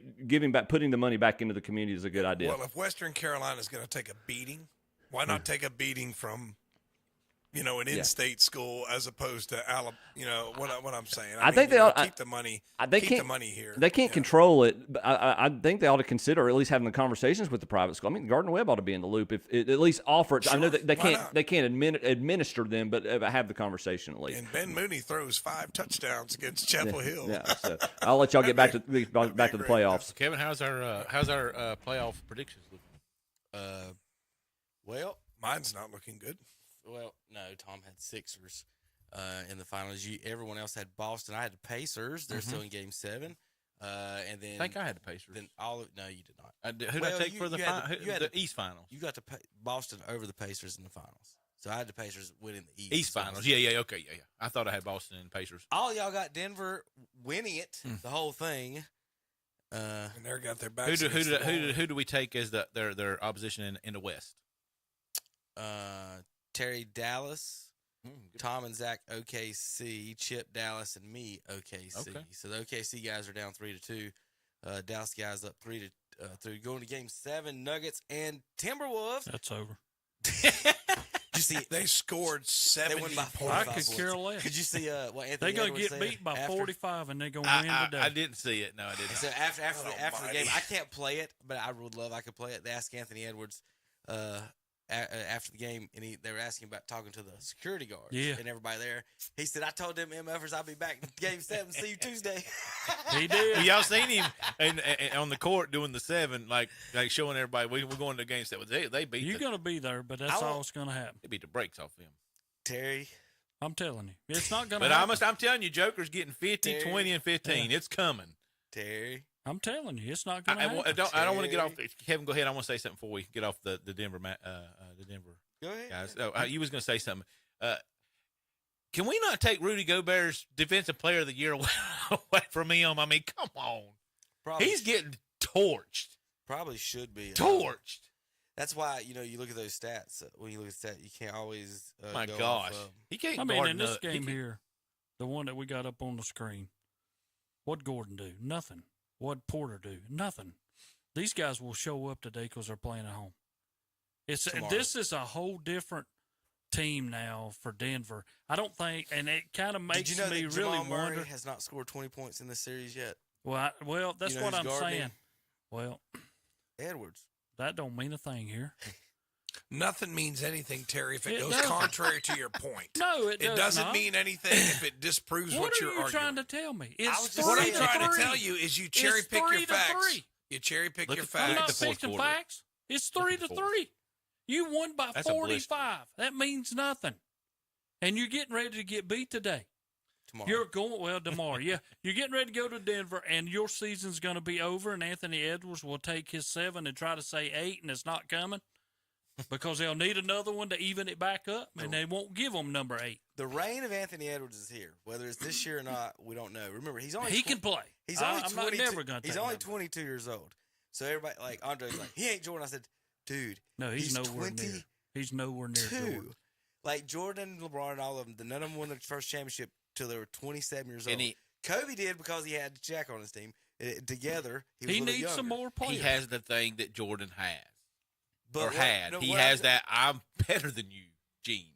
putting the money back into the community is a good idea. Well, if Western Carolina is going to take a beating, why not take a beating from an in-state school as opposed to Alabama? You know what I'm saying. I think they ought to keep the money. Keep the money here. They can't control it, but I think they ought to consider at least having the conversations with the private school. I mean, Gardner Webb ought to be in the loop if it, at least offer it. Sure. I know that they can't administer them, but have the conversation at least. And Ben Mooney throws 5 touchdowns against Chapel Hill. Yeah, so I'll let y'all get back to the playoffs. Kevin, how's our playoff predictions looking? Well, mine's not looking good. Well, no, Tom had Sixers in the finals. Everyone else had Boston. I had the Pacers. They're still in Game 7. And then I think I had the Pacers. No, you did not. Who did I take for the East Finals? You got Boston over the Pacers in the finals. So I had the Pacers winning the East Finals. Yeah, okay, yeah. I thought I had Boston and Pacers. All y'all got Denver winning it, the whole thing. And they got their backs. Who do we take as their opposition in the West? Terry Dallas, Tom and Zach OKC, Chip Dallas and me OKC. Okay. So the OKC guys are down 3-2. Dallas guys up 3-3. Going to Game 7, Nuggets and Timberwolves. That's over. You see, they scored 70 points. I could care less. Could you see what Anthony They're going to get said beat by 45, and they're going to win today. I didn't see it. No, I didn't. So after the game, I can't play it, but I would love I could play it. They asked Anthony Edwards after the game, and they were asking about talking to the security guards and everybody there. He said, I told them MFers I'll be back in Game 7. See you Tuesday. He did. Y'all seen him and on the court doing the 7, like showing everybody we're going to Game 7. They beat You're going to be there, but that's all that's going to happen. They beat the brakes off him. Terry. I'm telling you. It's not going to happen. But I'm telling you, Joker's getting 50, Terry. 20, and 15. Yeah. It's coming. Terry. I'm telling you, it's not going to happen. I don't want to get off. Kevin, go ahead. I want to say something before we get off the Denver. The Denver. Go ahead. Guys. Oh, you was going to say something. Can we not take Rudy Gobert's Defensive Player of the Year away from him? I mean, come on. He's getting torched. Probably should be torched. That's why you look at those stats. When you look at stats, you can't always. My gosh, he can't. I mean, in this game here, the one that we got up on the screen, what'd Gordon do? Nothing. What'd Porter do? Nothing. These guys will show up today because they're playing at home. This is a whole different team now for Denver. I don't think, and it kind of makes me really Jamal wonder. Murray has not scored 20 points in this series yet. Well, that's You know what who's I'm gardening? saying. Well, Edwards. That don't mean a thing here. Nothing means anything, Terry, if it goes doesn't. contrary to your point. No, it does doesn't not. mean anything if it disproves what What are you're you arguing. trying to tell me? It's What I'm 3 to trying to 3. tell you is you cherry It's pick 3 your to facts. 3. You cherry pick your I'm not facts. picking facts. It's 3 to 3. You won by That's a blister. 45. That means nothing. And you're getting ready to get beat today. Tomorrow. You're going tomorrow. Yeah, you're getting ready to go to Denver, and your season's going to be over. And Anthony Edwards will take his 7 and try to say 8, and it's not coming because they'll need another one to even it back up, and they won't give them number 8. The reign of Anthony Edwards is here. Whether it's this year or not, we don't know. Remember, he's only He can play. He's only I'm not 22. never gonna He's take only number. 22 years old. So everybody like Andre's like he ain't Jordan. I said, dude, No, he's nowhere 22. near. He's nowhere near Jordan. Like Jordan, LeBron, and all of them, none of them won their first championship till they were 27 years And old. Kobe did because he had Jack on his team. Together, he was a little needs some younger. more players. He has the thing that Jordan has. But or what- had. no, He what has I'm- that I'm better than you gene.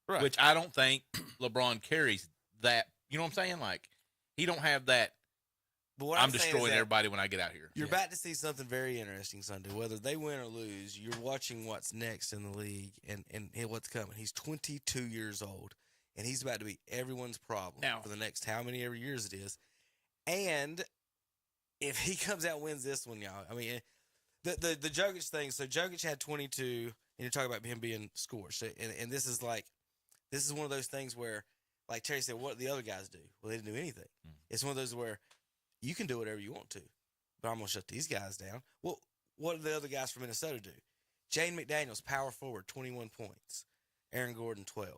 Right. Which I don't think LeBron carries that. You know what I'm saying? Like, he don't have that. But what I'm I'm saying is destroying that everybody when I get out here. You're about to see something very interesting Sunday. Whether they win or lose, you're watching what's next in the league and what's coming. He's 22 years old, and he's about to be everyone's problem for the next how many ever years it is. And if he comes out and wins this one, y'all, I mean, the Jokic thing. So Jokic had 22, and you're talking about him being scorched. And this is one of those things where, like Terry said, what did the other guys do? Well, they didn't do anything. It's one of those where you can do whatever you want to, but I'm going to shut these guys down. Well, what did the other guys from Minnesota do? Jane McDaniels, power forward, 21 points. Aaron Gordon, 12.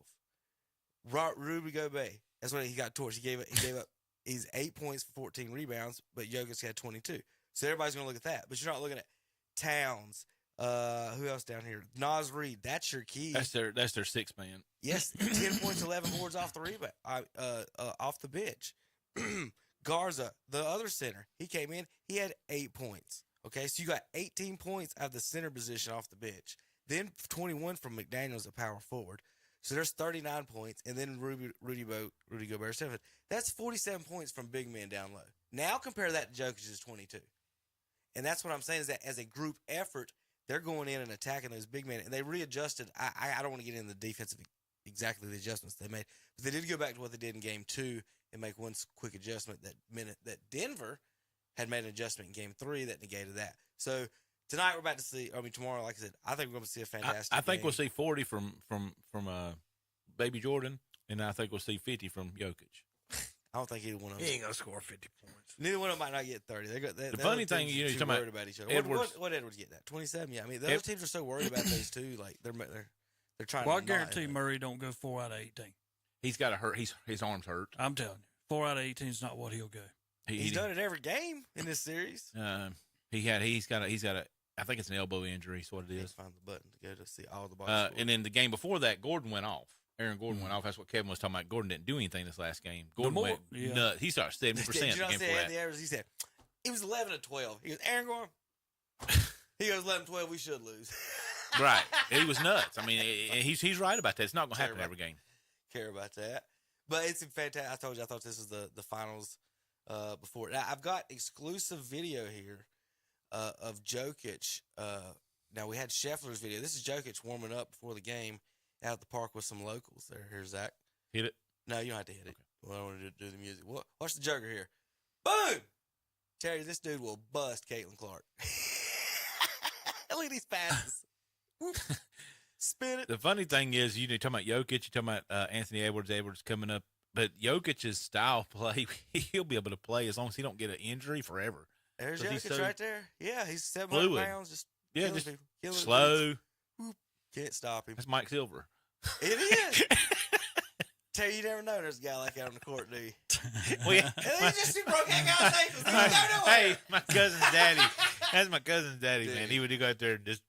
Rudy Gobert, that's what he got torched. He gave up. He's 8 points for 14 rebounds, but Jokic had 22. So everybody's going to look at that, but you're not looking at Towns. Who else down here? Nas Reed. That's your key. That's their 6 man. Yes, 10 points, 11 boards off the rebound, off the bench. Garza, the other center, he came in. He had 8 points. Okay, so you got 18 points out of the center position off the bench. Then 21 from McDaniels at power forward. So there's 39 points, and then Rudy Gobert 7. That's 47 points from big men down low. Now compare that to Jokic's 22. And that's what I'm saying is that as a group effort, they're going in and attacking those big men, and they readjusted. I don't want to get into the defensive exactly the adjustments they made, but they did go back to what they did in Game 2 and make one quick adjustment that meant that Denver had made an adjustment in Game 3 that negated that. So tonight we're about to see. I mean tomorrow, like I said, I think we're going to see a fantastic. I think game. we'll see 40 from Baby Jordan, and I think we'll see 50 from Jokic. I don't think either one of them. He ain't gonna score 50 points. Neither one of them might not get 30. The funny thing, you know, you're talking worried about about each other. Edwards. What Edwards get that? 27. Yeah, I mean the other teams are so worried about those two. Like they're trying. Well, I to guarantee Murray don't go 4 out of 18. He's got a hurt. His arm's hurt. I'm telling you, 4 out of 18 is not what he'll go. He's done it every game in this series. He's got a. I think it's an elbow injury. Is what it is. Find the button to go to see all the box. And then the game before that, Gordon went off. Aaron Gordon went off. That's what Kevin was talking about. Gordon didn't do anything this last game. Gordon went nuts. He started 70% Did the you game not say before that. Anthony Edwards? He said he was 11 of 12. He goes, Aaron Gordon. He goes 11-12. We should lose. Right. He was nuts. I mean, he's right about that. It's not going to happen every game. Care about that. But it's fantastic. I told you I thought this was the finals before. Now, I've got exclusive video here of Jokic. Now, we had Scheffler's video. This is Jokic warming up before the game out at the park with some locals there. Here's Zach. Hit it? No, you don't have to hit it. Well, I want to do the music. Watch the Joker here. Boom! Terry, this dude will bust Caitlin Clark. Look at these passes. Spin it. The funny thing is, you know, you're talking about Jokic, you're talking about Anthony Edwards coming up, but Jokic's style play, he'll be able to play as long as he don't get an injury forever. There's 'Cause he's Jokic so right there. Yeah, he's 700 fluid. pounds. Just killing slow. people. Can't stop him. That's Mike Silver. It is. Terry, you never know there's a guy like that on the court, do you? Well, yeah. And then he just broke that guy's ankles. He didn't go nowhere. Hey, my cousin's daddy. That's my cousin's daddy, man. He would go out there and just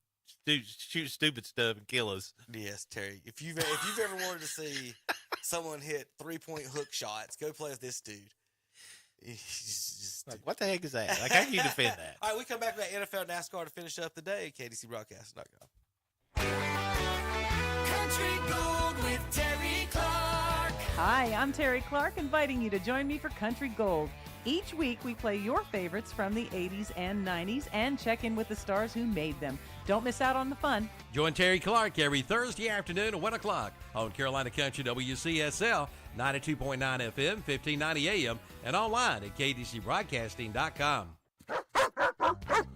shoot stupid stuff and kill us. Yes, Terry. If you've ever wanted to see someone hit 3-point hook shots, go play with this dude. He's just like, what the heck is that? Like, how can you defend that? All right, we come back with that NFL NASCAR to finish up the day. KDCBroadcast.com. Country Gold with Terry Clark. Hi, I'm Terry Clark, inviting you to join me for Country Gold. Each week, we play your favorites from the 80s and 90s and check in with the stars who made them. Don't miss out on the fun. Join Terry Clark every Thursday afternoon at 1 o'clock on Carolina Country WCSL 92.9 FM, 1590 AM, and online at ktcbroadcasting.com.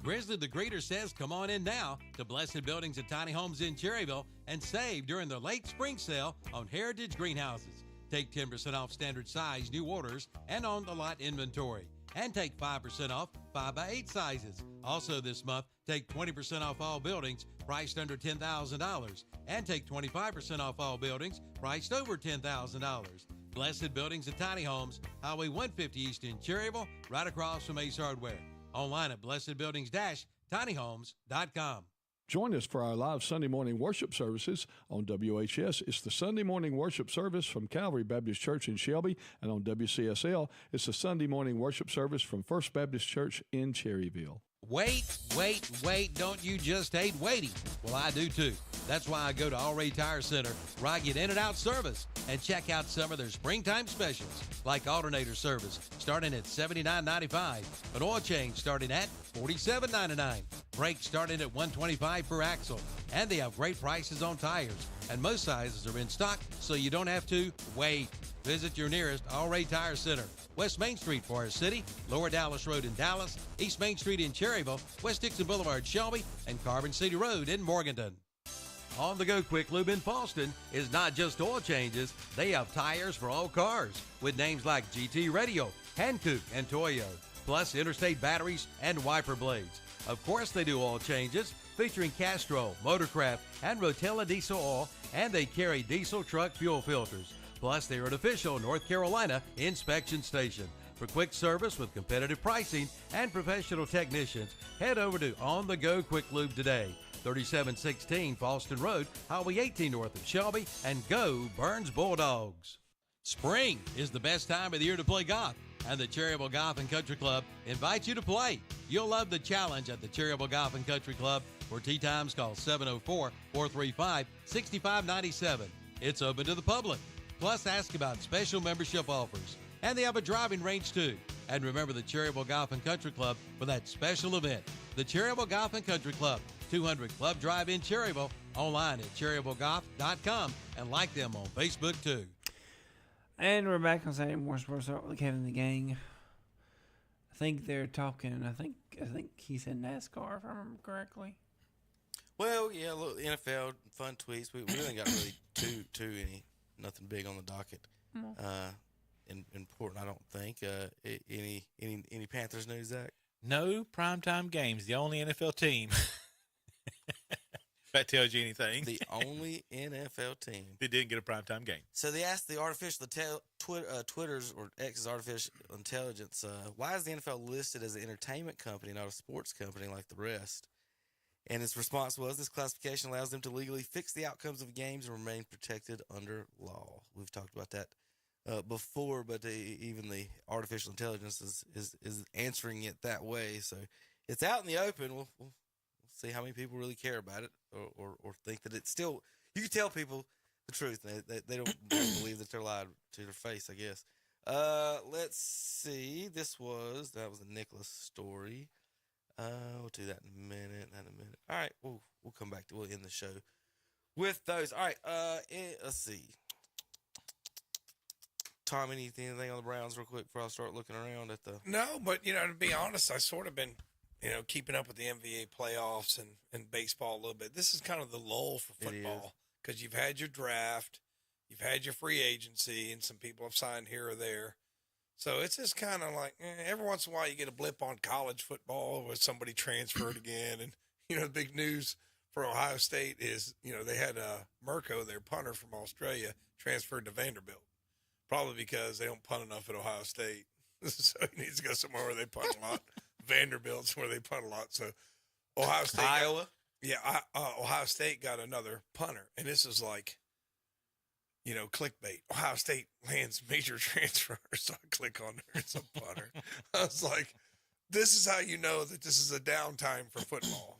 Grizzly the Greeter says come on in now to Blessed Buildings and Tiny Homes in Cherryville and save during their late spring sale on Heritage Greenhouses. Take 10% off standard size new orders and on the lot inventory. And take 5% off 5x8 sizes. Also this month, take 20% off all buildings priced under $10,000. And take 25% off all buildings priced over $10,000. Blessed Buildings and Tiny Homes, Highway 150 East in Cherryville, right across from Ace Hardware. Online at blessedbuildings-tinyhomes.com. Join us for our live Sunday morning worship services on WHS. It's the Sunday morning worship service from Calvary Baptist Church in Shelby, and on WCSL, it's the Sunday morning worship service from First Baptist Church in Cherryville. Wait. Don't you just hate waiting? Well, I do too. That's why I go to All Ray Tire Center, where I get in and out service and check out some of their springtime specials, like alternator service starting at $79.95, an oil change starting at $47.99, brakes starting at $125 per axle, and they have great prices on tires, and most sizes are in stock, so you don't have to wait. Visit your nearest All Ray Tire Center, West Main Street, Forest City, Lower Dallas Road in Dallas, East Main Street in Cherryville, West Dixon Boulevard, Shelby, and Carbon City Road in Morganton. On the Go Quick Lube in Falston is not just oil changes. They have tires for all cars with names like GT Radio, Hankook, and Toyo, plus interstate batteries and wiper blades. Of course, they do oil changes featuring Castrol, Motorcraft, and Rotella diesel oil, and they carry diesel truck fuel filters. Plus, they're an official North Carolina inspection station. For quick service with competitive pricing and professional technicians, head over to On The Go Quick Lube today. 3716 Falston Road, Highway 18 north of Shelby, and go Burns Bulldogs. Spring is the best time of the year to play golf, and the Cherryville Golf and Country Club invites you to play. You'll love the challenge at the Cherryville Golf and Country Club. For tee times, call 704-435-6597. It's open to the public. Plus, ask about special membership offers. And they have a driving range, too. And remember the Cherryville Golf and Country Club for that special event. The Cherryville Golf and Country Club, 200 Club Drive in Cherryville, online at cherryvillegolf.com, and like them on Facebook, too. And we're back on Saturday Morning Sports with Kevin and the gang. I think they're talking, I think he said NASCAR, if I remember correctly. Well, yeah, look, NFL, fun tweets. We really got really nothing big on the docket. Important, I don't think. Any Panthers news, Zach? No primetime games. The only NFL team. If that tells you anything. The only NFL team. They didn't get a primetime game. So they asked the Twitter's or X's artificial intelligence, why is the NFL listed as an entertainment company, not a sports company like the rest? And his response was, this classification allows them to legally fix the outcomes of games and remain protected under law. We've talked about that before, but even the artificial intelligence is answering it that way. So it's out in the open. We'll see how many people really care about it or think that it's still, you can tell people the truth. They don't believe that they're lied to their face, I guess. Let's see. That was a Nicholas story. We'll do that in a minute. All right, we'll come back we'll end the show with those. All right, let's see. Tom, anything on the Browns real quick before I start looking around at the... No, but, to be honest, I sort of been, keeping up with the NBA playoffs and baseball a little bit. This is kind of the lull for football because you've had your draft, you've had your free agency, and some people have signed here or there. So it's just kind of like every once in a while you get a blip on college football where somebody transferred again. And, the big news for Ohio State is, they had Mirko, their punter from Australia, transferred to Vanderbilt. Probably because they don't punt enough at Ohio State. So he needs to go somewhere where they punt a lot. Vanderbilt's where they punt a lot. So Ohio State. Iowa? Ohio State got another punter. And this is like, clickbait. Ohio State lands major transfer. So I click on there. It's a punter. I was like, this is how you know that this is a downtime for football,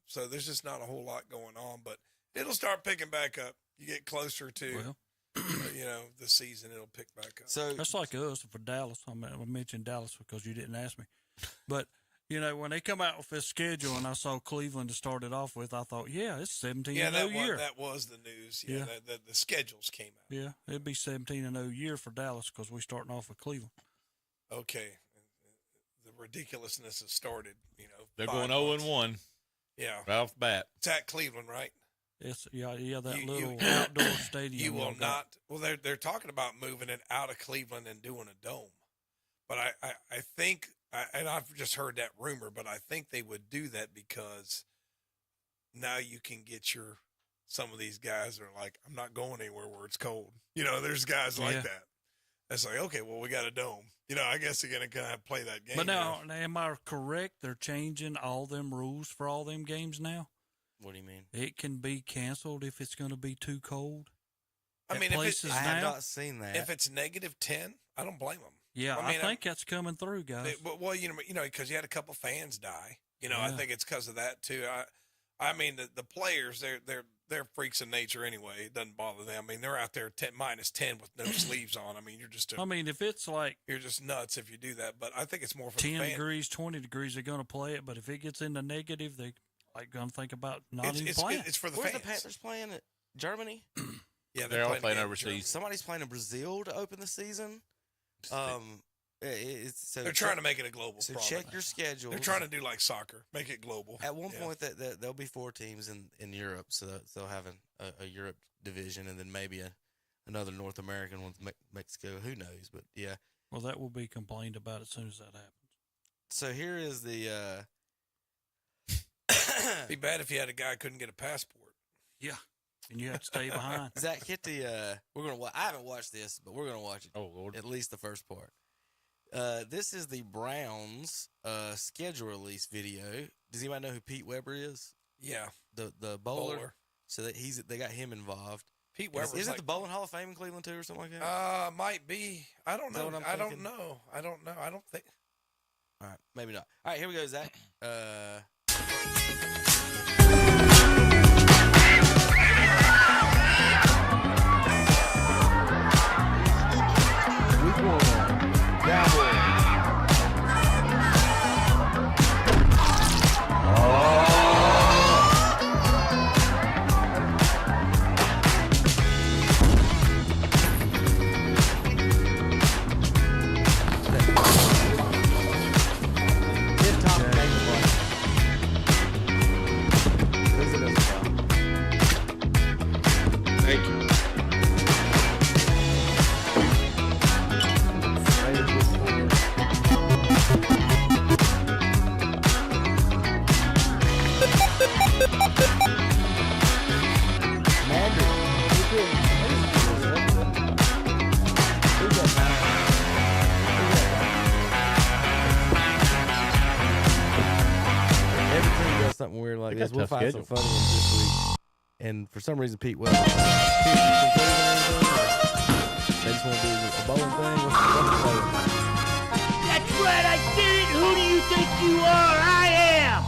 so there's just not a whole lot going on, but it'll start picking back up. You get closer to, the season it'll pick back up. So that's like us for Dallas. I mentioned Dallas because you didn't ask me, but when they come out with this schedule, and I saw Cleveland to start it off with, I thought, it's 17-0 year. That was the news. Yeah, the schedules came out. Yeah, it'd be 17-0 year for Dallas because we're starting off with Cleveland. Okay, the ridiculousness has started. They're going 0-1. Yeah, right off the bat. It's at Cleveland, right? It's that little outdoor stadium. You will not. Well, they're talking about moving it out of Cleveland and doing a dome, but I think, and I've just heard that rumor, but I think they would do that because now you can get some of these guys are like, I'm not going anywhere where it's cold. There's guys like that. It's like, okay, well, we got a dome. I guess they're going to play that game. But now, am I correct? They're changing all them rules for all them games now? What do you mean? It can be canceled if it's going to be too cold. I mean, I have not seen that. If it's -10, I don't blame them. Yeah, I think that's coming through, guys. Well, because you had a couple fans die. I think it's because of that too. I mean, the players, they're freaks of nature anyway. It doesn't bother them. I mean, they're out there -10 with no sleeves on. I mean, you're just. If it's like you're just nuts if you do that. But I think it's more for 10 the fans. degrees, 20 degrees, they're going to play it. But if it gets into negative, they going to think about not even playing. It's for the Where's fans. the Panthers playing at Germany? Yeah, they're all playing overseas. Somebody's playing in Brazil to open the season. They're trying to make it a global. So problem. check your schedule. They're trying to do like soccer, make it global. At one point, that there'll be 4 teams in Europe, so they'll have a Europe division, and then maybe another North American one with Mexico. Who knows? But yeah. Well, that will be complained about as soon as that happens. So here is the. Be bad if you had a guy who couldn't get a passport. Yeah, and you have to stay behind. Zach, hit the. We're gonna. I haven't watched this, but we're gonna watch it. Oh Lord! At least the first part. This is the Browns schedule release video. Does anybody know who Pete Weber is? Yeah, the bowler. So that they got him involved. Pete Weber isn't the Bowling Hall of Fame in Cleveland too, or something like that? Might be. I don't know. I don't know. I don't think. All right, maybe not. All right, here we go, Zach. Something weird like this. We'll find some funny ones this week. And for some reason, Pete Weber. They just want to do a bowling thing. That's right, I did it. Who do you think you are? I am.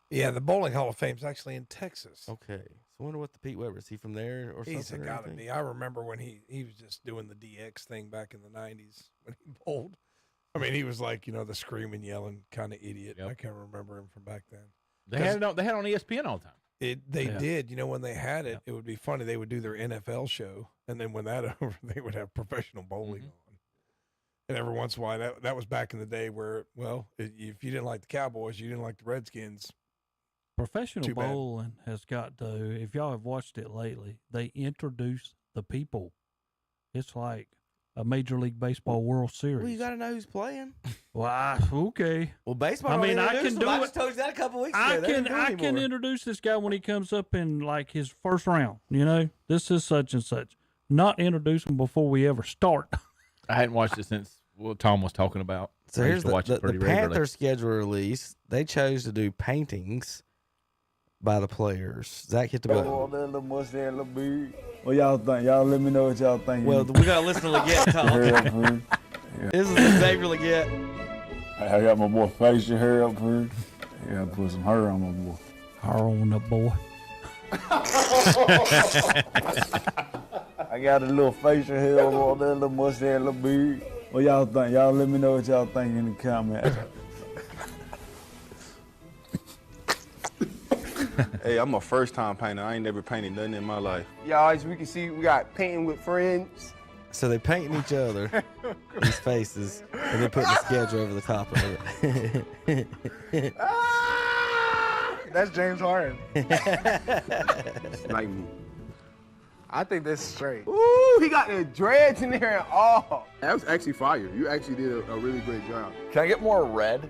Yeah, the Bowling Hall of Fame is actually in Texas. Okay, so I wonder what the Pete Weber is. He from there or something? He's got to be. I remember when he was just doing the DX thing back in the '90s when he bowled. I mean, he was like, the screaming, yelling kind of idiot. Yep. I can't remember him from back then. They had it on ESPN all the time. They did. When they had it, it would be funny. They would do their NFL show, and then when that over, they would have professional bowling on. And every once in a while, that was back in the day where, if you didn't like the Cowboys, you didn't like the Redskins. Professional bowling has got to, if y'all have watched it lately, they introduce the people. It's like a Major League Baseball World Series. Well, you got to know who's playing. Well, okay. Well, baseball. I mean, I can do I it. just told you that a couple weeks ago. I can introduce this guy when he comes up in like his first round. This is such and such. Not introduce him before we ever start. I hadn't watched it since what Tom was talking about. So here's the Panther schedule release. They chose to do paintings by the players. Zach, hit the button. What y'all think? Y'all let me know what y'all think. Well, we got to listen to Leggett talk. This is Xavier Leggett. I got my boy facial hair up here. Yeah, put some hair on my boy. Hair on the boy. I got a little facial hair over there, a little mustache, a little beard. What y'all think? Y'all let me know what y'all think in the comments. Hey, I'm a first-time painter. I ain't never painted nothing in my life. Y'all, as we can see, we got painting with friends. So they painting each other, these faces, and then putting the schedule over the top of it. That's James Harden. Like me. I think that's straight. Ooh, he got the dreads in there and all. That was actually fire. You actually did a really great job. Can I get more red?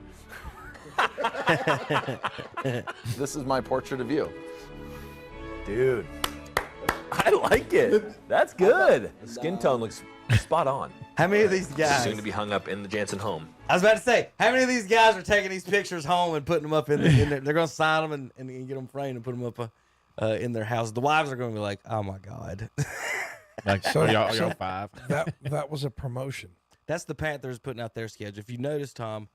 This is my portrait of you. Dude, I like it. That's good. The skin tone looks spot on. How many of these guys soon to be hung up in the Jansen home? I was about to say, how many of these guys are taking these pictures home and putting them up in their, they're going to sign them and get them framed and put them up in their house. The wives are going to be like, oh my God. Like, So- y'all so five. That was a promotion. That's the Panthers putting out their schedule. If you notice, Tom,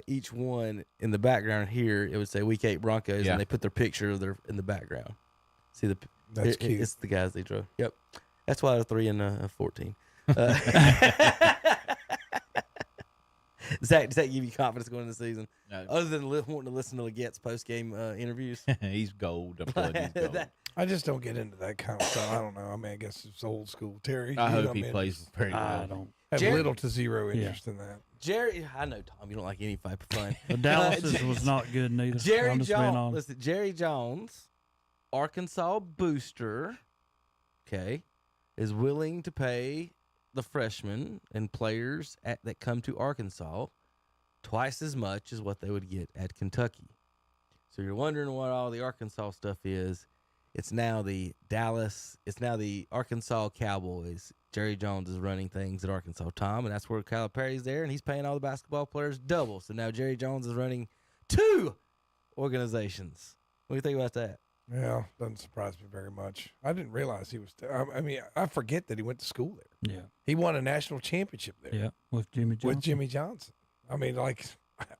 each one in the background here, it would say Week 8 Broncos, Yeah. and they put their picture of their in the background. See That's cute. It's the guys they drew. Yep, that's why they're 3-14. Does that give you confidence going into the season? No. Other than wanting to listen to Legette's post game interviews, He's gold. I'm telling you, he's gold. I just don't get into that kind of stuff. I don't know. I mean, I guess it's old school. Terry, I you hope know, he man, plays very well. I don't have Jerry- little to zero interest in that. Jerry, I know Tom, you don't like any fight for fun. The Dallas was not good neither. Jerry I'm just being Jones, honest. listen, Jerry Jones, Arkansas booster, okay, is willing to pay the freshmen and players that come to Arkansas twice as much as what they would get at Kentucky. So you're wondering what all the Arkansas stuff is. It's now the Arkansas Cowboys. Jerry Jones is running things at Arkansas, Tom, and that's where Calipari's there, and he's paying all the basketball players double. So now Jerry Jones is running 2 organizations. What do you think about that? Yeah, doesn't surprise me very much. I didn't realize he was. I mean, I forget that he went to school there. Yeah. He won a national championship there. Yeah, with Jimmy Johnson. With Jimmy Johnson. I mean, like,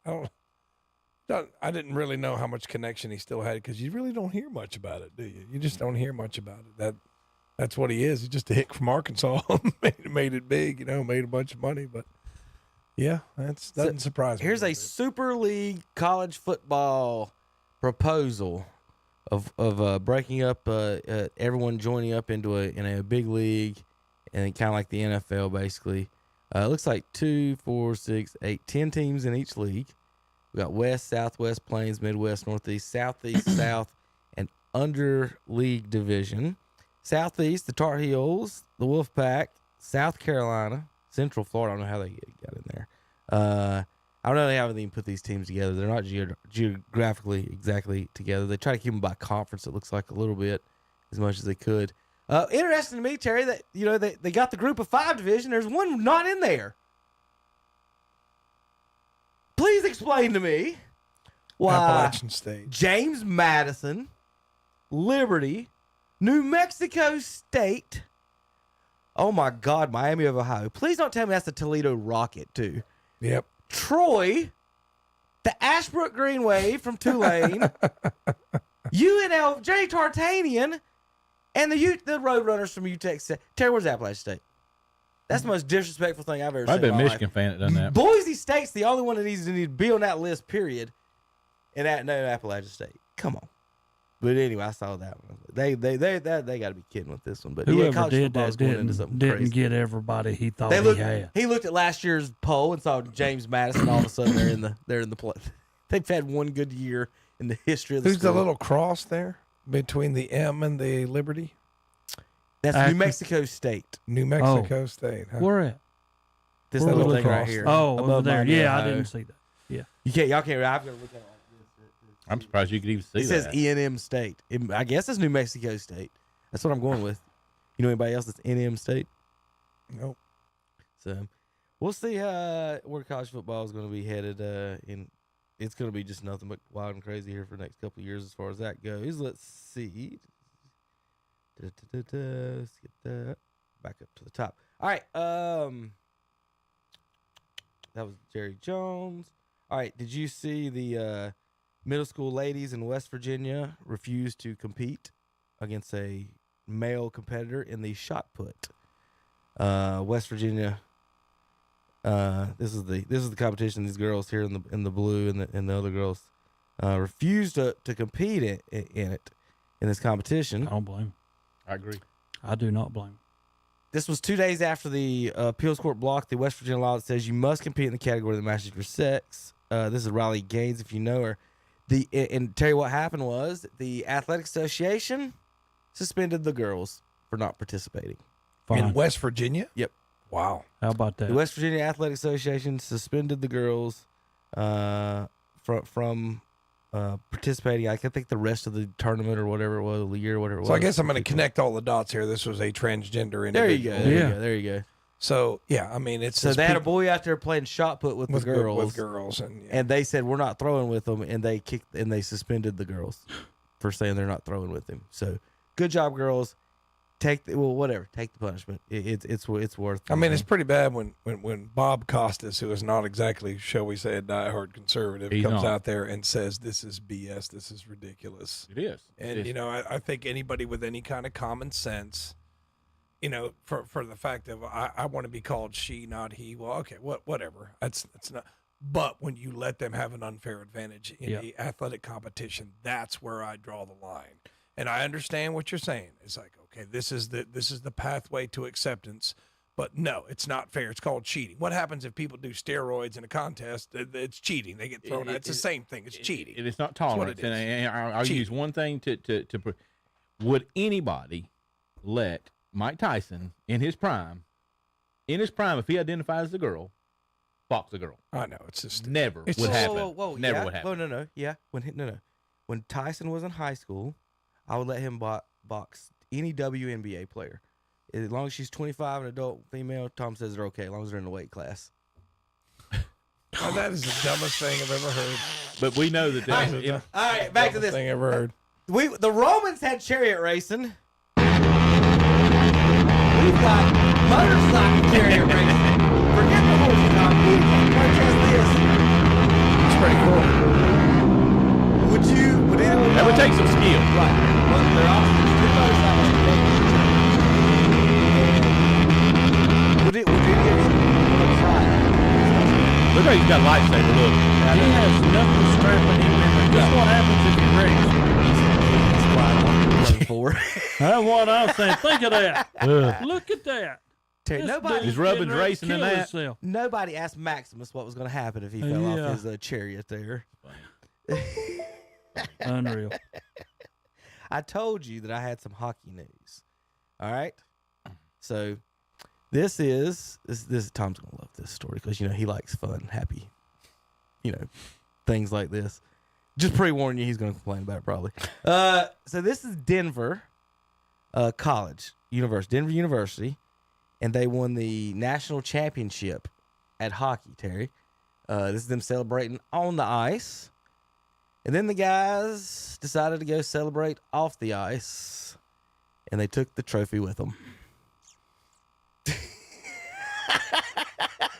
I didn't really know how much connection he still had because you really don't hear much about it, do you? You just don't hear much about it. That's what he is. He's just a hick from Arkansas. made it big, made a bunch of money. But yeah, doesn't surprise me. Here's a Super League college football proposal of breaking up everyone joining up into a big league, and kind of like the NFL basically. It looks like 2, 4, 6, 8, 10 teams in each league. We got West, Southwest, Plains, Midwest, Northeast, Southeast, South, and under league division. Southeast, the Tar Heels, the Wolfpack, South Carolina, Central Florida. I don't know how they got in there. I don't know how they even put these teams together. They're not geographically exactly together. They try to keep them by conference, it looks like, a little bit, as much as they could. Interesting to me, Terry, that they got the Group of 5 division. There's one not in there. Please explain to me why Appalachian State, James Madison, Liberty, New Mexico State. Oh my God, Miami of Ohio. Please don't tell me that's the Toledo Rocket too. Yep. Troy, the Ashbrook Green Wave from Tulane, UNL, Jay Tartanian, and the Roadrunners from UTEX. Terry, where's Appalachian State? That's the most disrespectful thing I've ever seen. I've been in my a Michigan life. fan that done that. Boise State's the only one that needs to be on that list, period. And no Appalachian State. Come on. But anyway, I saw that one. They got to be kidding with this one. But Whoever college did football that is going into something didn't crazy. get everybody he thought He had. He looked at last year's poll and saw James Madison. All of a sudden, they're in the play. They've had one good year in the history of the Who's school. the little cross there between the M and the Liberty? That's New Mexico State. New Mexico State. Huh? Where at? This Where little was thing the right cross? here. Oh, over above there. Miami, Yeah, I Ohio. didn't see that. Yeah. Y'all can't. I've got to look at it like this. I'm surprised you could even see It that. says E&M State. I guess it's New Mexico State. That's what I'm going with. You know anybody else that's E&M State? Nope. So we'll see where college football is going to be headed. And it's going to be just nothing but wild and crazy here for the next couple of years as far as that goes. Let's see. Let's get that back up to the top. All right. That was Jerry Jones. All right. Did you see the middle school ladies in West Virginia refuse to compete against a male competitor in the shot put. West Virginia. This is the competition. These girls here in the blue and the other girls refused to compete in this competition. I don't blame 'em. I agree. I do not blame 'em. This was 2 days after the appeals court blocked the West Virginia law that says you must compete in the category that matches your sex. This is Riley Gaines, if you know her. And tell you what happened was the Athletic Association suspended the girls for not participating. In West Virginia? Yep. Wow. How about that? The West Virginia Athletic Association suspended the girls from participating. I think the rest of the tournament or whatever it was, the year or whatever it was. So I guess I'm going to connect all the dots here. This was a transgender individual. There you go. There you go. So yeah, I mean it's so they had a boy out there playing shot put with the girls, and they said we're not throwing with them, and they suspended the girls for saying they're not throwing with him. So good job, girls. Take the punishment. It's worth. I mean, it's pretty bad when Bob Costas, who is not exactly, shall we say, a diehard conservative, comes out there and says this is BS, this is ridiculous. It is. And you know, I think anybody with any kind of common sense, you know, for the fact of I want to be called she, not he. Well, okay, whatever. That's not. But when you let them have an unfair advantage in the athletic competition, that's where I draw the line. And I understand what you're saying. It's like, okay, this is the pathway to acceptance, but no, it's not fair. It's called cheating. What happens if people do steroids in a contest? It's cheating. They get thrown out. It's the same thing. It's cheating. It's not tolerance. And I'll use one thing to would anybody let Mike Tyson in his prime, if he identifies as a girl, box a girl? I know. It's just never would happen. Never would happen. No. Yeah. When Tyson was in high school, I would let him box any WNBA player. As long as she's 25, an adult female, Tom says they're okay, as long as they're in the weight class. Oh, that is the dumbest thing I've ever heard. But we know that that's all right, back to this. Thing I've ever heard. The Romans had chariot racing. We've got motorcycle chariot racing. Forget the horse talk. We can't purchase this. It's pretty cool. Would anyone? That would take some skill. Right. Well, there are two motorcycles. Would any of you try? Look how he's got a lightsaber. Look. He has nothing strapping him in. That's what happens if you race. That's what I'm saying. Think of that. Look at that. Nobody is Rubbin's racing in that. Himself. Nobody asked Maximus what was going to happen if he fell off his chariot there. Unreal. I told you that I had some hockey news. All right. So this Tom's gonna love this story because he likes fun, happy, things like this. Just pre-warn you, he's gonna complain about it probably. So this is Denver Denver University, and they won the national championship at hockey. Terry, this is them celebrating on the ice. And then the guys decided to go celebrate off the ice, and they took the trophy with them.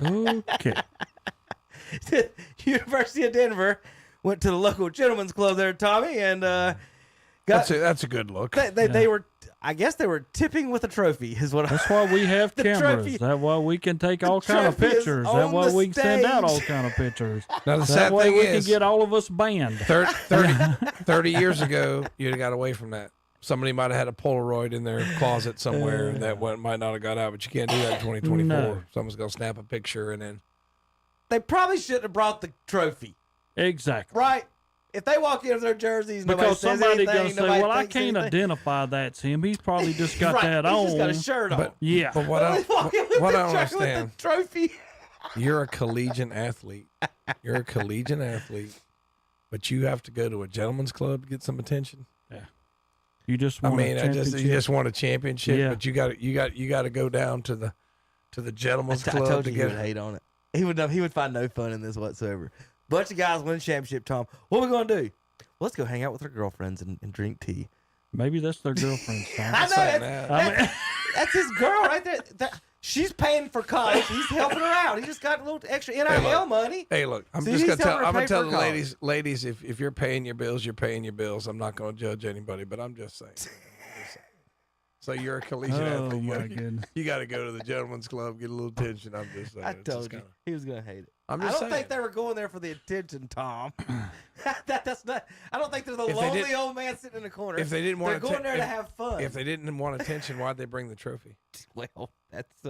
Okay. University of Denver went to the local gentleman's club there, Tommy, and that's a good look. They were, I guess, they were tipping with a trophy. That's why we have cameras. That's why we can take all kind of pictures. That's why we can send out all kind of pictures. Now the sad thing we is, can get all of us banned. 30 years ago, you'd have got away from that. Somebody might have had a Polaroid in their closet somewhere that might not have got out, but you can't do that in 2024. No. Someone's going to snap a picture and then. They probably shouldn't have brought the trophy. Exactly. Right? If they walk in with their jerseys, because somebody's going to say, well, I can't anything. Identify that's him. He's probably just got right. that He's on. Just got a shirt on. But, yeah. But what I don't understand, the trophy. You're a collegiate athlete. You're a collegiate athlete, but you have to go to a gentleman's club to get some attention. Yeah. You just want you just want a championship, but you got to go down to the gentleman's club. I told to you he would hate on it. He would find no fun in this whatsoever. Bunch of guys win a championship, Tom. What are we going to do? Let's go hang out with our girlfriends and drink tea. Maybe that's their girlfriend's Tom. I know. That's his girl right there. She's paying for college. He's helping her out. He just got a little extra NIL money. Hey, look, I'm going to tell the ladies, if you're paying your bills, you're paying your bills. I'm not going to judge anybody, but I'm just saying. So you're a collegiate Oh, athlete. my goodness. You got to go to the gentleman's club, get a little attention. I'm just saying. I It's just told you kinda- he was gonna hate it. I'm I just don't saying. think they were going there for the attention, Tom. That's not. I don't think there's a If they lonely didn't- old man sitting in the corner. If they didn't want they're going there to have fun. If they didn't want attention, why'd they bring the trophy? Well, that's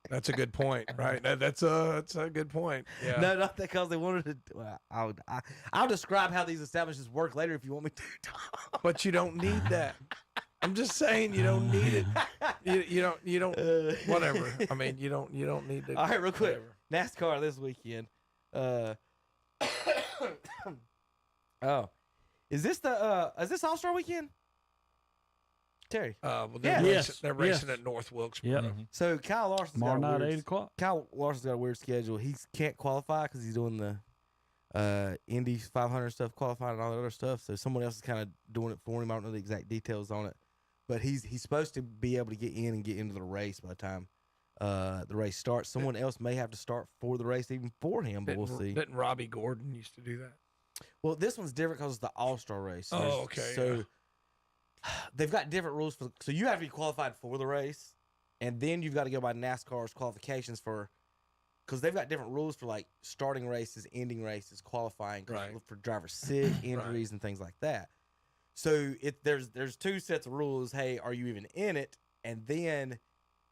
That's a good point, right? That's a good point. Yeah. No, not because they wanted to. Well, I'll describe how these establishments work later if you want me to. Tom. But you don't need that. I'm just saying you don't need it. You don't. Whatever. I mean, you don't need it. All right, real quick. Whatever. NASCAR this weekend. Oh, is this All-Star weekend? Terry. Well, Yeah. they're racing at North Wilkesboro. Yep. So Kyle Larson's Tomorrow got a night, weird, 8 o'clock. Kyle Larson's got a weird schedule. He can't qualify because he's doing the Indy 500 stuff, qualifying and all that other stuff. So someone else is kind of doing it for him. I don't know the exact details on it, but he's supposed to be able to get in and get into the race by the time the race starts. Someone else may have to start for the race even for him, but we'll see. Didn't Robbie Gordon used to do that? Well, this one's different because it's the All-Star race. So Oh, okay, So they've got different rules for. So you have to be qualified for the race, and then you've got to go by NASCAR's qualifications for. Because they've got different rules for like starting races, ending races, qualifying for drivers sick, injuries, and things like that. So there's two sets of rules. Hey, are you even in it? And then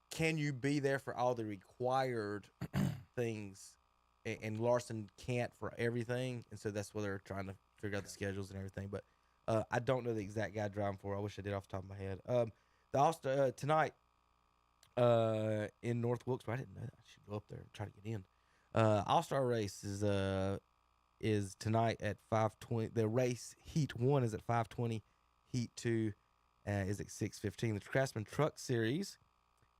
can you be there for all the required things? And Larson can't for everything, and so that's where they're trying to figure out the schedules and everything. But I don't know the exact guy driving for. I wish I did off the top of my head. The All-Star tonight in North Wilkesboro. I didn't know that. I should go up there and try to get in. All-Star race is tonight at 5:20. The race Heat 1 is at 5:20. Heat 2 is at 6:15. The Craftsman Truck Series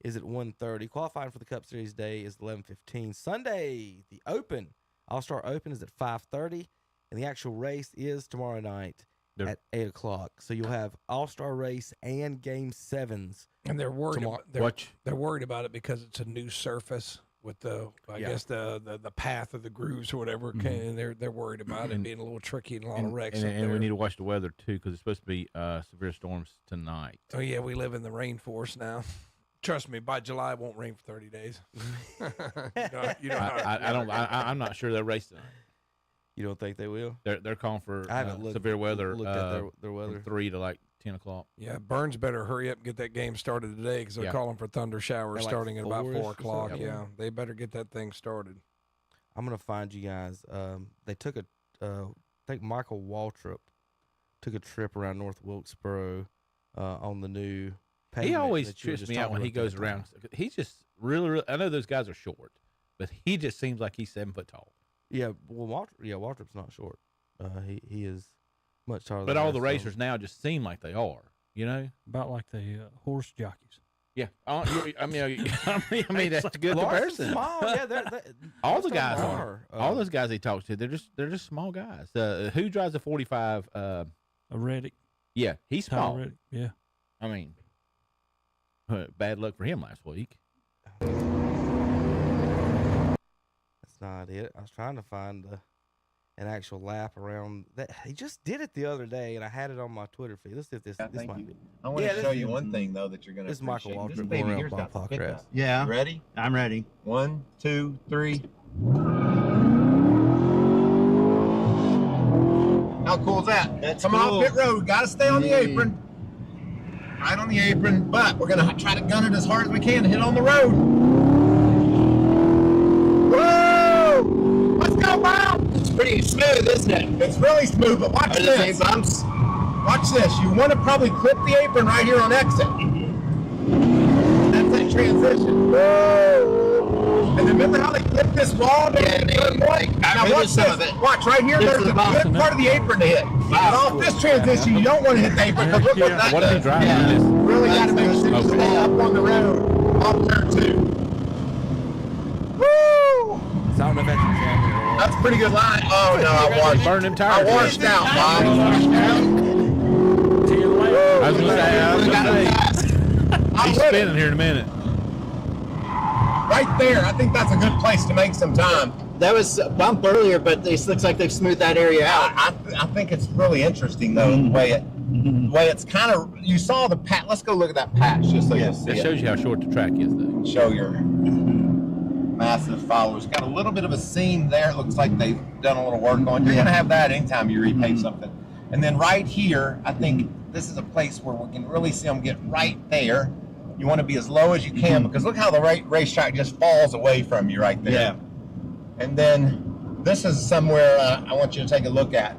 is at 1:30. Qualifying for the Cup Series day is 11:15. Sunday, the Open, All-Star Open is at 5:30, and the actual race is tomorrow night at 8 o'clock. So you'll have All-Star race and Game 7s. And they're worried. tomorrow. They're worried about it because it's a new surface with I guess the path of the grooves or whatever. And they're worried about it being a little tricky and a lot of wrecks. And we need to watch the weather too because it's supposed to be severe storms tonight. Oh yeah, we live in the rainforest now. Trust me, by July it won't rain for 30 days. I'm not sure they'll race tonight. You don't think they will? They're calling for I haven't severe weather. Looked at their weather. From 3 to like 10 o'clock. Yeah, Burns better hurry up and get that game started today because they're Yeah. calling for thunder showers At like starting at about 4-ish 4 or o'clock. something? Yeah, they better get that thing started. I'm gonna find you guys. They took I think Michael Waltrip took a trip around North Wilkesboro on the new pavement. He always that you were trips just me out talking when he about goes that time. around. He's just really. I know those guys are short, but he just seems like he's 7 foot tall. Yeah, well, Waltrip's not short. He is much taller. But than all that, the so- racers now just seem like they are. You know, about like the horse jockeys. Yeah, I mean that's a good Larson's comparison. small, yeah, all most the of them guys are. all those guys he talks to, they're just small guys. Who drives a 45? A Reddick. Yeah, he's Tyler small. Reddick, yeah. I mean, bad luck for him last week. That's not it. I was trying to find an actual lap around that. He just did it the other day, and I had it on my Twitter feed. Let's see if this might be. I want to show you one thing though that you're going to. This is Michael appreciate. Waltrip This going baby around here's got Bob the Podcast. pickup. Yeah. You ready? I'm ready. 1, 2, 3. How cool is that? That's Coming cool. off pit road, got to stay on the apron. Right on the apron, but we're going to try to gun it as hard as we can to hit on the road. Woo! Let's go, Bob! It's pretty smooth, isn't it? It's really smooth, but watch this. Any bumps? Watch this. You want to probably clip the apron right here on exit. That's that transition. Woo! And remember how they clip this wall? Yeah, now watch this. Watch right here. There's a good part of the apron to hit. And off this transition, you don't want to hit the apron because look what that What is he does. driving? Yeah, This? really got to make sure you stay up on the road off turn 2. Woo! So I don't know if that's your jacket or what. That's a pretty good line. Oh no, I washed. Burn them tires. I washed out, Bob. I was gonna say, he's spinning here in a minute. Right there, I think that's a good place to make some time. That was a bump earlier, but it looks like they've smoothed that area out. I think it's really interesting though the way it the way it's kind of, you saw the patch. Let's go look at that patch just so you see That it. shows you how short the track is, though. Show your massive followers. Got a little bit of a seam there. It looks like they've done a little work on it. You're going to have that anytime you repave something. And then right here, I think this is a place where we can really see them get right there. You want to be as low as you can because look how the racetrack just falls away from you right there. Yeah. And then this is somewhere I want you to take a look at.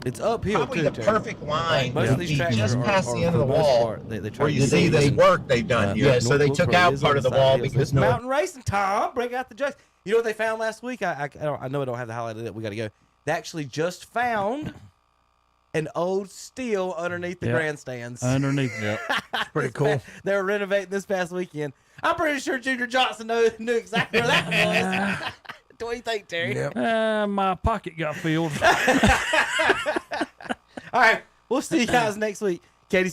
It's uphill, Probably too, the perfect line Most would of these be tracks just are- past are the end for of the the most wall part, they try where to you do see this. the work they've done here. Yeah, So they took out part of the wall because it's mountain racing time. Break out the Joxx. You know what they found last week? I know I don't have the highlight of it. We got to go. They actually just found an old steel underneath the grandstands. Underneath. Yep. Pretty cool. They were renovating this past weekend. I'm pretty sure Junior Johnson knew exactly where that was. What do you think, Terry? My pocket got filled. All right. We'll see you guys next week. Katie.